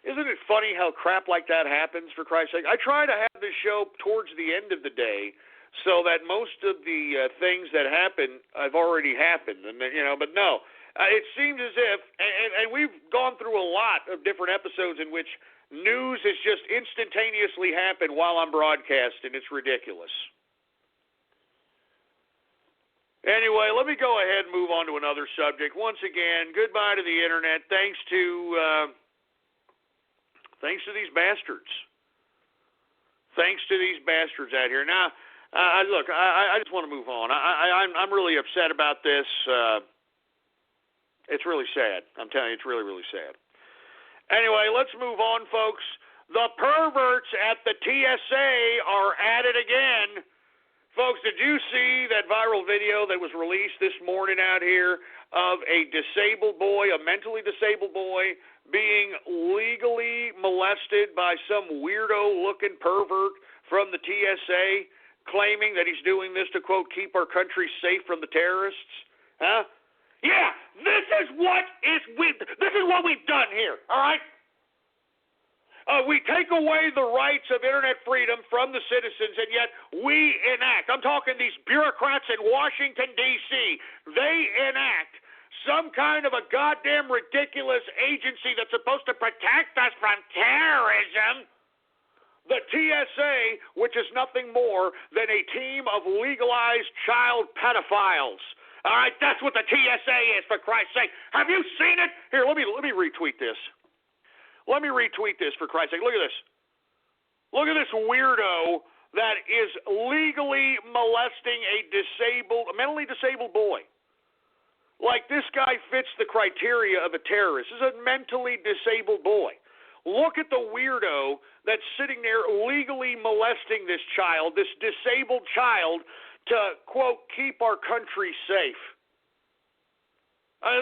Isn't it funny how crap like that happens, for Christ's sake? I try to have this show towards the end of the day so that most of the things that happen have already happened, and but no. It seems as if, and we've gone through a lot of different episodes in which news has just instantaneously happened while I'm broadcasting. It's ridiculous. Anyway, let me go ahead and move on to another subject. Once again, goodbye to the Internet. Thanks to these bastards. thanks to these bastards out here. Now, look, I just want to move on. I'm really upset about this. It's really sad. I'm telling you, it's really, really sad. Anyway, let's move on, folks. The perverts at the TSA are at it again. Folks, did you see that viral video that was released this morning out here of a disabled boy, a mentally disabled boy, being legally molested by some weirdo-looking pervert from the TSA, claiming that he's doing this to, quote, keep our country safe from the terrorists? Huh? Yeah, this is what we've done here, all right? We take away the rights of internet freedom from the citizens, and yet we enact. I'm talking these bureaucrats in Washington, D.C. They enact some kind of a goddamn ridiculous agency that's supposed to protect us from terrorism. The TSA, which is nothing more than a team of legalized child pedophiles. All right, that's what the TSA is, for Christ's sake. Have you seen it? Here, let me retweet this. Let me retweet this, for Christ's sake. Look at this. Look at this weirdo that is legally molesting a mentally disabled boy. Like, this guy fits the criteria of a terrorist. This is a mentally disabled boy. Look at the weirdo that's sitting there legally molesting this child, this disabled child, to, quote, keep our country safe.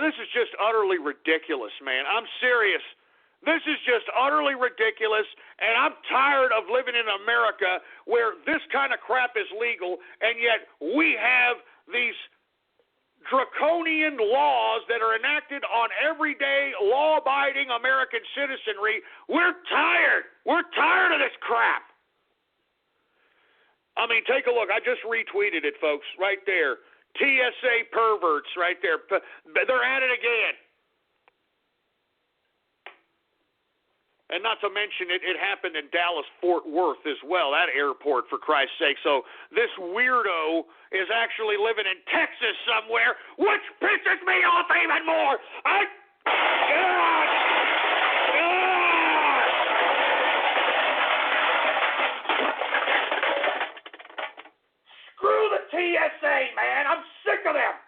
This is just utterly ridiculous, man. I'm serious. This is just utterly ridiculous, and I'm tired of living in America where this kind of crap is legal, and yet we have these draconian laws that are enacted on everyday law-abiding American citizenry. We're tired. We're tired of this crap. I mean, take a look. I just retweeted it, folks, right there. TSA perverts right there. They're at it again. And not to mention, it happened in Dallas-Fort Worth as well, that airport, for Christ's sake. So this weirdo is actually living in Texas somewhere, which pisses me off even more. Screw the TSA, man. I'm sick of them.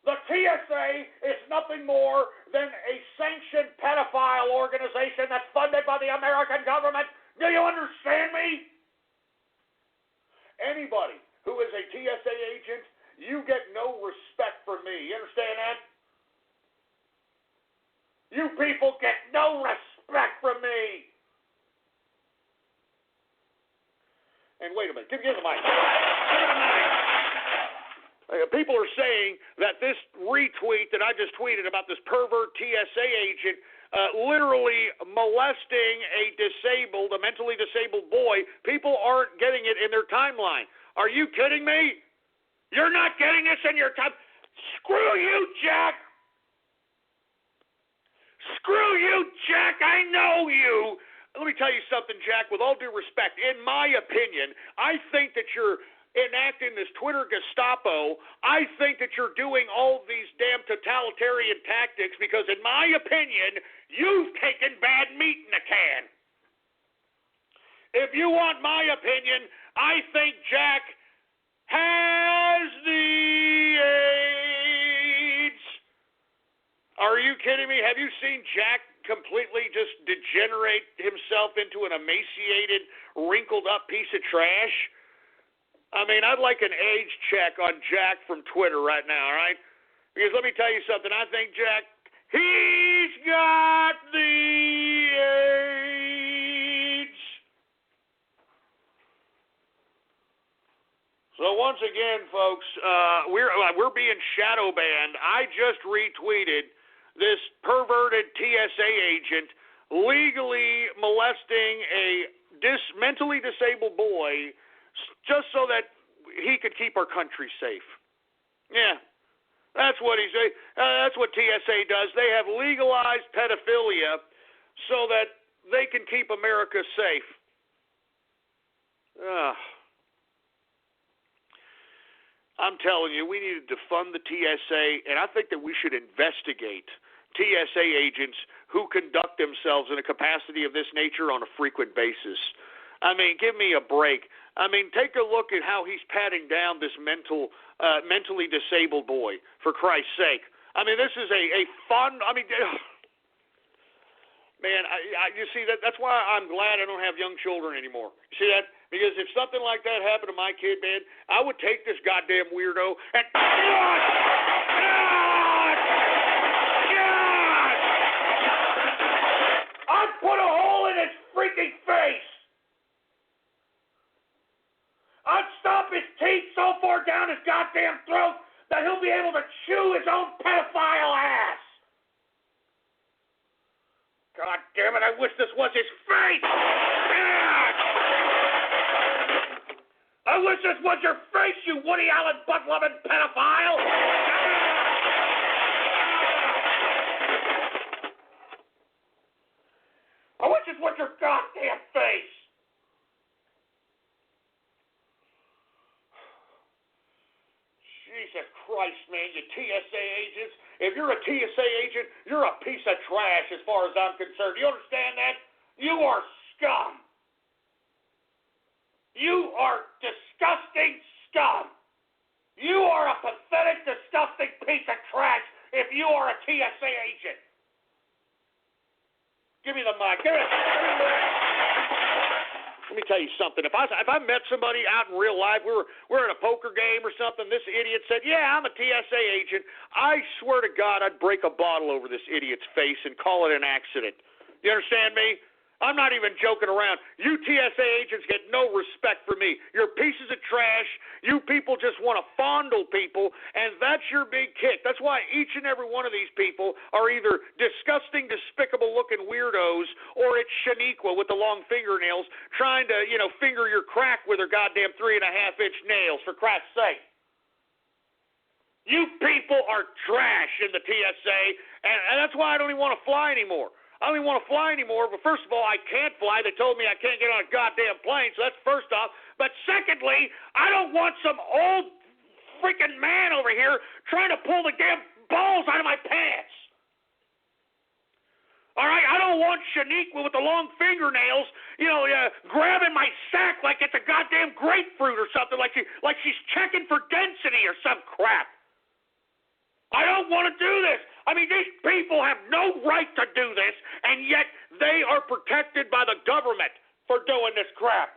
The TSA is nothing more than a sanctioned pedophile organization that's funded by the American government. Do you understand me? Anybody who is a TSA agent, you get no respect from me. You understand that? You people get no respect from me. And wait a minute. Give me the mic. Give me the mic. People are saying that this retweet that I just tweeted about this pervert TSA agent literally molesting a mentally disabled boy, people aren't getting it in their timeline. Are you kidding me? You're not getting this in your time. Screw you, Jack. Screw you, Jack. I know you. Let me tell you something, Jack, with all due respect. In my opinion, I think that you're enacting this Twitter Gestapo. I think that you're doing all these damn totalitarian tactics because, in my opinion, you've taken bad meat in a can. If you want my opinion, I think Jack has the AIDS. Are you kidding me? Have you seen Jack completely just degenerate himself into an emaciated, wrinkled-up piece of trash? I mean, I'd like an age check on Jack from Twitter right now, all right? Because let me tell you something. I think Jack, he's got the AIDS. So once again, folks, we're being shadow banned. I just retweeted this perverted TSA agent legally molesting a mentally disabled boy just so that he could keep our country safe. Yeah, that's what that's what TSA does. They have legalized pedophilia so that they can keep America safe. I'm telling you, we need to defund the TSA, and I think that we should investigate TSA agents who conduct themselves in a capacity of this nature on a frequent basis. I mean, give me a break. I mean, take a look at how he's patting down this mentally disabled boy, for Christ's sake. I mean, this is a fun, I mean, man, you see, that's why I'm glad I don't have young children anymore. You see that? Because if something like that happened to my kid, man, I would take this goddamn weirdo and I'd put a hole in his freaking face. I'd stop his teeth so far down his goddamn throat that he'll be able to chew his own pedophile ass. God damn it, I wish this was his face! I wish this was your face, you Woody Allen butt-loving pedophile! I wish this was your goddamn face! Jesus Christ, man, you TSA agents. If you're a TSA agent, you're a piece of trash as far as I'm concerned. You understand that? You are scum. You are disgusting scum. You are a pathetic, disgusting piece of trash if you are a TSA agent. Give me the mic. Give me the mic. Let me tell you something. If I met somebody out in real life, we're at a poker game or something, this idiot said, yeah, I'm a TSA agent, I swear to God I'd break a bottle over this idiot's face and call it an accident. You understand me? I'm not even joking around. You TSA agents get no respect for me. You're pieces of trash. You people just want to fondle people, and that's your big kick. That's why each and every one of these people are either disgusting, despicable-looking weirdos, or it's Shaniqua with the long fingernails trying to, finger your crack with her goddamn 3.5-inch nails, for Christ's sake. You people are trash in the TSA, and that's why I don't even want to fly anymore. I don't even want to fly anymore, but first of all, I can't fly. They told me I can't get on a goddamn plane, so that's first off. But secondly, I don't want some old freaking man over here trying to pull the damn balls out of my pants. All right, I don't want Shaniqua with the long fingernails, grabbing my sack like it's a goddamn grapefruit or something, like she's checking for density or some crap. I don't want to do this. I mean, these people have no right to do this, and yet they are protected by the government for doing this crap.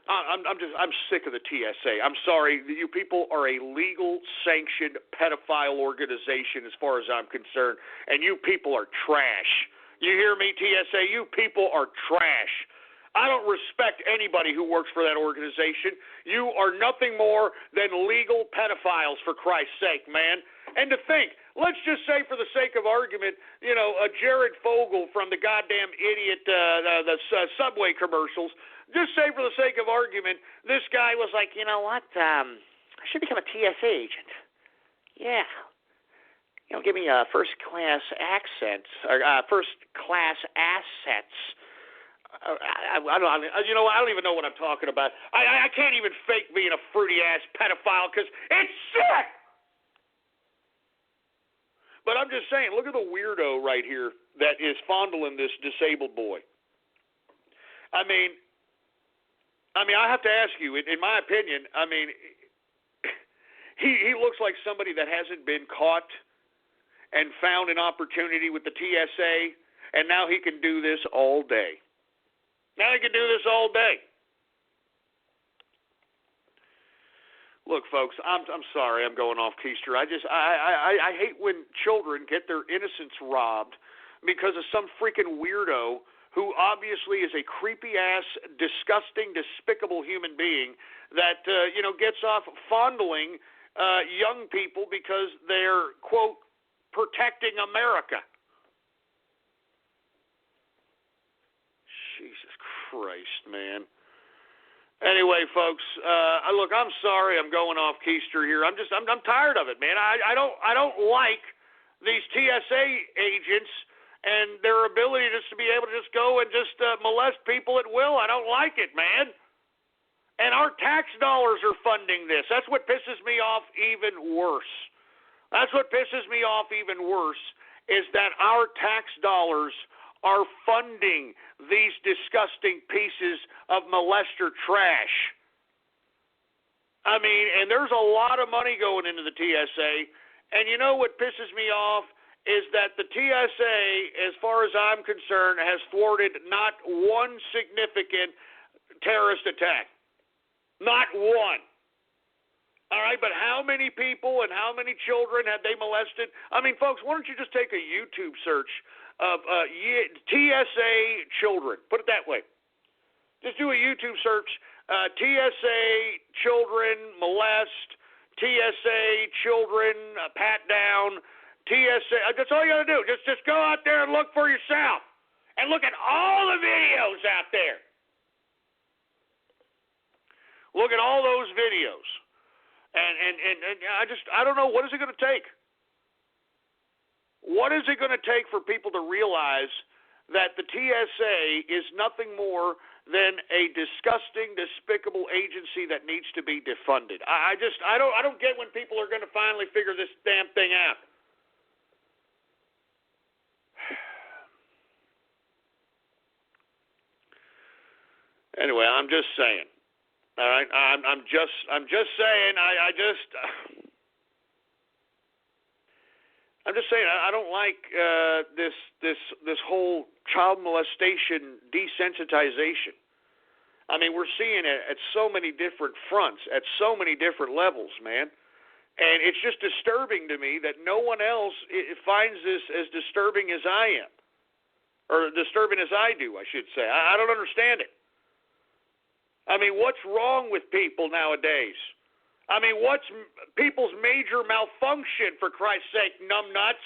I'm sick of the TSA. I'm sorry. You people are a legal sanctioned pedophile organization as far as I'm concerned, and you people are trash. You hear me, TSA? You people are trash. I don't respect anybody who works for that organization. You are nothing more than legal pedophiles, for Christ's sake, man. And to think, let's just say for the sake of argument, a Jared Fogle from the goddamn idiot, the Subway commercials, just say for the sake of argument, this guy was like, you know what, I should become a TSA agent. Yeah. Give me a first-class accent, or first-class assets. I don't even know what I'm talking about. I can't even fake being a fruity-ass pedophile because it's sick. But I'm just saying, look at the weirdo right here that is fondling this disabled boy. I mean, I have to ask you, in my opinion, he looks like somebody that hasn't been caught and found an opportunity with the TSA, and now he can do this all day. Now he can do this all day. Look, folks, I'm sorry I'm going off keister. I hate when children get their innocence robbed because of some freaking weirdo who obviously is a creepy-ass, disgusting, despicable human being that, gets off fondling young people because they're, quote, protecting America. Jesus Christ, man. Anyway, folks, look, I'm sorry I'm going off keister here. I'm tired of it, man. I don't like these TSA agents and their ability just to be able to just go and just molest people at will. I don't like it, man. And our tax dollars are funding this. That's what pisses me off even worse. That's what pisses me off even worse is that our tax dollars are funding these disgusting pieces of molester trash. I mean, and there's a lot of money going into the TSA. And you know what pisses me off is that the TSA, as far as I'm concerned, has thwarted not one significant terrorist attack. Not one. All right, but how many people and how many children have they molested? I mean, folks, why don't you just take a YouTube search of TSA children? Put it that way. Just do a YouTube search, TSA children molest, TSA children pat down, TSA. That's all you got to do. Just go out there and look for yourself. And look at all the videos out there. Look at all those videos. And I don't know, what is it going to take? What is it going to take for people to realize that the TSA is nothing more than a disgusting, despicable agency that needs to be defunded? I don't get when people are going to finally figure this damn thing out. Anyway, I'm just saying. All right, I'm just saying. I'm just saying. I don't like this whole child molestation desensitization. I mean, we're seeing it at so many different fronts, at so many different levels, man. And it's just disturbing to me that no one else finds this as disturbing as I am, or disturbing as I do, I should say. I don't understand it. I mean, what's wrong with people nowadays? I mean, what's people's major malfunction, for Christ's sake, numbnuts?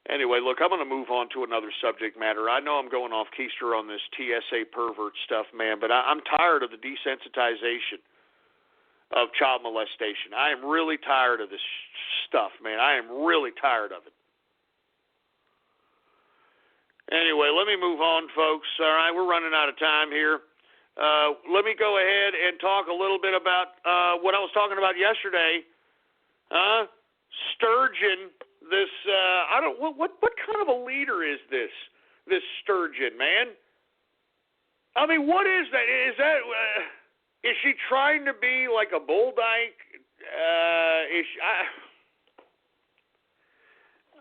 Anyway, look, I'm going to move on to another subject matter. I know I'm going off keister on this TSA pervert stuff, man, but I'm tired of the desensitization of child molestation. I am really tired of this stuff, man. I am really tired of it. Anyway, let me move on, folks. All right, we're running out of time here. Let me go ahead and talk a little bit about what I was talking about yesterday. Sturgeon, this, what kind of a leader is this Sturgeon, man? I mean, what is that? Is she trying to be like a bull dyke?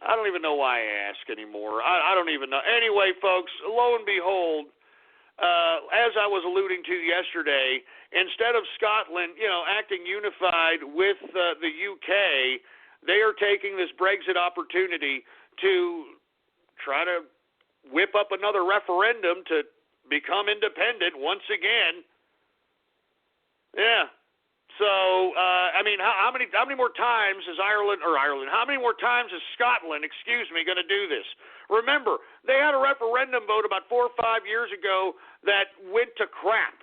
I don't even know why I ask anymore. I don't even know. Anyway, folks, lo and behold, as I was alluding to yesterday, instead of Scotland, acting unified with the UK, they are taking this Brexit opportunity to try to whip up another referendum to become independent once again. Yeah. So, I mean, how many more times is how many more times is Scotland, going to do this? Remember, they had a referendum vote about 4 or 5 years ago that went to crap.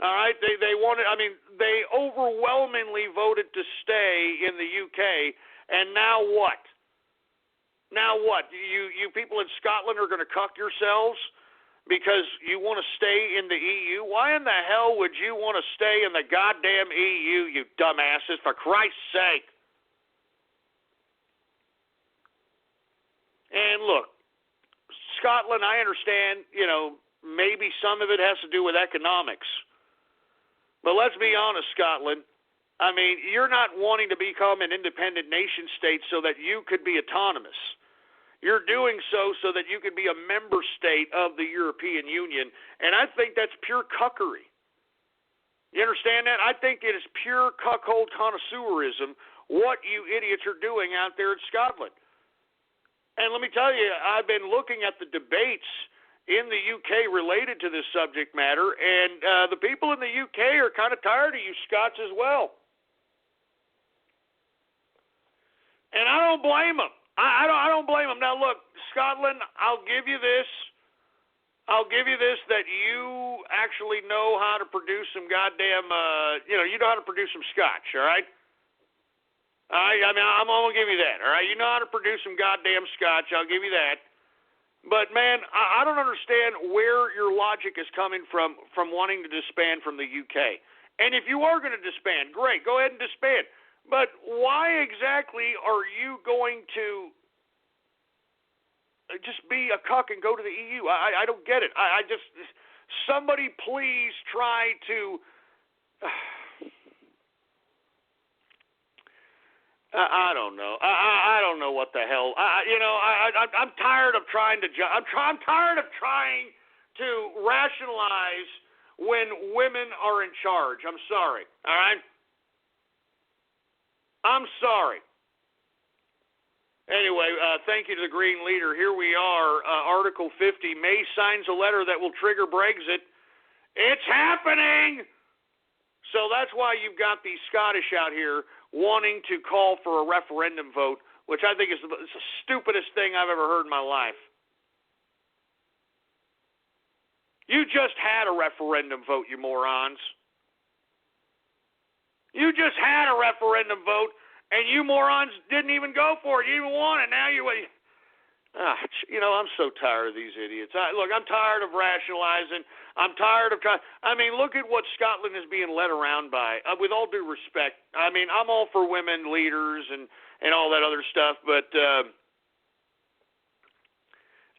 All right? They overwhelmingly voted to stay in the UK, and now what? Now what? You people in Scotland are going to cuck yourselves because you want to stay in the EU? Why in the hell would you want to stay in the goddamn EU, you dumbasses, for Christ's sake? And look, Scotland, I understand, maybe some of it has to do with economics. But let's be honest, Scotland, I mean, you're not wanting to become an independent nation state so that you could be autonomous. You're doing so that you can be a member state of the European Union, and I think that's pure cuckery. You understand that? I think it is pure cuckold connoisseurism what you idiots are doing out there in Scotland. And let me tell you, I've been looking at the debates in the UK related to this subject matter, and the people in the UK are kind of tired of you Scots as well. And I don't blame them. I don't blame them. Now, look, Scotland, I'll give you this, that you actually know how to produce some goddamn, you know how to produce some scotch, all right? All right, I mean, I'm going to give you that. All right, you know how to produce some goddamn scotch. I'll give you that. But, man, I don't understand where your logic is coming from wanting to disband from the UK. And if you are going to disband, great, go ahead and disband. But why exactly are you going to just be a cuck and go to the EU? I don't get it. I just, somebody please try to... I don't know. I don't know what the hell. I'm tired of trying to. I'm tired of trying to rationalize when women are in charge. I'm sorry. All right. I'm sorry. Anyway, thank you to the Green Leader. Here we are. Article 50. May signs a letter that will trigger Brexit. It's happening. So that's why you've got the Scottish out here wanting to call for a referendum vote, which I think is the stupidest thing I've ever heard in my life. You just had a referendum vote, you morons. You just had a referendum vote, and you morons didn't even go for it. You didn't even want it. Now I'm so tired of these idiots. Look, I'm tired of rationalizing. I'm tired of trying. I mean, look at what Scotland is being led around by. With all due respect, I mean, I'm all for women leaders and all that other stuff, but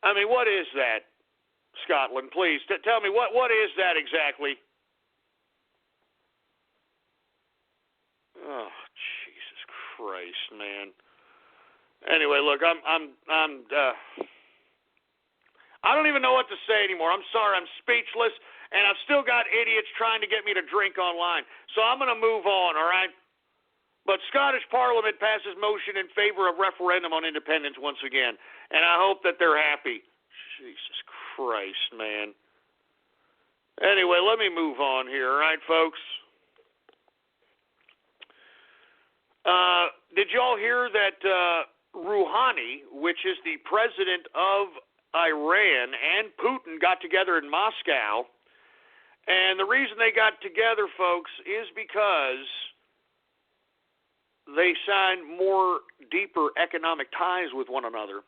I mean, what is that, Scotland? Please tell me what is that exactly? Oh, Jesus Christ, man. Anyway, look, I don't even know what to say anymore. I'm sorry, I'm speechless, and I've still got idiots trying to get me to drink online. So I'm going to move on, all right? But Scottish Parliament passes motion in favor of referendum on independence once again, and I hope that they're happy. Jesus Christ, man. Anyway, let me move on here, all right, folks? Did y'all hear that Rouhani, which is the president of Iran, and Putin got together in Moscow? And the reason they got together, folks, is because they signed more deeper economic ties with one another,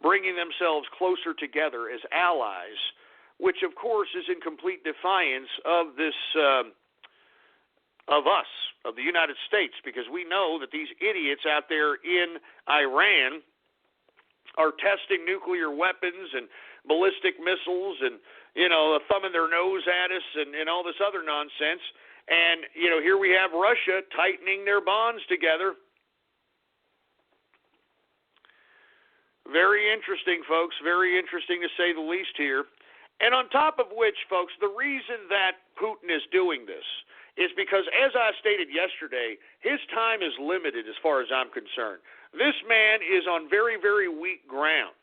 bringing themselves closer together as allies, which, of course, is in complete defiance of this, of us, of the United States, because we know that these idiots out there in Iran are testing nuclear weapons and ballistic missiles and, thumbing their nose at us and all this other nonsense. And, here we have Russia tightening their bonds together. Very interesting, folks. Very interesting to say the least here. And on top of which, folks, the reason that Putin is doing this is because, as I stated yesterday, his time is limited as far as I'm concerned. This man is on very, very weak ground.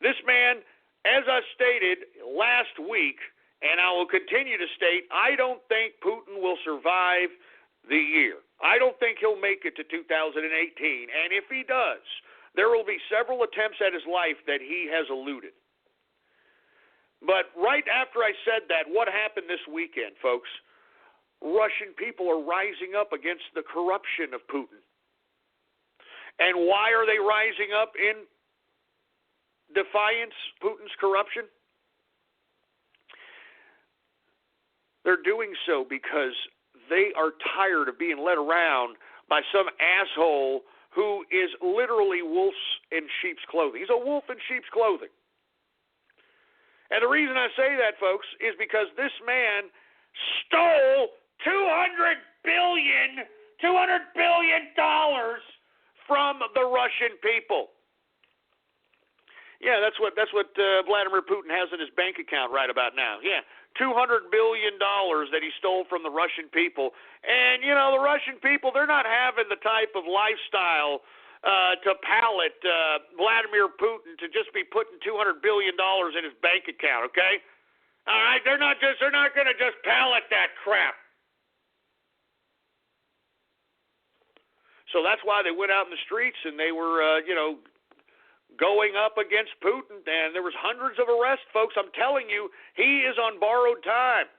This man, as I stated last week, and I will continue to state, I don't think Putin will survive the year. I don't think he'll make it to 2018. And if he does, there will be several attempts at his life that he has eluded. But right after I said that, what happened this weekend, folks? Russian people are rising up against the corruption of Putin. And why are they rising up in defiance Putin's corruption? They're doing so because they are tired of being led around by some asshole who is literally wolves in sheep's clothing. He's a wolf in sheep's clothing. And the reason I say that, folks, is because this man stole $200 billion from the Russian people. Yeah, that's what Vladimir Putin has in his bank account right about now. Yeah, $200 billion that he stole from the Russian people. And, the Russian people, they're not having the type of lifestyle to pallet Vladimir Putin to just be putting $200 billion in his bank account, okay? All right, they're not going to just pallet that crap. So that's why they went out in the streets and they were, going up against Putin. And there was hundreds of arrests, folks. I'm telling you, he is on borrowed time.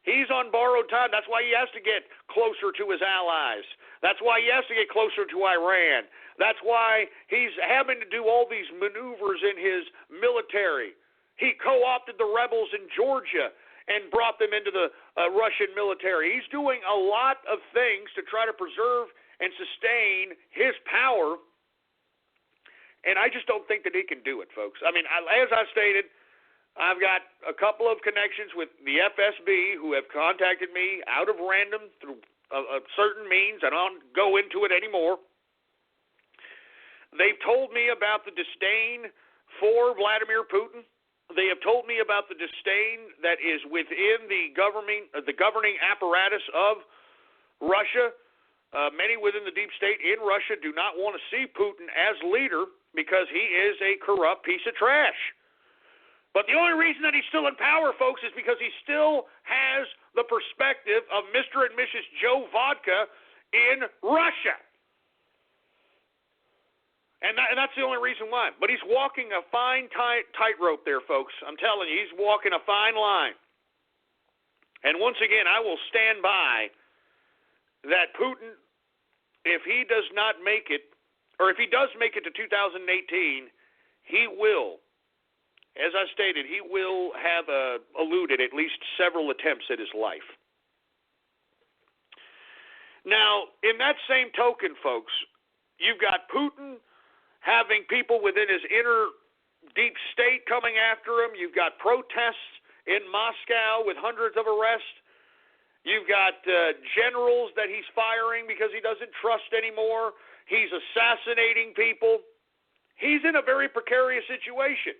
He's on borrowed time. That's why he has to get closer to his allies. That's why he has to get closer to Iran. That's why he's having to do all these maneuvers in his military. He co-opted the rebels in Georgia and brought them into the Russian military. He's doing a lot of things to try to preserve and sustain his power, and I just don't think that he can do it, folks. I mean, as I stated, I've got a couple of connections with the FSB who have contacted me out of random through a certain means. I don't go into it anymore. They've told me about the disdain for Vladimir Putin. They have told me about the disdain that is within the governing apparatus of Russia. Many within the deep state in Russia do not want to see Putin as leader because he is a corrupt piece of trash. But the only reason that he's still in power, folks, is because he still has the perspective of Mr. and Mrs. Joe Vodka in Russia. And that's the only reason why. But he's walking a fine tightrope there, folks. I'm telling you, he's walking a fine line. And once again, I will stand by that Putin, if he does not make it, or if he does make it to 2018, he will, as I stated, he will have eluded at least several attempts at his life. Now, in that same token, folks, you've got Putin having people within his inner deep state coming after him. You've got protests in Moscow with hundreds of arrests. You've got generals that he's firing because he doesn't trust anymore. He's assassinating people. He's in a very precarious situation.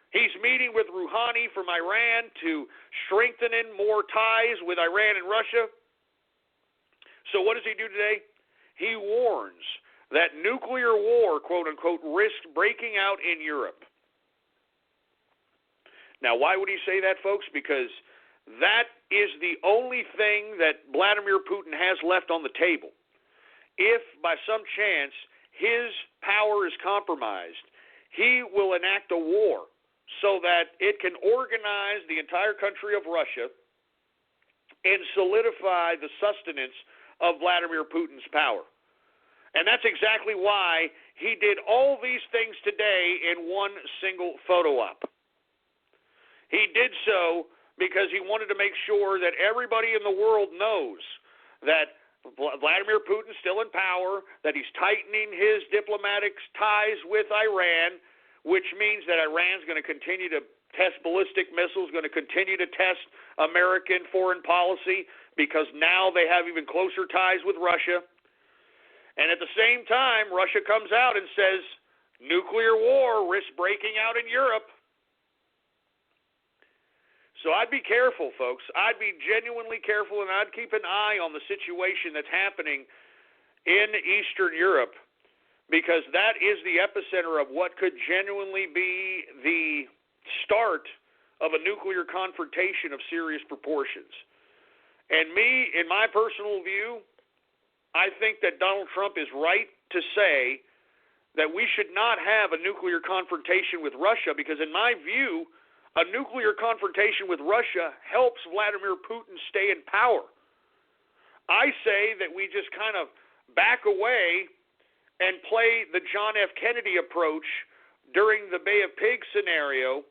He's meeting with Rouhani from Iran to strengthen more ties with Iran and Russia. So what does he do today? He warns that nuclear war, quote-unquote, risks breaking out in Europe. Now, why would he say that, folks? Because that is the only thing that Vladimir Putin has left on the table. If, by some chance, his power is compromised, he will enact a war so that it can organize the entire country of Russia and solidify the sustenance of Vladimir Putin's power. And that's exactly why he did all these things today in one single photo op. He did so because he wanted to make sure that everybody in the world knows that Vladimir Putin's still in power, that he's tightening his diplomatic ties with Iran, which means that Iran's going to continue to test ballistic missiles, going to continue to test American foreign policy because now they have even closer ties with Russia. And at the same time, Russia comes out and says, nuclear war risks breaking out in Europe. So I'd be careful, folks. I'd be genuinely careful, and I'd keep an eye on the situation that's happening in Eastern Europe, because that is the epicenter of what could genuinely be the start of a nuclear confrontation of serious proportions. And me, in my personal view, I think that Donald Trump is right to say that we should not have a nuclear confrontation with Russia, because in my view, a nuclear confrontation with Russia helps Vladimir Putin stay in power. I say that we just kind of back away and play the John F. Kennedy approach during the Bay of Pigs scenario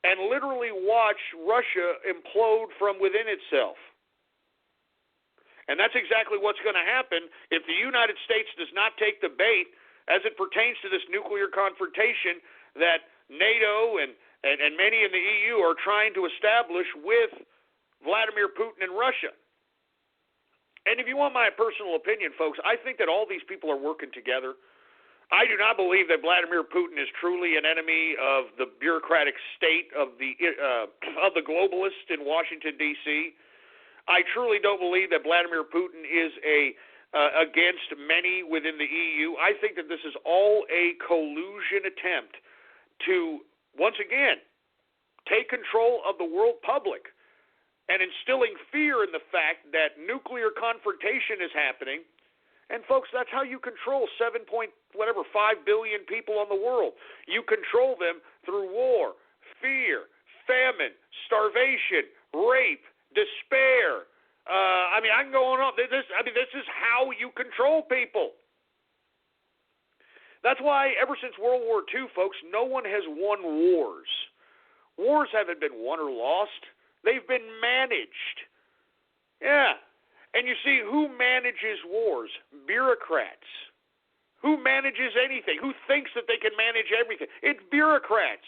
and literally watch Russia implode from within itself. And that's exactly what's going to happen if the United States does not take the bait as it pertains to this nuclear confrontation that NATO and many in the EU are trying to establish with Vladimir Putin and Russia. And if you want my personal opinion, folks, I think that all these people are working together. I do not believe that Vladimir Putin is truly an enemy of the bureaucratic state of the globalists in Washington, D.C. I truly don't believe that Vladimir Putin is against many within the EU. I think that this is all a collusion attempt to, once again, take control of the world public and instilling fear in the fact that nuclear confrontation is happening. And, folks, that's how you control 5 billion people on the world. You control them through war, fear, famine, starvation, rape, despair, I can go on. This is how you control people. That's why ever since World War II, folks, no one has won wars. Wars haven't been won or lost. They've been managed. Yeah. And you see, who manages wars? Bureaucrats. Who manages anything? Who thinks that they can manage everything? It's bureaucrats.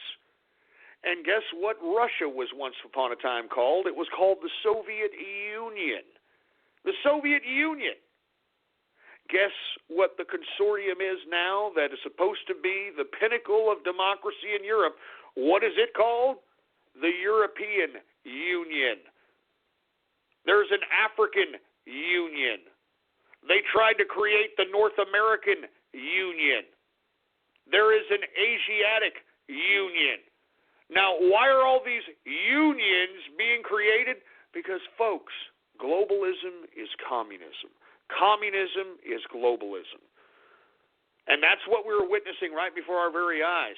And guess what Russia was once upon a time called? It was called the Soviet Union. The Soviet Union. Guess what the consortium is now that is supposed to be the pinnacle of democracy in Europe? What is it called? The European Union. There's an African Union. They tried to create the North American Union. There is an Asiatic Union. Now, why are all these unions being created? Because, folks, globalism is communism. Communism is globalism. And that's what we were witnessing right before our very eyes.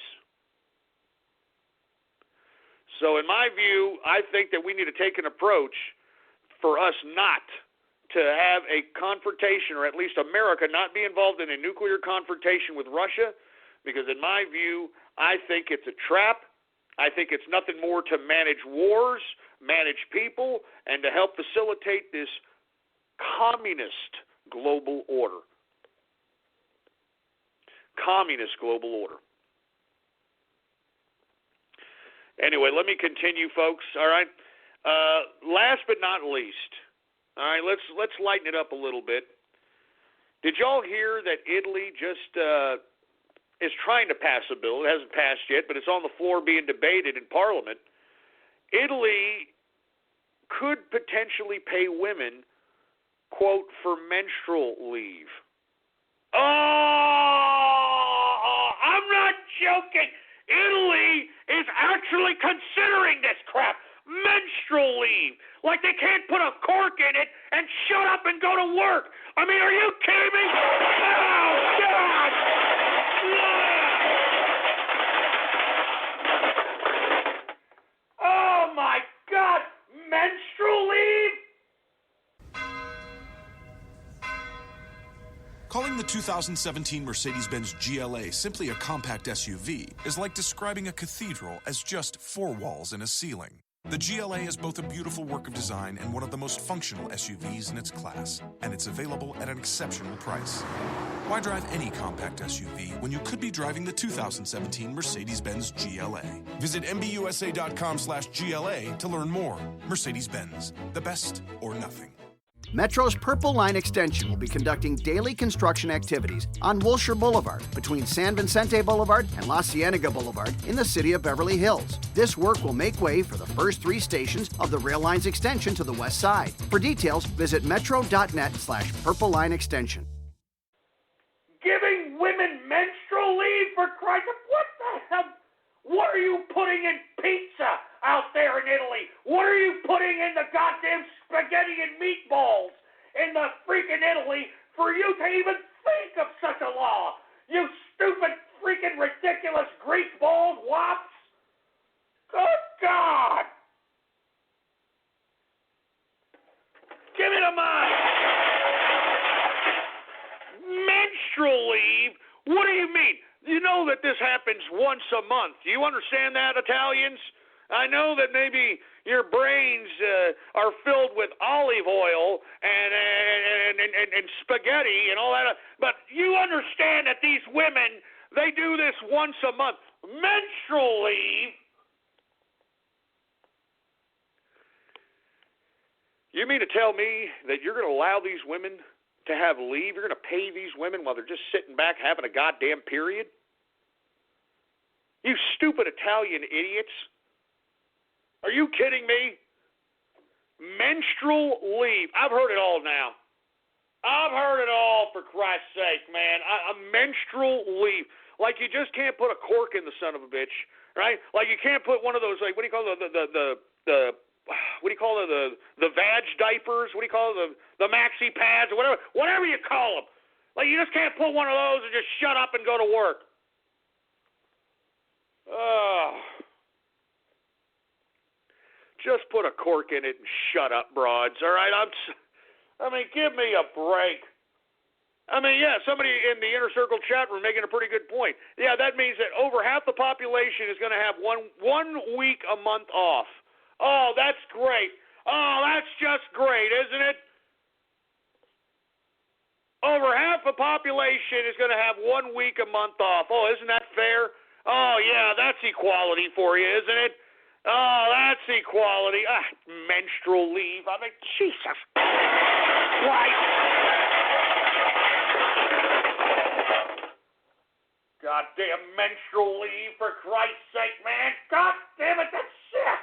So in my view, I think that we need to take an approach for us not to have a confrontation, or at least America not be involved in a nuclear confrontation with Russia, because in my view, I think it's a trap. I think it's nothing more to manage wars, manage people, and to help facilitate this communist global order. Communist global order. Anyway, let me continue, folks. All right. Last but not least, all right, let's lighten it up a little bit. Did y'all hear that Italy just is trying to pass a bill? It hasn't passed yet, but it's on the floor being debated in Parliament. Italy could potentially pay women, quote, for menstrual leave. Oh, I'm not joking. Italy is actually considering this crap. Menstrual leave. Like they can't put a cork in it and shut up and go to work. I mean, are you kidding me? Oh, God. Oh, my God. Menstrual leave? Calling the 2017 Mercedes-Benz GLA simply a compact SUV is like describing a cathedral as just 4 walls and a ceiling. The GLA is both a beautiful work of design and one of the most functional SUVs in its class, and it's available at an exceptional price. Why drive any compact SUV when you could be driving the 2017 Mercedes-Benz GLA? Visit MBUSA.com/GLA to learn more. Mercedes-Benz, the best or nothing. Metro's Purple Line Extension will be conducting daily construction activities on Wilshire Boulevard between San Vicente Boulevard and La Cienega Boulevard in the city of Beverly Hills. This work will make way for the first 3 stations of the rail line's extension to the west side. For details, visit metro.net/Purple Line Extension. Giving women menstrual leave, for Christ, what the hell? What are you putting in pizza out there in Italy? What are you putting in the goddamn spaghetti and meatballs in the freaking Italy for you to even think of such a law? You stupid, freaking, ridiculous greaseball wops! Good God! Give me the money! Menstrual leave? What do you mean? You know that this happens once a month. Do you understand that, Italians? I know that maybe your brains are filled with olive oil and spaghetti and all that, but you understand that these women, they do this once a month. Menstrual leave? You mean to tell me that you're going to allow these women to have leave? You're going to pay these women while they're just sitting back having a goddamn period? You stupid Italian idiots. Are you kidding me? Menstrual leave. I've heard it all now. I've heard it all, for Christ's sake, man. A menstrual leave. Like you just can't put a cork in the son of a bitch, right? Like you can't put one of those, like, what do you call the vag diapers? What do you call it? The maxi pads or whatever you call them. Like you just can't put one of those and just shut up and go to work. Just put a cork in it and shut up, broads. All right, give me a break. Somebody in the Inner Circle chat room making a pretty good point. Yeah, that means that over half the population is going to have one week a month off. Oh, that's great. Oh, that's just great, isn't it? Over half the population is going to have 1 week a month off. Oh, isn't that fair? Oh, yeah, that's equality for you, isn't it? Oh, that's equality. Menstrual leave. Jesus Christ. Goddamn menstrual leave, for Christ's sake, man. God damn it, that's sick.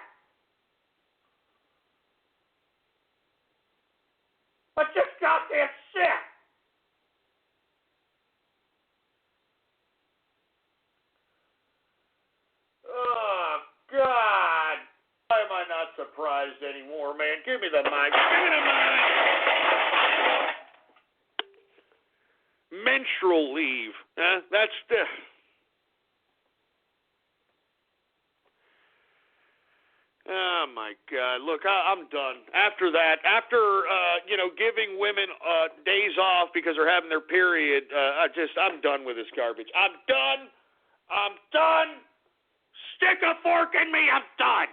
That's just goddamn sick. Oh, God. Why am I not surprised anymore, man? Give me the mic. Give me the mic. Menstrual leave. That's the... Oh, my God. Look, I'm done. After that, giving women days off because they're having their period, I'm done with this garbage. I'm done. Stick a fork in me. I'm done.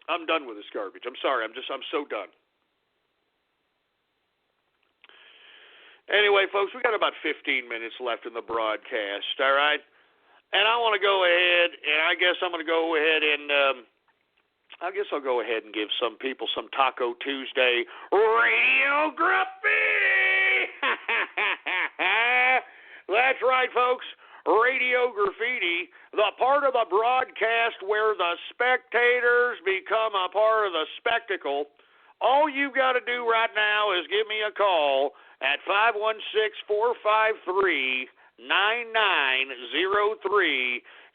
I'm done with this garbage. I'm sorry. I'm so done. Anyway, folks, we got about 15 minutes left in the broadcast, all right? And I want to go ahead, and I guess I'm going to go ahead and, I'll go ahead and give some people some Taco Tuesday radio graffiti. That's right, folks. Radio graffiti, the part of the broadcast where the spectators become a part of the spectacle. All you've got to do right now is give me a call at 516-453-9903,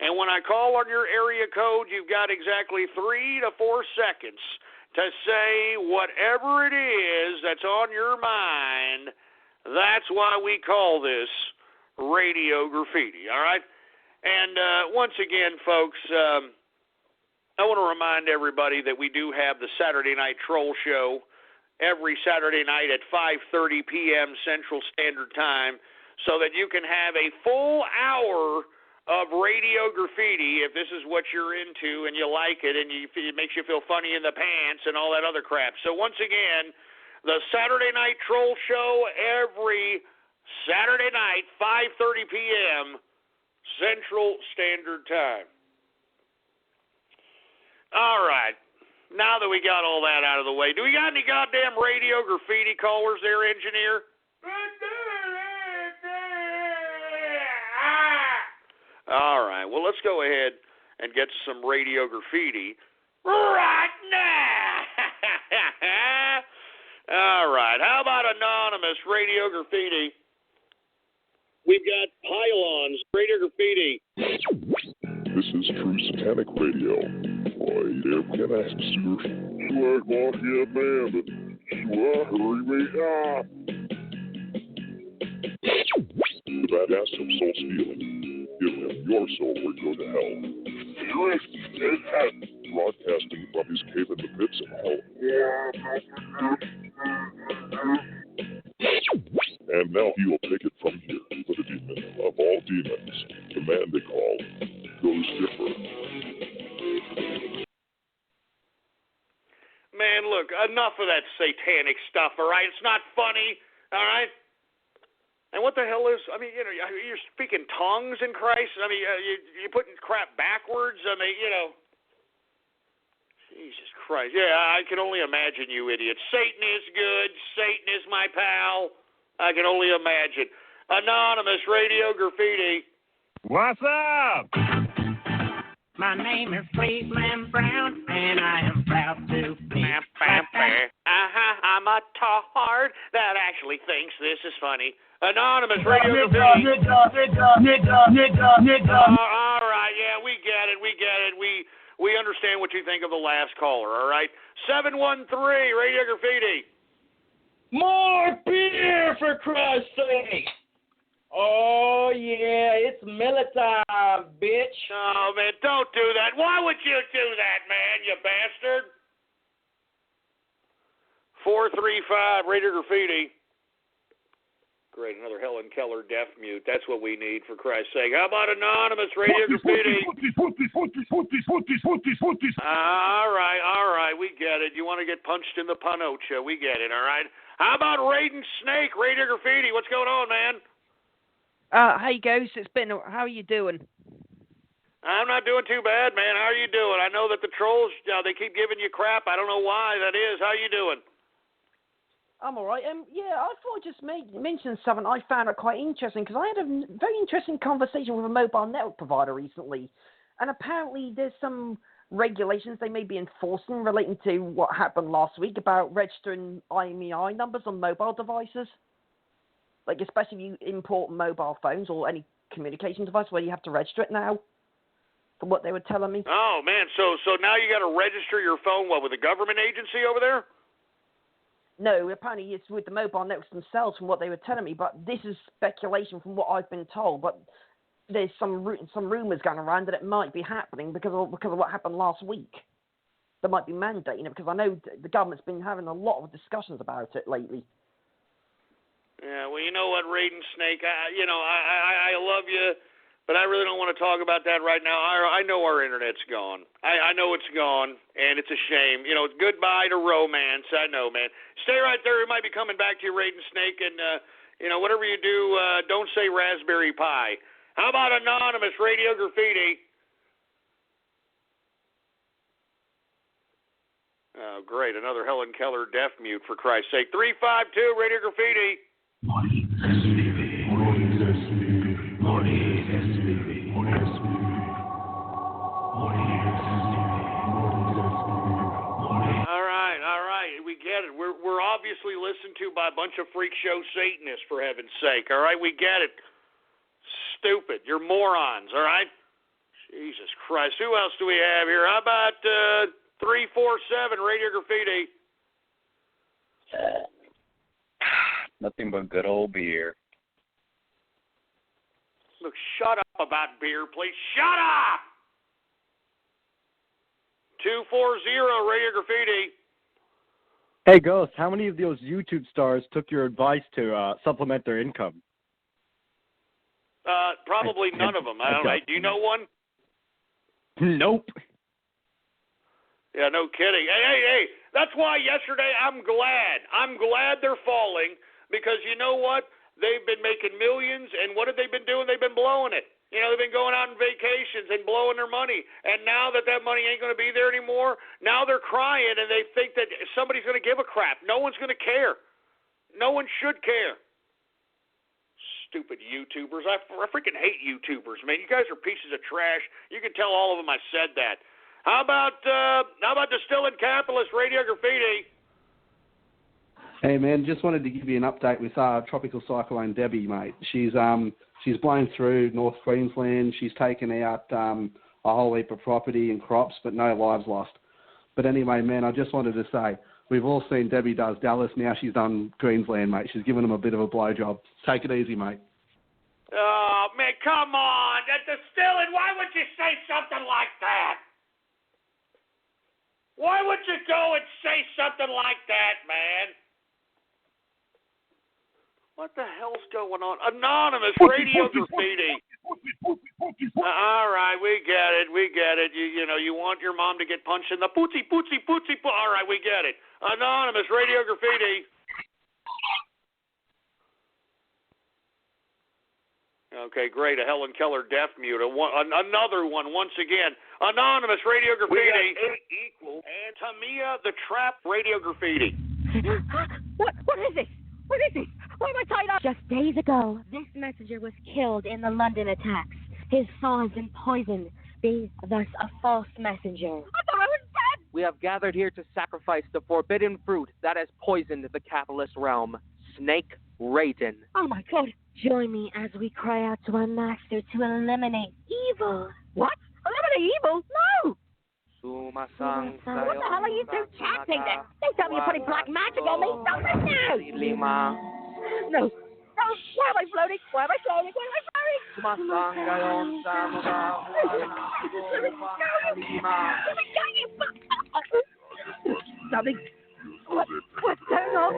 and when I call on your area code, you've got exactly 3 to 4 seconds to say whatever it is that's on your mind. That's why we call this radio graffiti, all right? And once again, folks, I want to remind everybody that we do have the Saturday Night Troll Show every Saturday night at 5:30 p.m. Central Standard Time, so that you can have a full hour of radio graffiti if this is what you're into and you like it and it makes you feel funny in the pants and all that other crap. So once again, the Saturday Night Troll Show every Saturday night, 5:30 p.m. Central Standard Time. All right. Now that we got all that out of the way, do we got any goddamn radio graffiti callers there, engineer? All right. Well, let's go ahead and get some radio graffiti right now. All right. How about anonymous radio graffiti? We've got pylons, radio graffiti. This is True Satanic Radio. Badass of soul stealing. Give him your soul or go to hell. Broadcasting from his cave in the pits of hell. And now he will take it from here for the demon of all demons, the man they call Ghost Dipper. Man, look, enough of that satanic stuff, all right? It's not funny, all right? And what the hell is, you're speaking tongues in Christ? You're putting crap backwards? Jesus Christ. Yeah, I can only imagine you idiots. Satan is good. Satan is my pal. I can only imagine. Anonymous radio graffiti. What's up? My name is Cleveland Brown, and I am proud to be. I'm a tard that actually thinks this is funny. Anonymous radio graffiti. All right, yeah, we get it. We understand what you think of the last caller, all right? 713 radio graffiti. More beer, for Christ's sake! Oh, yeah, it's Miller time, bitch. Oh, man, don't do that. Why would you do that, man, you bastard? 435, Radio Graffiti. Great, another Helen Keller deaf mute. That's what we need, for Christ's sake. How about Anonymous, Radio Graffiti? All right, we get it. You want to get punched in the panocha. We get it, all right? How about Raiden Snake, Radio Graffiti? What's going on, man? Hey, Ghost, how are you doing? I'm not doing too bad, man. How are you doing? I know that the trolls, they keep giving you crap. I don't know why that is. How are you doing? I'm all right. Yeah, I thought I'd just mention something I found quite interesting, because I had a very interesting conversation with a mobile network provider recently, and apparently there's some regulations they may be enforcing relating to what happened last week about registering IMEI numbers on mobile devices. Like, especially if you import mobile phones or any communication device where you have to register it now, from what they were telling me. Oh, man, so now you got to register your phone, with a government agency over there? No, apparently it's with the mobile networks themselves from what they were telling me, but this is speculation from what I've been told, but there's some rumours going around that it might be happening because of what happened last week. They might be mandating it, because I know the government's been having a lot of discussions about it lately. Yeah, well, you know what, Raiden Snake, I love you, but I really don't want to talk about that right now. I know our internet's gone. I know it's gone, and it's a shame. It's goodbye to romance. I know, man. Stay right there. We might be coming back to you, Raiden Snake, and, whatever you do, don't say Raspberry Pi. How about Anonymous, Radio Graffiti? Oh, great. Another Helen Keller deaf mute, for Christ's sake. 352, Radio Graffiti. All right, we get it. We're obviously listened to by a bunch of freak show Satanists, for heaven's sake. All right, we get it. Stupid. You're morons, all right? Jesus Christ. Who else do we have here? How about 347, Radio Graffiti? Nothing but good old beer. Look, shut up about beer, please. Shut up! 240, Radio Graffiti. Hey, Ghost, how many of those YouTube stars took your advice to supplement their income? Probably none of them. I don't know. Do you know one? Nope. Yeah, no kidding. Hey, that's why yesterday I'm glad they're falling, because you know what? They've been making millions, and what have they been doing? They've been blowing it. They've been going out on vacations and blowing their money. And now that money ain't going to be there anymore, now they're crying, and they think that somebody's going to give a crap. No one's going to care. No one should care. Stupid YouTubers. I freaking hate YouTubers, man. You guys are pieces of trash. You can tell all of them I said that. How about Distilling Capitalist, Radio Graffiti? Hey, man, just wanted to give you an update with Tropical Cyclone Debbie, mate. She's blown through North Queensland. She's taken out a whole heap of property and crops, but no lives lost. But anyway, man, I just wanted to say, we've all seen Debbie does Dallas. Now she's done Queensland, mate. She's given them a bit of a blowjob. Take it easy, mate. Oh, man, come on. Distilling, why would you say something like that? Why would you go and say something like that, man? What the hell's going on? Anonymous, Radio Graffiti. All right, we get it. You want your mom to get punched in the pootsy. All right, we get it. Anonymous, Radio Graffiti. Okay, great. A Helen Keller deaf mute. Another one, once again. Anonymous, Radio Graffiti. Equal. And Tamia, the Trap, Radio Graffiti. What is this? What is this? Why am I tied up? Just days ago, this messenger was killed in the London attacks. His soul has been poisoned, being thus a false messenger. I thought I was dead! We have gathered here to sacrifice the forbidden fruit that has poisoned the capitalist realm. Snake Raiden. Oh my God. Join me as we cry out to our master to eliminate evil. What? Eliminate evil? No! What the hell are you two chanting then? Don't tell me you're putting black magic on me. Don't listen now! No, Why am I floating? Why am I floating? Why am I floating? Something. What's going on?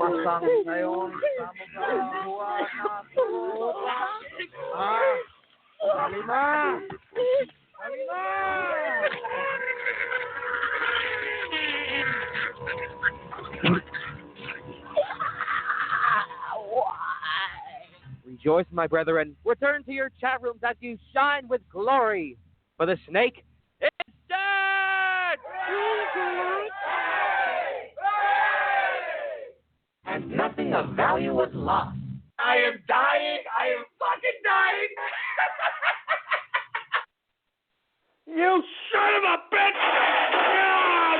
Rejoice, my brethren. Return to your chat rooms as you shine with glory. For the snake is dead! And nothing of value was lost. I am dying. I am fucking dying. You son of a bitch! God!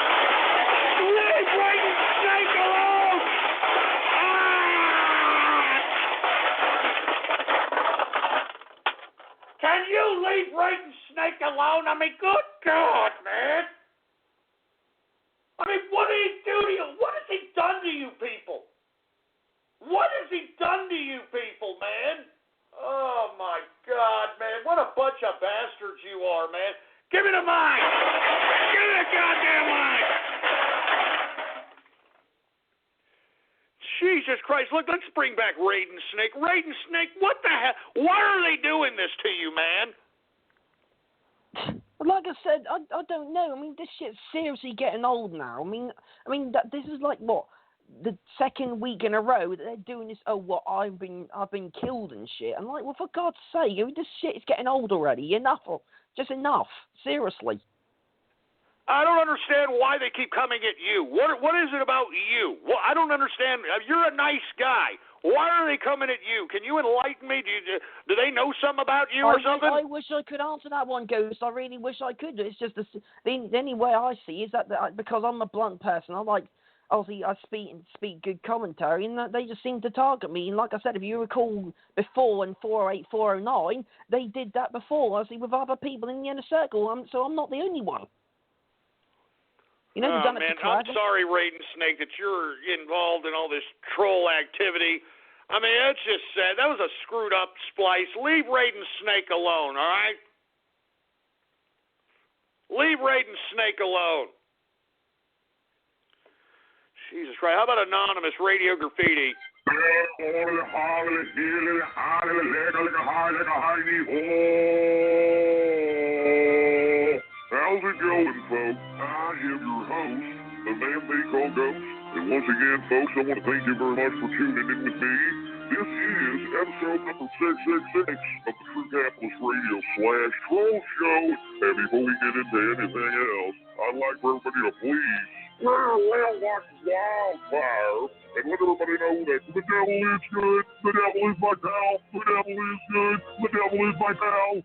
Leave Raiden Snake alone! Can you leave Raiden Snake alone? I mean, good God, man! I mean, what did he do to you? What has he done to you people? What has he done to you people, man? Oh, my God, man. What a bunch of bastards you are, man. Give me the mic! Give me the goddamn mic! Jesus Christ. Look, let's bring back Raiden Snake. Raiden Snake, what the hell? Why are they doing this to you, man? Like I said, I don't know. I mean, this shit's seriously getting old now. I mean, this is like what, the second week in a row that they're doing this. Oh, what, I've been killed and shit. I'm like, well, for God's sake, I mean, this shit is getting old already. Enough, just enough. Seriously. I don't understand why they keep coming at you. What is it about you? Well, I don't understand. You're a nice guy. Why are they coming at you? Can you enlighten me? Do they know something about you or something? I wish I could answer that one, Ghost. I really wish I could. It's just the only way I see is that because I'm a blunt person, obviously I speak good commentary, and they just seem to target me. And like I said, if you recall before in 408, 409, they did that before, obviously with other people in the inner circle. So I'm not the only one. You know, oh, man, I'm sorry, Raiden Snake, that you're involved in all this troll activity. I mean, that's just sad. That was a screwed up splice. Leave Raiden Snake alone, all right? Leave Raiden Snake alone. Jesus Christ. How about anonymous radio graffiti? How's it going, folks? I am your host, the man they call Ghost. And once again, folks, I want to thank you very much for tuning in with me. This is episode number 666 of the True Capitalist Radio / Troll Show. And before we get into anything else, I'd like for everybody to please watch Wildfire and let everybody know that the devil is good, the devil is my pal, the devil is good, the devil is my pal.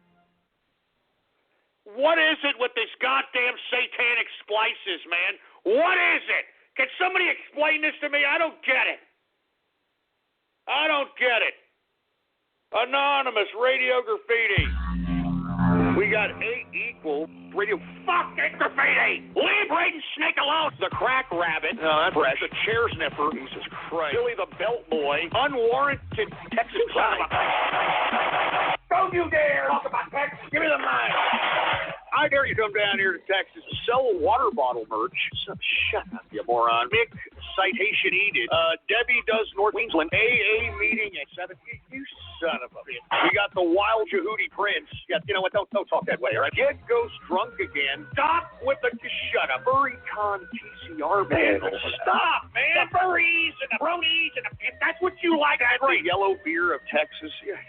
What is it with this goddamn satanic splices, man? What is it? Can somebody explain this to me? I don't get it. I don't get it. Anonymous radio graffiti. We got 8 equal radio fucking graffiti. Leave Raiden Snake alone. The crack rabbit. No, that's fresh. The chair sniffer. Jesus Christ. Billy the belt boy. Unwarranted Texas son of a... Don't you dare talk about Texas. Give me the mic. I dare you come down here to Texas to sell a water bottle merch. Shut up, you moron. Mick, citation needed. Debbie does North Queensland. AA meeting at 7. You son of a bitch. We got the wild Jehudi Prince. Yeah, you know what? Don't talk that way, all right? Kid goes drunk again. Stop with the... Shut up. Furrycon TCR vandals. Stop, man. The furries and the bronies and if that's what you like, that's the yellow beer of Texas. Yeah.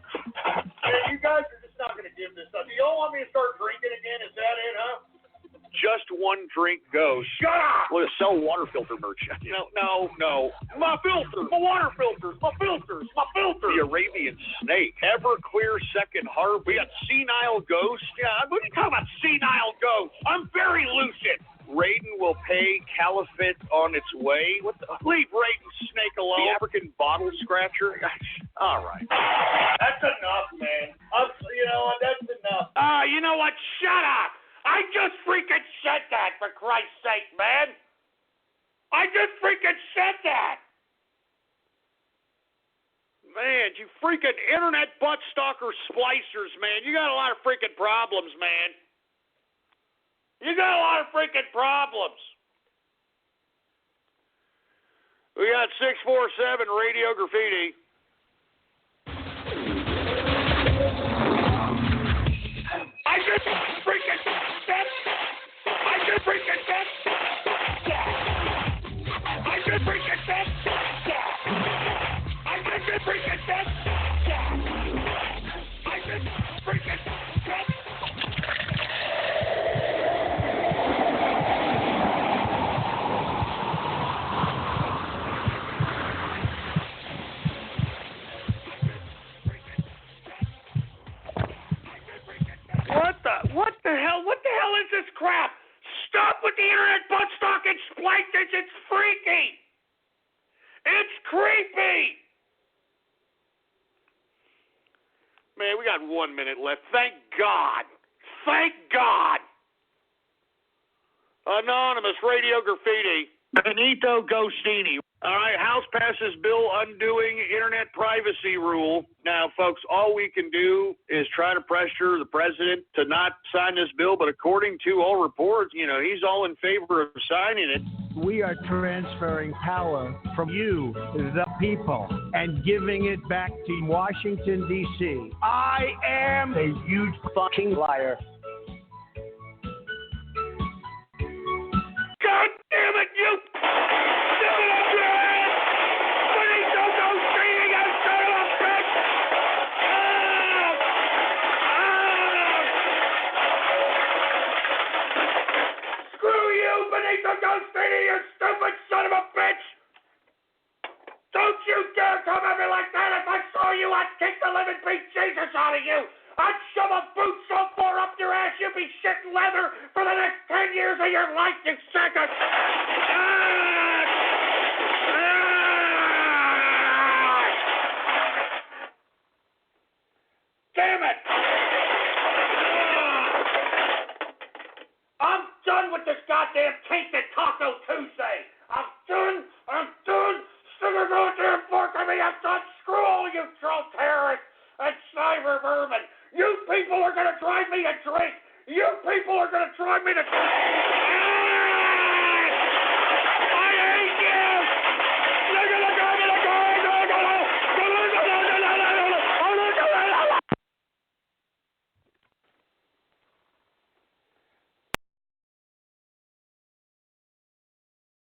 Yeah, you guys are just not going to give this up. You don't want me to start drinking again? Is that it, huh? Just one drink goes. Shut up! We'll sell water filter merch. No. My filters, my water filters, my filters. The Arabian snake. Everclear second harvest. We got senile ghost. Yeah, what are you talking about, senile ghost? I'm very lucid. Raiden will pay caliphate on its way. Leave Raiden Snake alone. The African bottle scratcher. All right. That's enough, man. That's enough. You know what? Shut up. I just freaking said that, for Christ's sake, man. I just freaking said that. Man, you freaking internet butt stalker splicers, man. You got a lot of freaking problems, man. You got a lot of freaking problems. We got 647 Radio Graffiti. I just freaking said. I just freaking said. I just freaking said. I just freaking said. I just freaking said. What the hell? What the hell is this crap? Stop with the internet butt stalking splicers. It's freaky. It's creepy. Man, we got 1 minute left. Thank God. Thank God. Anonymous Radio Graffiti. Benito Gostini. All right, House passes bill undoing internet privacy rule. Now, folks, all we can do is try to pressure the president to not sign this bill, but according to all reports, he's all in favor of signing it. We are transferring power from you, the people, and giving it back to Washington, D.C. I am a huge fucking liar. God damn it, you! Benito Gostini, you stupid son of a bitch! Don't you dare come at me like that! If I saw you, I'd kick the living beat Jesus out of you! I'd shove a boot so far up your ass you'd be shitting leather for the next 10 years of your life, you second! Damn it! I'm done with this goddamn tainted Taco Tuesday. I'm done. Stick a goddamn fork in me. I'm done. Screw all you troll terrorists and cyber vermin. You people are going to drive me to drink. You people are going to drive me to...